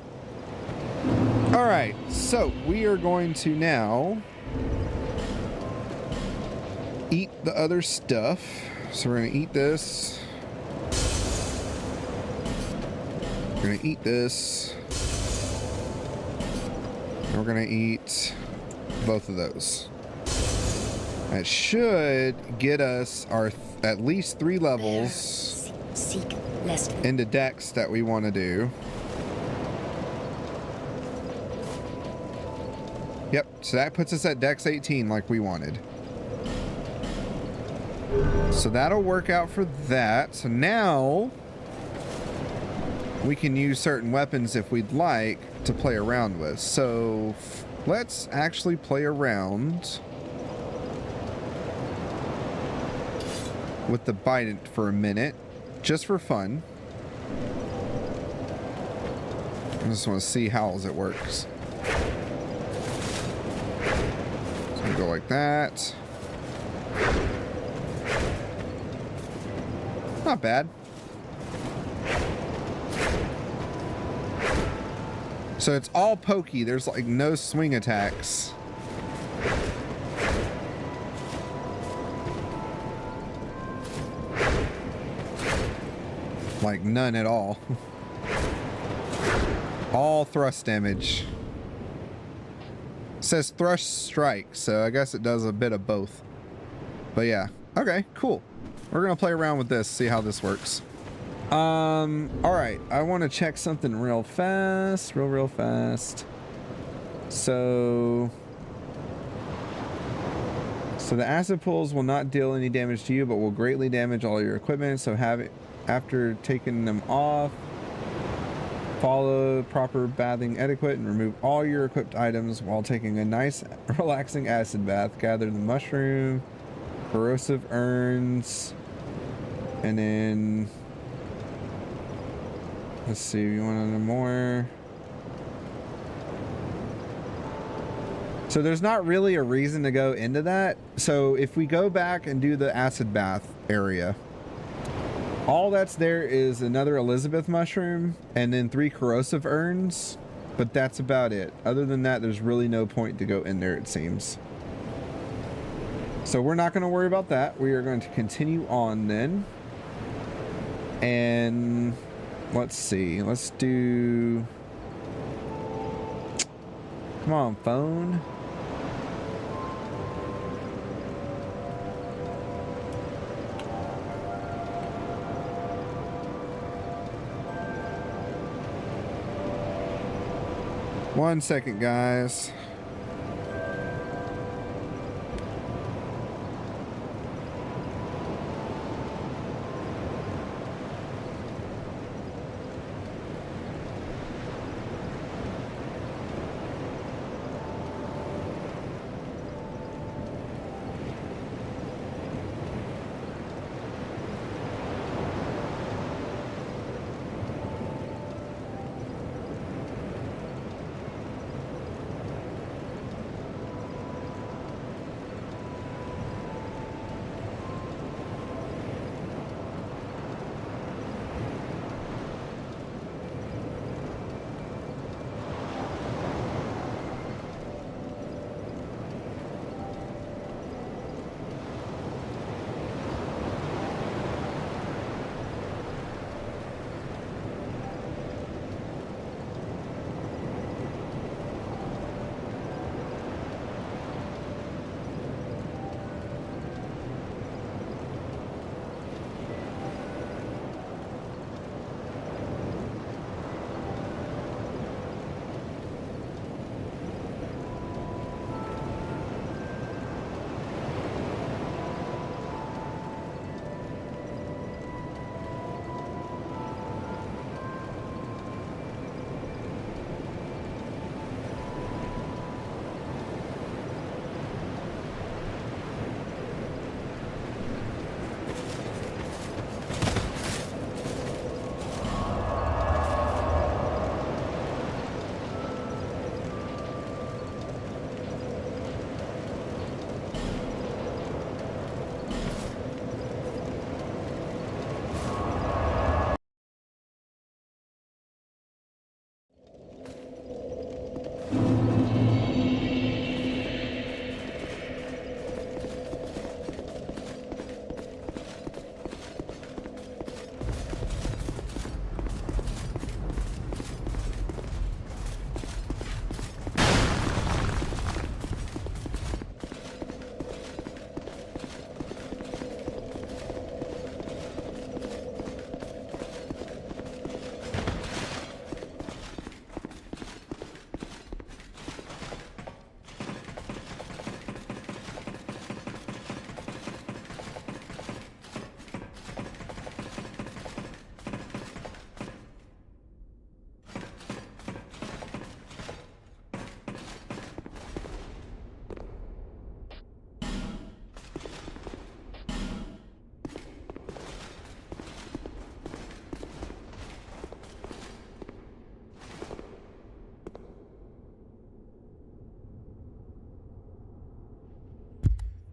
All right, so we are going to now eat the other stuff. So we're going to eat this. We're going to eat this. And we're going to eat both of those. That should get us our at least 3 levels into decks that we want to do. Yep, so that puts us at Dex 18 like we wanted. So that'll work out for that. So now we can use certain weapons if we'd like to play around with. So let's actually play around with the Bident for a minute, just for fun. I just want to see how it works. Go like that. Not bad. So it's all pokey. There's like no swing attacks. Like none at all. All thrust damage. It says thrust strike, so I guess it does a bit of both. But yeah, okay, cool. We're gonna play around with this, see how this works. All right, I want to check something real fast, real fast. So the acid pulls will not deal any damage to you, but will greatly damage all your equipment. So after taking them off, follow proper bathing etiquette and remove all your equipped items while taking a nice relaxing acid bath. Gather the mushroom, corrosive urns, and then let's see, you want any more? So there's not really a reason to go into that. So if we go back and do the acid bath area, all that's there is another Elizabeth mushroom and then 3 corrosive urns, but that's about it. Other than that, there's really no point to go in there, it seems. So we're not going to worry about that. We are going to continue on then. And let's see. Let's do... Come on, phone. One second, guys.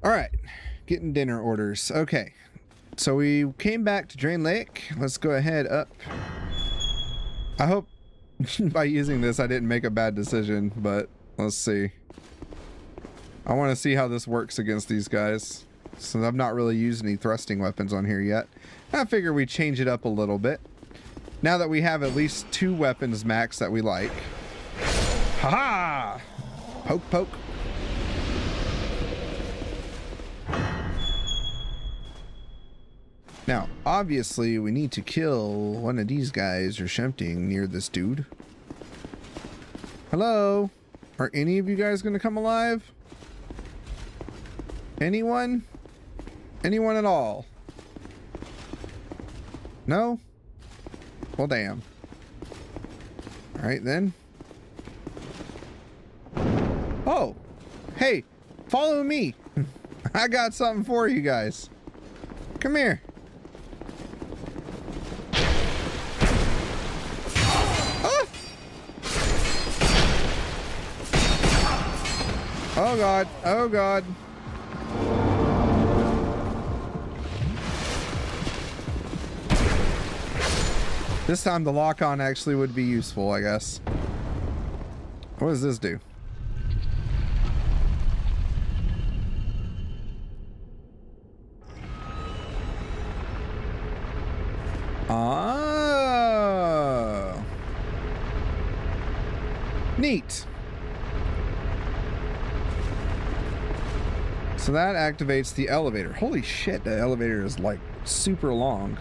All right, getting dinner orders. Okay, so we came back to Drain Lake. Let's go ahead up. I hope by using this I didn't make a bad decision, but let's see. I want to see how this works against these guys, since I've not really used any thrusting weapons on here yet. I figure we change it up a little bit now that we have at least 2 weapons max that we like. Haha! Poke, poke. Now, obviously, we need to kill one of these guys or something near this dude. Hello? Are any of you guys gonna come alive? Anyone? Anyone at all? No? Well, damn. Alright then. Oh! Hey! Follow me! I got something for you guys. Come here. Oh god, oh god. This time the lock-on actually would be useful, I guess. What does this do? Ah. Neat. So that activates the elevator. Holy shit, the elevator is like super long.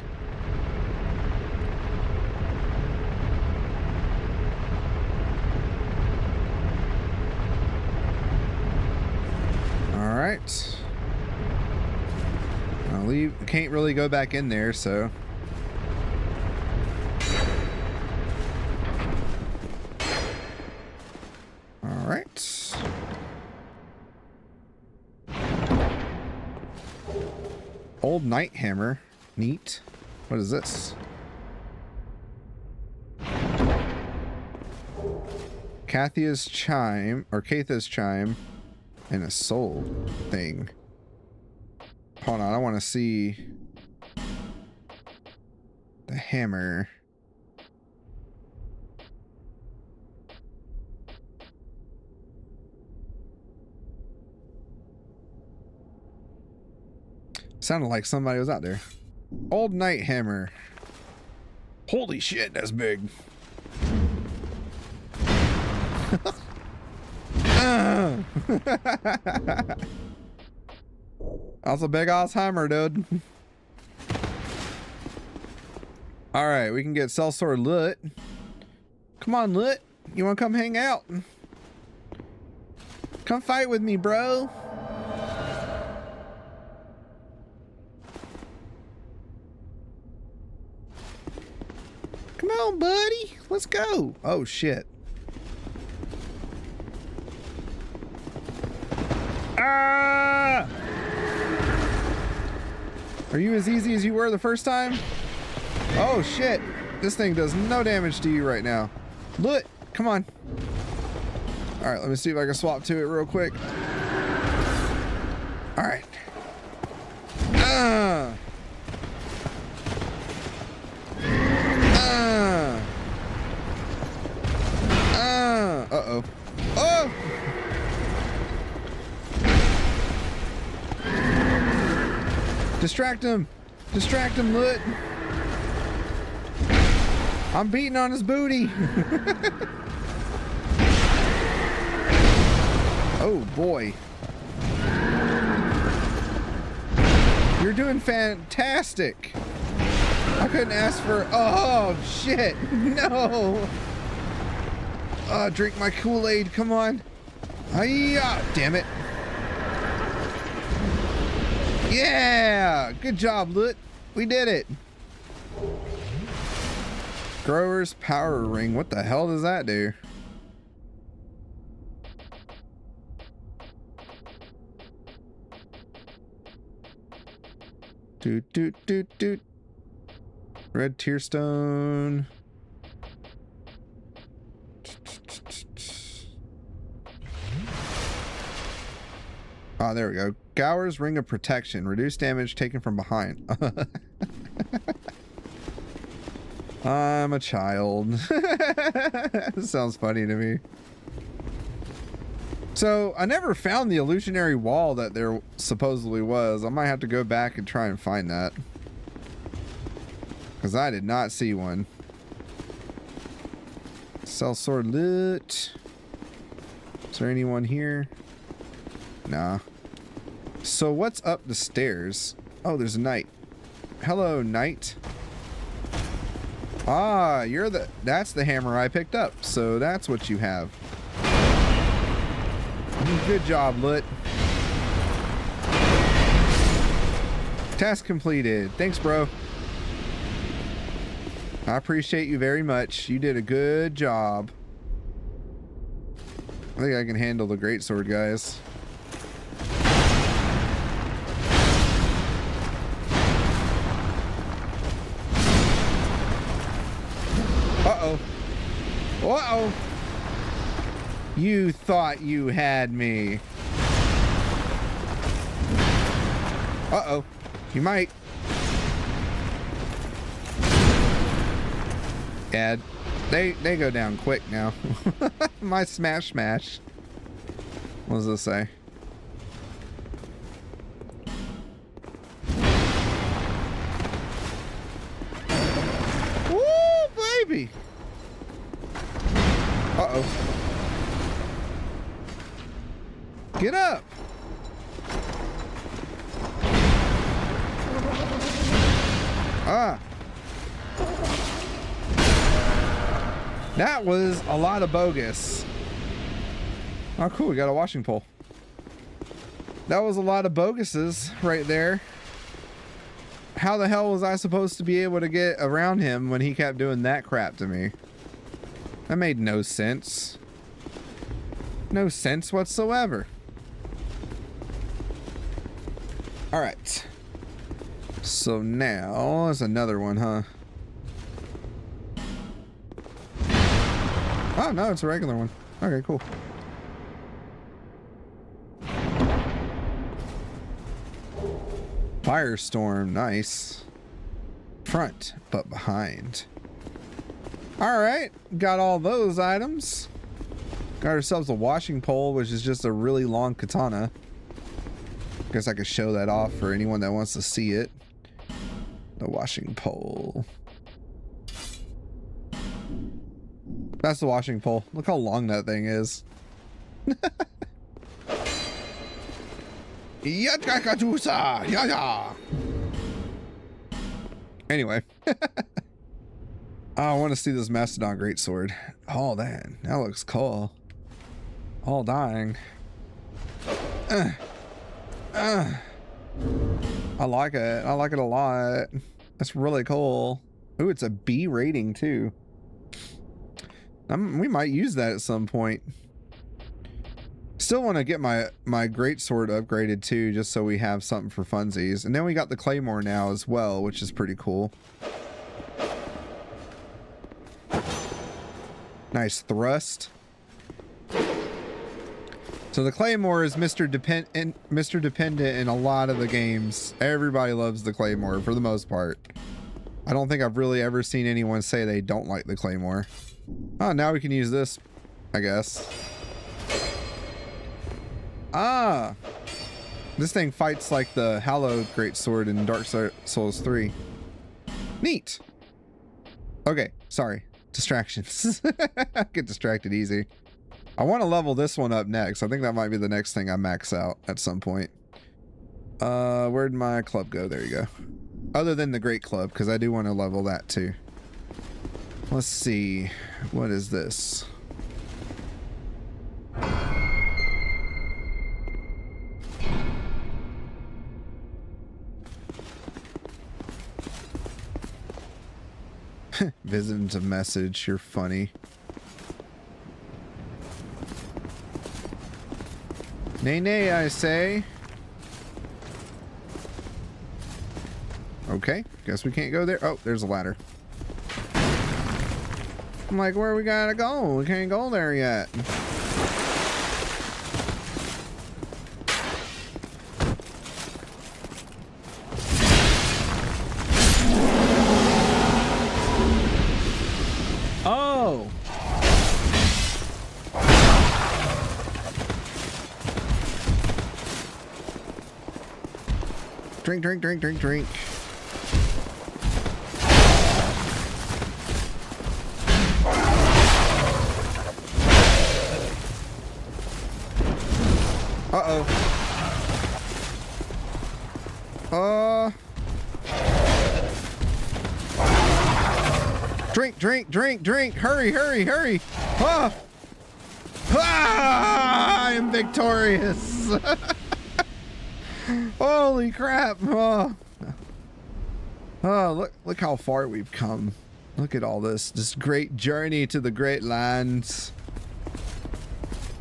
All right. I'll leave. Can't really go back in there, so. All right. Old Night Hammer. Neat. What is this? Kathia's Chime, or Katha's Chime, and a soul thing. Hold on, I want to see the hammer. Sounded like somebody was out there. Old Night Hammer. Holy shit, that's big. That's a big ass hammer, dude. Alright, we can get Sellsword Lut. Come on, Lut. You wanna come hang out? Come fight with me, bro. Come on, buddy. Let's go. Oh, shit. Ah! Are you as easy as you were the first time? Oh, shit. This thing does no damage to you right now. Look, come on. All right, let me see if I can swap to it real quick. All right. Uh-oh. Oh! Distract him! Distract him, Lut! I'm beating on his booty! Oh, boy. You're doing fantastic! I couldn't ask for... Oh, shit! No! Drink my Kool-Aid, come on. Hiya! Damn it. Yeah! Good job, Lut. We did it. Grower's Power Ring. What the hell does that do? Doot, doot, doot, doot. Red Tearstone. Ah, there we go. Gower's Ring of Protection. Reduce damage taken from behind. I'm a child. This sounds funny to me. So, I never found the illusionary wall that there supposedly was. I might have to go back and try and find that. Because I did not see one. Sell sword loot. Is there anyone here? Nah. So what's up the stairs? Oh, there's a knight. Hello, knight. Ah, that's the hammer I picked up. So that's what you have. Good job, Lut. Task completed. Thanks, bro. I appreciate you very much. You did a good job. I think I can handle the greatsword, guys. Uh-oh. Uh-oh. You thought you had me. Uh-oh. You might. Yeah, they go down quick now. My smash. What does this say? Woo, baby. Uh-oh. Get up. Ah. That was a lot of bogus. Oh, cool. We got a washing pole. That was a lot of boguses right there. How the hell was I supposed to be able to get around him when he kept doing that crap to me? That made no sense. No sense whatsoever. All right. So now there's another one, huh? Oh, no, it's a regular one. Okay, cool. Firestorm, nice. Front, but behind. All right, got all those items. Got ourselves a washing pole, which is just a really long katana. Guess I could show that off for anyone that wants to see it. The washing pole. That's the washing pole. Look how long that thing is. Anyway. I want to see this Mastodon greatsword. Oh, that looks cool. All dying. I like it. I like it a lot. That's really cool. Ooh, it's a B rating too. We might use that at some point. Still want to get my greatsword upgraded too, just so we have something for funsies. And then we got the claymore now as well, which is pretty cool. Nice thrust. So the claymore is Mr. Dependent in a lot of the games. Everybody loves the claymore for the most part. I don't think I've really ever seen anyone say they don't like the claymore. Oh, now we can use this, I guess. Ah! This thing fights like the Hallowed Greatsword in Dark Souls 3. Neat! Okay, sorry. Distractions. I get distracted easy. I want to level this one up next. I think that might be the next thing I max out at some point. Where'd my club go? There you go. Other than the Great Club, because I do want to level that too. Let's see. What is this? Visiting to message. You're funny. Nay, nay, I say. Okay, guess we can't go there. Oh, there's a ladder. I'm like, where we gotta go? We can't go there yet. Drink, drink, drink, drink, drink. Drink, drink, drink, drink. Hurry, hurry, hurry. Ah! Ah! I am victorious. Holy crap. Oh. Oh, look how far we've come. Look at all this great journey to the great lands.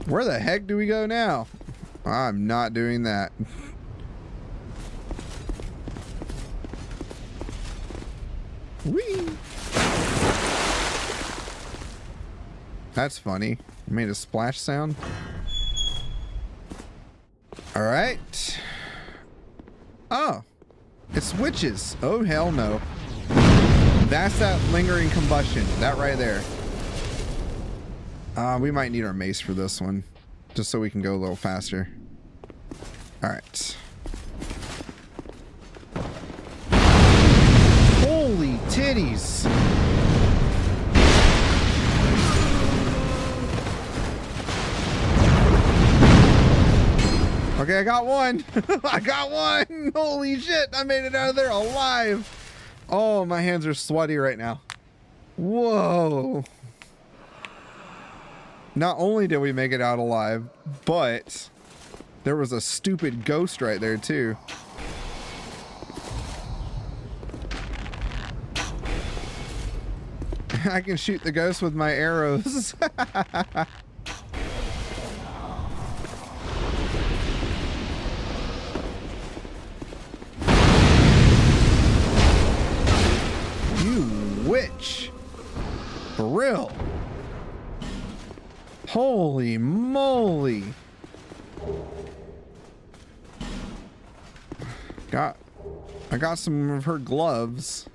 Where the heck do we go now? I'm not doing that. Whee! That's funny. Made a splash sound. All right. Oh, it's witches. Oh, hell no. That's that lingering combustion. That right there. We might need our mace for this one, just so we can go a little faster. All right. Holy titties. Okay, I got one. I got one. Holy shit. I made it out of there alive. Oh, my hands are sweaty right now. Whoa. Not only did we make it out alive, but there was a stupid ghost right there too. I can shoot the ghost with my arrows. Witch. For real. Holy moly. I got some of her gloves.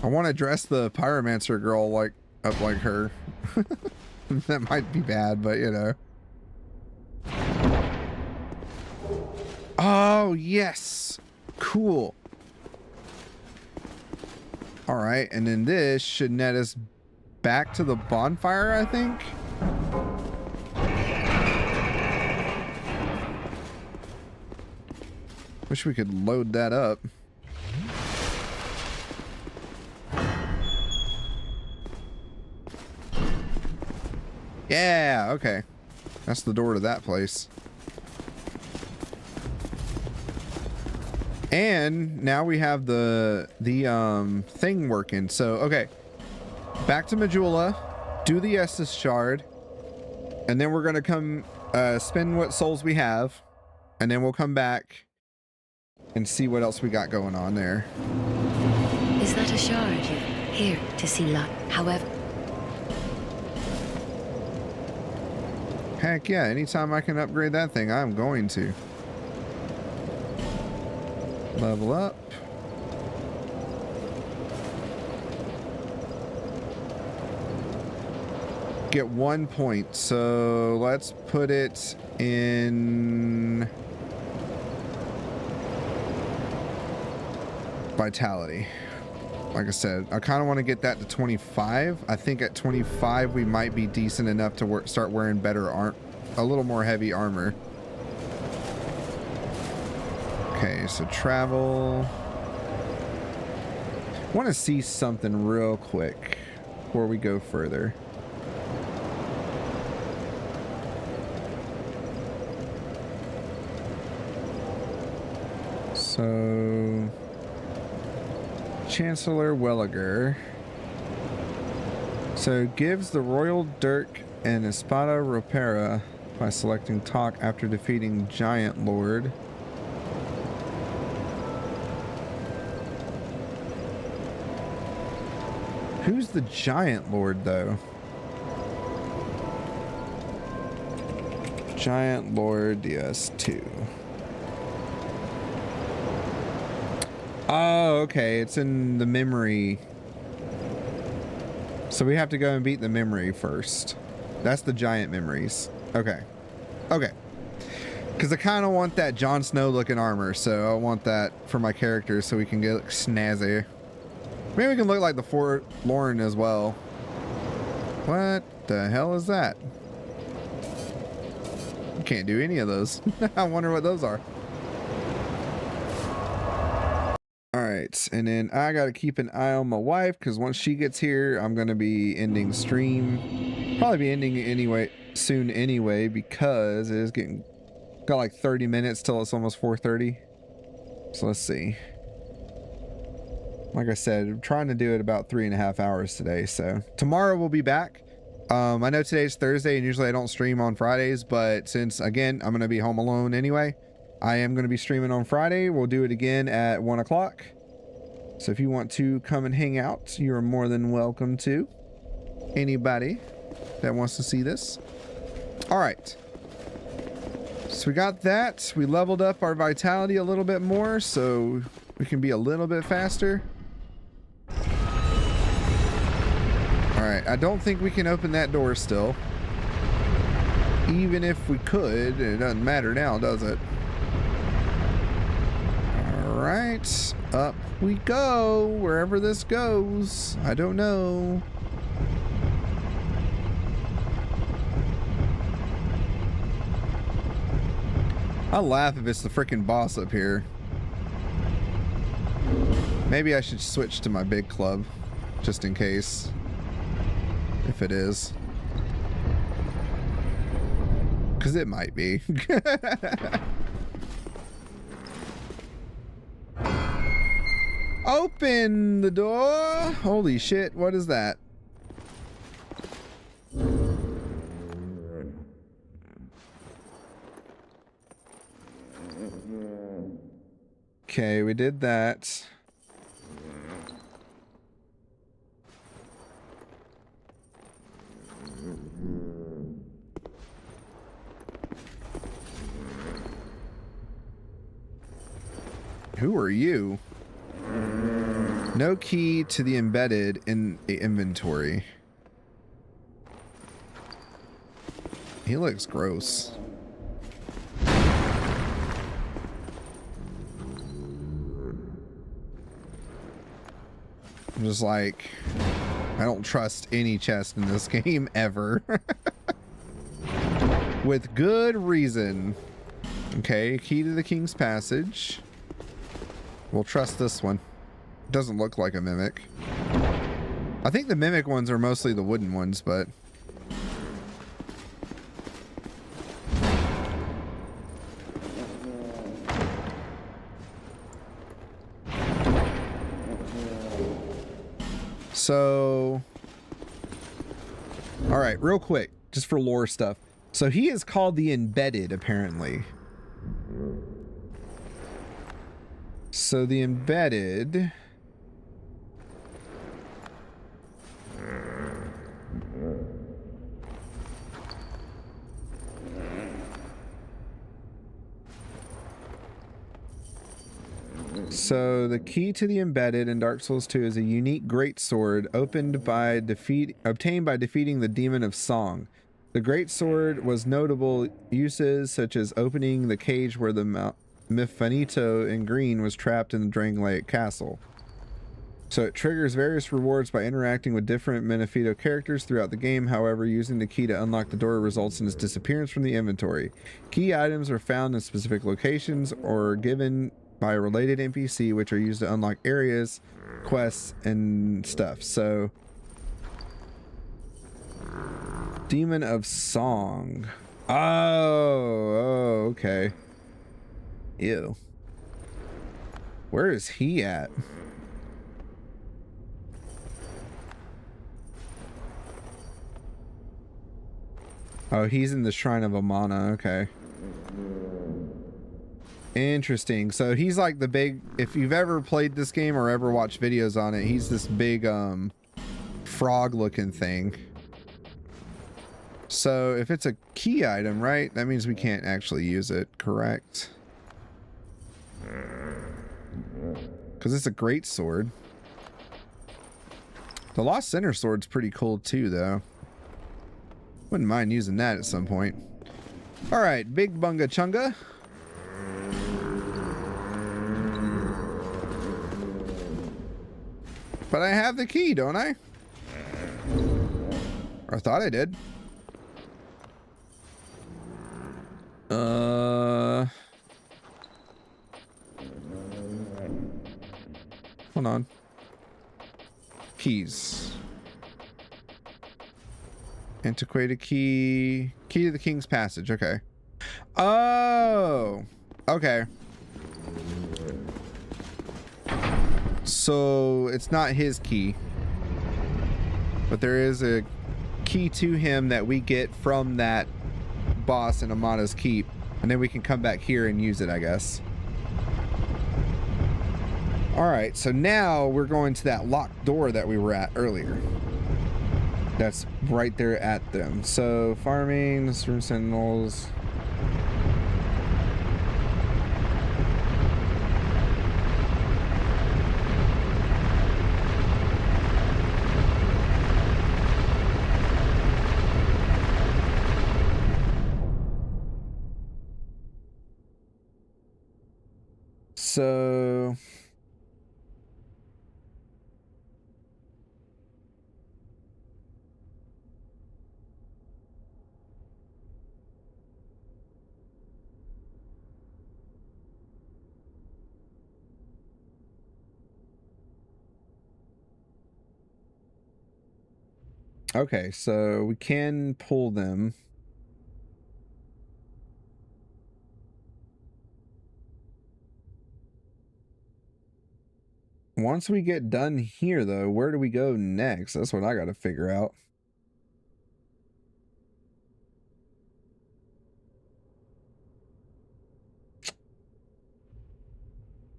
I want to dress the pyromancer girl up like her. That might be bad, but you know. Oh, yes. Cool. All right, and then this should net us back to the bonfire, I think. Wish we could load that up. Yeah, okay. That's the door to that place. And now we have the thing working. So, okay. Back to Majula. Do the Estus shard. And then we're going to come spend what souls we have. And then we'll come back and see what else we got going on there. Is that a shard? Here to see luck. However... Heck yeah. Anytime I can upgrade that thing, I'm going to. Level up. Get 1 point. So let's put it in vitality. Like I said, I kind of want to get that to 25. I think at 25 we might be decent enough to start wearing better a little more heavy armor. Okay, so travel. I want to see something real quick before we go further. So, Chancellor Welliger. So, gives the Royal Dirk and Espada Ropera by selecting Talk after defeating Giant Lord. Who's the Giant Lord, though? Giant Lord DS2. Oh, okay. It's in the memory. So we have to go and beat the memory first. That's the giant memories. Okay. Okay. Because I kind of want that Jon Snow looking armor, so I want that for my characters so we can get snazzy. Maybe we can look like the Forlorn as well. What the hell is that? Can't do any of those. I wonder what those are. Alright, and then I gotta keep an eye on my wife because once she gets here, I'm gonna be ending stream. Probably be ending it anyway soon anyway because it is getting got like 30 minutes till it's almost 4:30. So let's see. Like I said, I'm trying to do it about 3.5 hours today. So tomorrow we'll be back. I know today's Thursday and usually I don't stream on Fridays, but since again I'm gonna be home alone anyway, I am gonna be streaming on Friday. We'll do it again at 1 o'clock. So if you want to come and hang out, you're more than welcome to. Anybody that wants to see this. All right. So we got that. We leveled up our vitality a little bit more so we can be a little bit faster. All right. I don't think we can open that door still. Even if we could, it doesn't matter now, does it? All right. Up we go. Wherever this goes. I don't know. I'll laugh if it's the freaking boss up here. Maybe I should switch to my big club, just in case. If it is. Because it might be. Open the door! Holy shit, what is that? Okay, we did that. Who are you? No key to the embedded in the inventory. He looks gross. I'm just like, I don't trust any chest in this game ever. With good reason. Okay, key to the King's Passage. We'll trust this one. Doesn't look like a mimic. I think the mimic ones are mostly the wooden ones, but... So... Alright, real quick, just for lore stuff. So he is called the Embedded, apparently. So the Embedded... So the key to the Embedded in Dark Souls 2 is a unique greatsword obtained by defeating the Demon of Song. The greatsword was notable uses such as opening the cage where the Mephanito in green was trapped in the Drangleic Castle. So it triggers various rewards by interacting with different Menefito characters throughout the game. However, using the key to unlock the door results in its disappearance from the inventory. Key items are found in specific locations or given by a related NPC, which are used to unlock areas, quests, and stuff. So, Demon of Song. Oh, okay. Ew. Where is he at? Oh, he's in the Shrine of Amana. Okay. Interesting. So he's like the big, if you've ever played this game or ever watched videos on it, he's this big frog looking thing. So if it's a key item, right, that means we can't actually use it, correct? Because it's a great sword. The Lost Center sword's pretty cool too, though. Wouldn't mind using that at some point. All right, big bunga chunga. But I have the key, don't I? Or I thought I did. Hold on. Keys. Antiquated key. Key to the King's Passage. Okay. Oh. Okay. So it's not his key. But there is a key to him that we get from that boss in Amada's Keep. And then we can come back here and use it, I guess. Alright, so now we're going to that locked door that we were at earlier. That's right there at them. So, farming, room sentinels. So... Okay, so we can pull them. Once we get done here, though, where do we go next? That's what I got to figure out.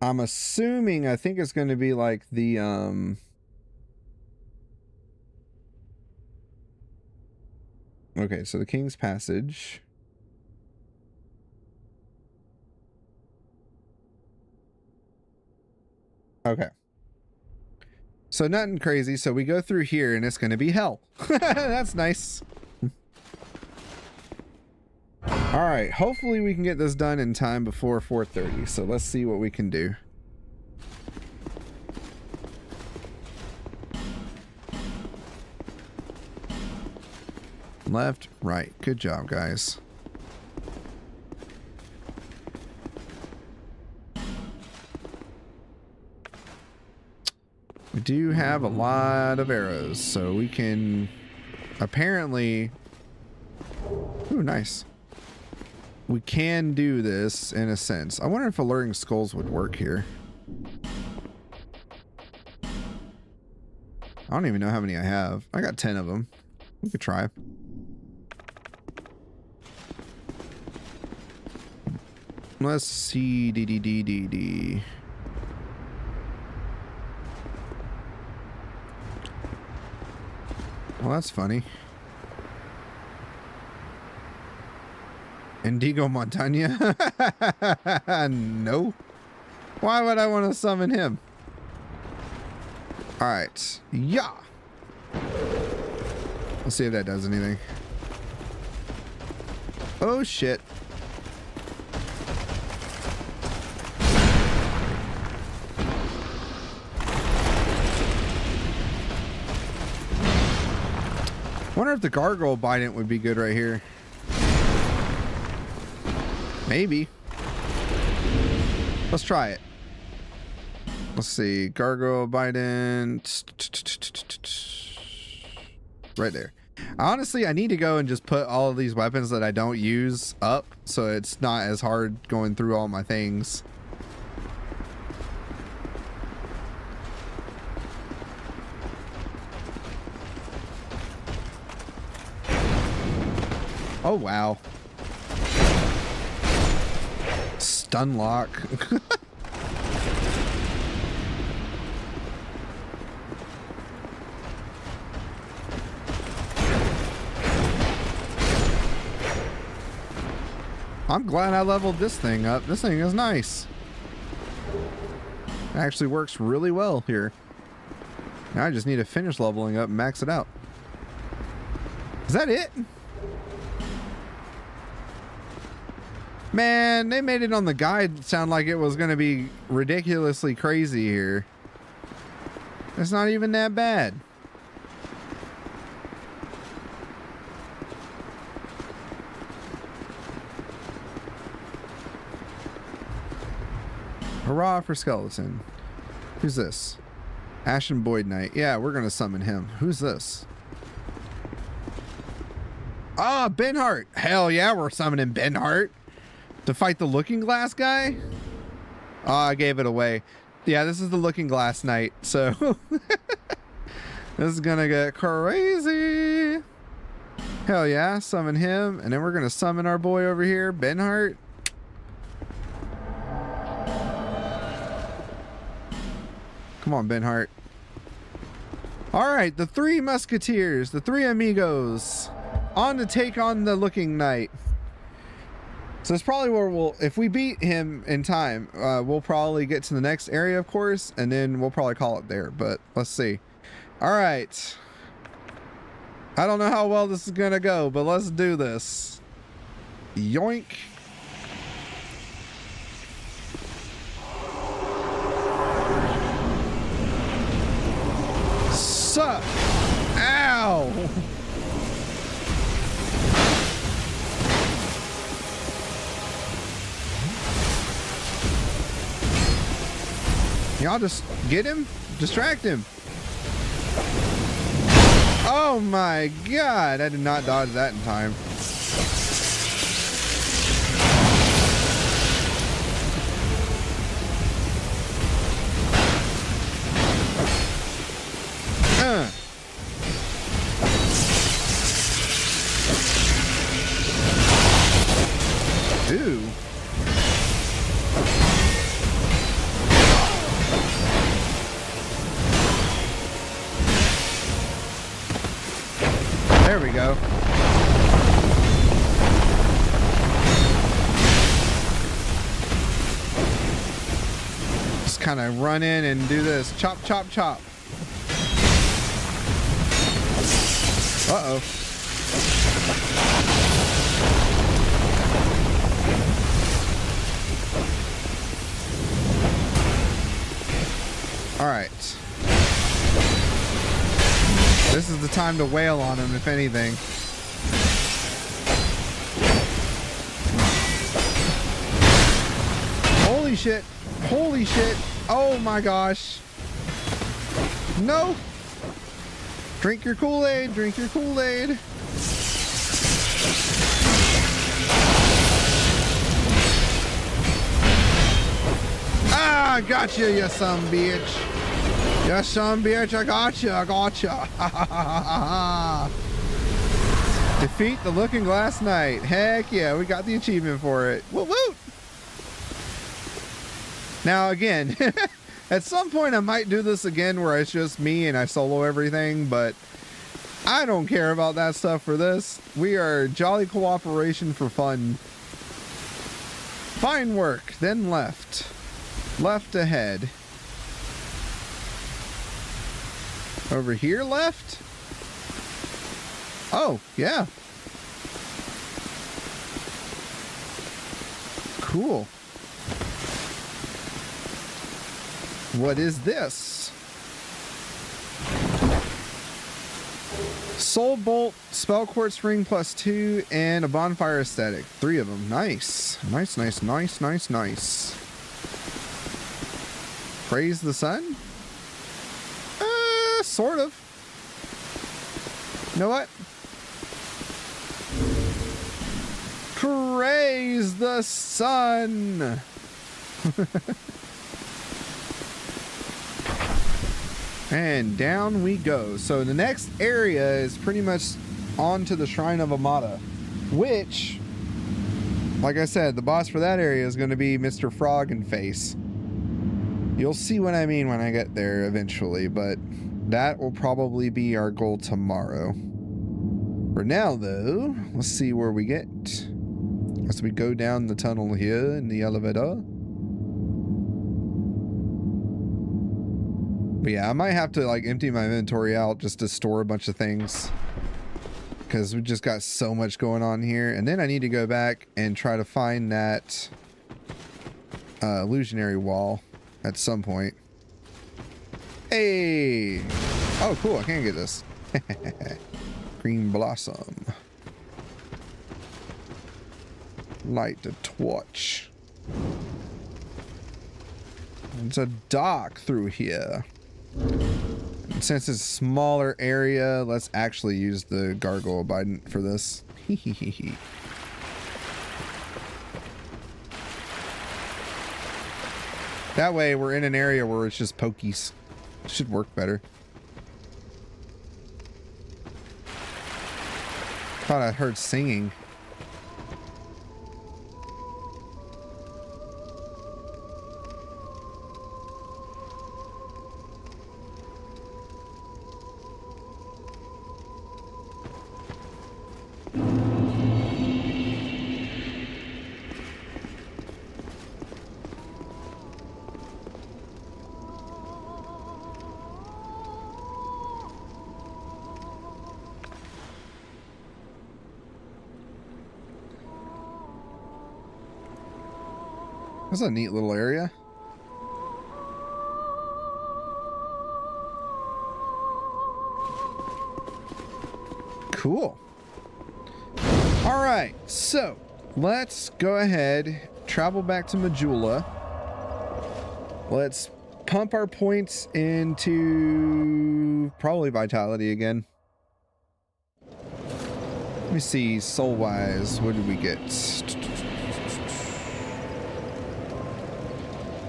I'm assuming, I think it's going to be like the, okay, so the King's Passage. Okay. So nothing crazy. So we go through here and it's going to be hell. That's nice. All right. Hopefully we can get this done in time before 4:30. So let's see what we can do. Left, right. Good job, guys. We do have a lot of arrows, so we can apparently... Ooh, nice. We can do this in a sense. I wonder if Alluring Skulls would work here. I don't even know how many I have. I got 10 of them. We could try. Let's see. D. Well, that's funny. Indigo Montagna? No. Why would I want to summon him? Alright. Yeah. Let's see if that does anything. Oh, shit. Wonder if the Gargoyle Bident would be good right here. Maybe. Let's try it. Let's see. Gargoyle Bident. Right there. Honestly, I need to go and just put all of these weapons that I don't use up, so it's not as hard going through all my things. Oh, wow. Stun lock. I'm glad I leveled this thing up. This thing is nice. It actually works really well here. Now I just need to finish leveling up and max it out. Is that it? Man, they made it on the guide sound like it was going to be ridiculously crazy here. It's not even that bad. Hurrah for Skeleton. Who's this? Ashen Boyd Knight. Yeah, we're going to summon him. Who's this? Ah, Benhart. Hell yeah, we're summoning Benhart. To fight the Looking Glass guy? Oh, I gave it away. Yeah, this is the Looking Glass Knight, so this is gonna get crazy. Hell yeah, summon him, and then we're gonna summon our boy over here, Benhart. Come on, Benhart. Alright, the three musketeers, the three amigos, on to take on the Looking Knight. So it's probably where we'll, if we beat him in time, we'll probably get to the next area, of course, and then we'll probably call it there, but let's see. All right. I don't know how well this is going to go, but let's do this. Yoink. Suck. Ow. Y'all just get him, distract him. Oh my god, I did not dodge that in time. Ooh. There we go. Just kind of run in and do this. Chop, chop, chop. Uh-oh. All right. This is the time to wail on him, if anything. Holy shit. Holy shit. Oh my gosh. No. Drink your Kool-Aid. Drink your Kool-Aid. Ah, gotcha, you son bitch. Yeah, son, bitch, I gotcha, I gotcha. Defeat the Looking Glass Knight. Heck yeah, we got the achievement for it. Woo woo! Now again, at some point I might do this again where it's just me and I solo everything, but I don't care about that stuff for this. We are jolly cooperation for fun. Fine work, then left. Left ahead. Over here left? Oh, yeah. Cool. What is this? Soul Bolt, Spell Quartz Ring +2, and a Bonfire Aesthetic. 3 of them. Nice. Nice, nice, nice, nice, nice. Praise the Sun? Sort of. You know what? Praise the sun. And down we go. So the next area is pretty much on to the Shrine of Amata, which, like I said, the boss for that area is going to be Mr. Frog and Face. You'll see what I mean when I get there eventually, but that will probably be our goal tomorrow. For now, though, let's see where we get as we go down the tunnel here in the elevator. But yeah, I might have to like empty my inventory out just to store a bunch of things. because we just got so much going on here. And then I need to go back and try to find that illusionary wall at some point. Hey! Oh, cool. I can't get this. Green blossom. Light the torch. It's a dock through here. And since it's a smaller area, let's actually use the gargoyle bident for this. That way we're in an area where it's just pokies. Should work better. Thought I heard singing. That's a neat little area. Cool. All right, so let's go ahead, travel back to Majula. Let's pump our points into probably vitality again. Let me see, soul-wise, what did we get?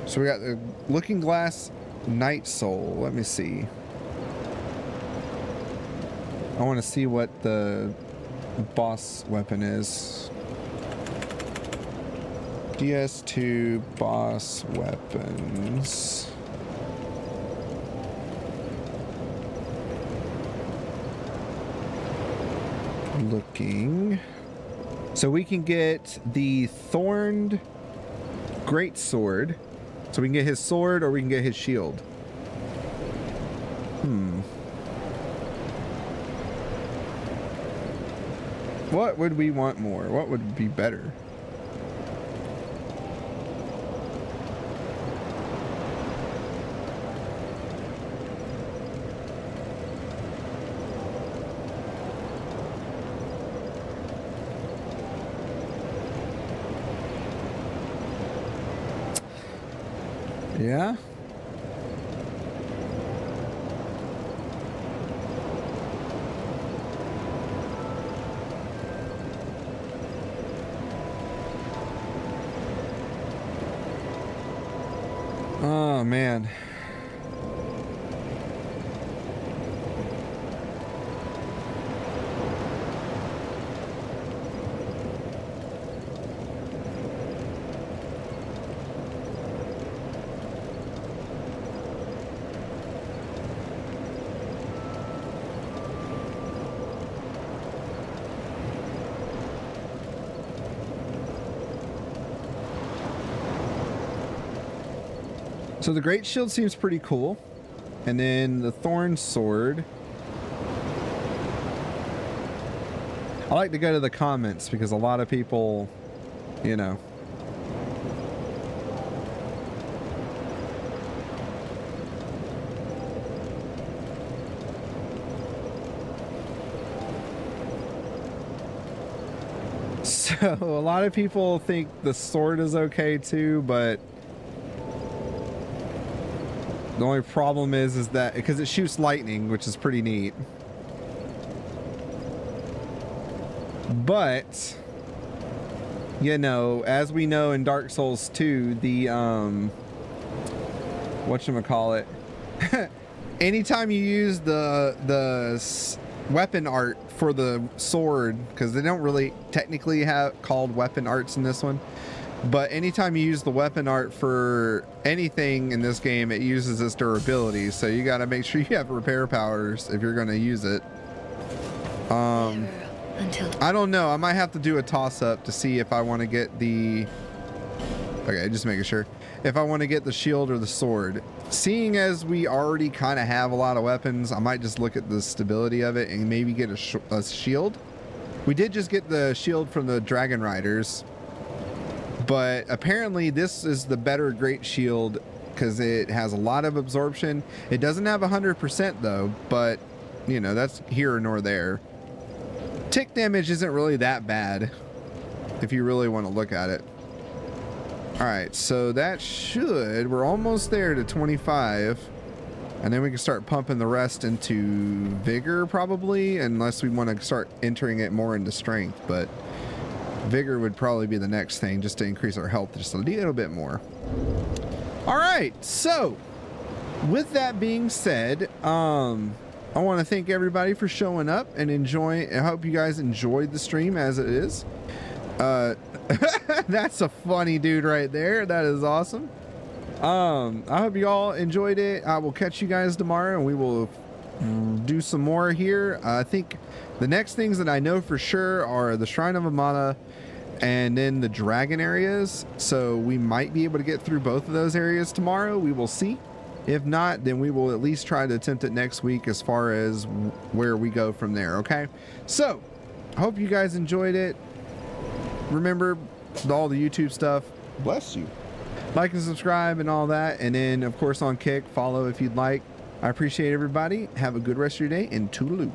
So we got the Looking Glass Night Soul. Let me see. I want to see what the boss weapon is. DS2 boss weapons. Looking. So we can get the Thorned Greatsword. So we can get his sword or we can get his shield. What would we want more? What would be better? Yeah. Oh man. So the Great Shield seems pretty cool. And then the Thorn Sword. I like to go to the comments because a lot of people, you know. So a lot of people think the sword is okay too, but the only problem is that because it shoots lightning, which is pretty neat. But you know, as we know in Dark Souls 2, the whatchamacallit, anytime you use the weapon art for the sword, because they don't really technically have called weapon arts in this one, but anytime you use the weapon art for anything in this game, it uses its durability. So you got to make sure you have repair powers if you're going to use it. I don't know. I might have to do a toss-up to see if I want to get the... Okay, just making sure. If I want to get the shield or the sword. Seeing as we already kind of have a lot of weapons, I might just look at the stability of it and maybe get a shield. We did just get the shield from the Dragon Riders, but apparently this is the better Great Shield because it has a lot of absorption. It doesn't have 100% though, but you know, that's here nor there. Tick damage isn't really that bad if you really want to look at it. All right, so that we're almost there to 25, and then we can start pumping the rest into vigor probably, unless we want to start entering it more into strength, but vigor would probably be the next thing just to increase our health just a little bit more. All right, so with that being said, I want to thank everybody for showing up and enjoying. I hope you guys enjoyed the stream as it is. That's a funny dude right there. That is awesome. I hope you all enjoyed it. I will catch you guys tomorrow and we will do some more here. I think the next things that I know for sure are the Shrine of Amana and then the dragon areas. So we might be able to get through both of those areas tomorrow. We will see. If not, then we will at least try to attempt it next week as far as where we go from there, okay? So, I hope you guys enjoyed it. Remember all the YouTube stuff. Bless you. Like and subscribe and all that. And then, of course, on Kick, follow if you'd like. I appreciate everybody. Have a good rest of your day and toodaloo.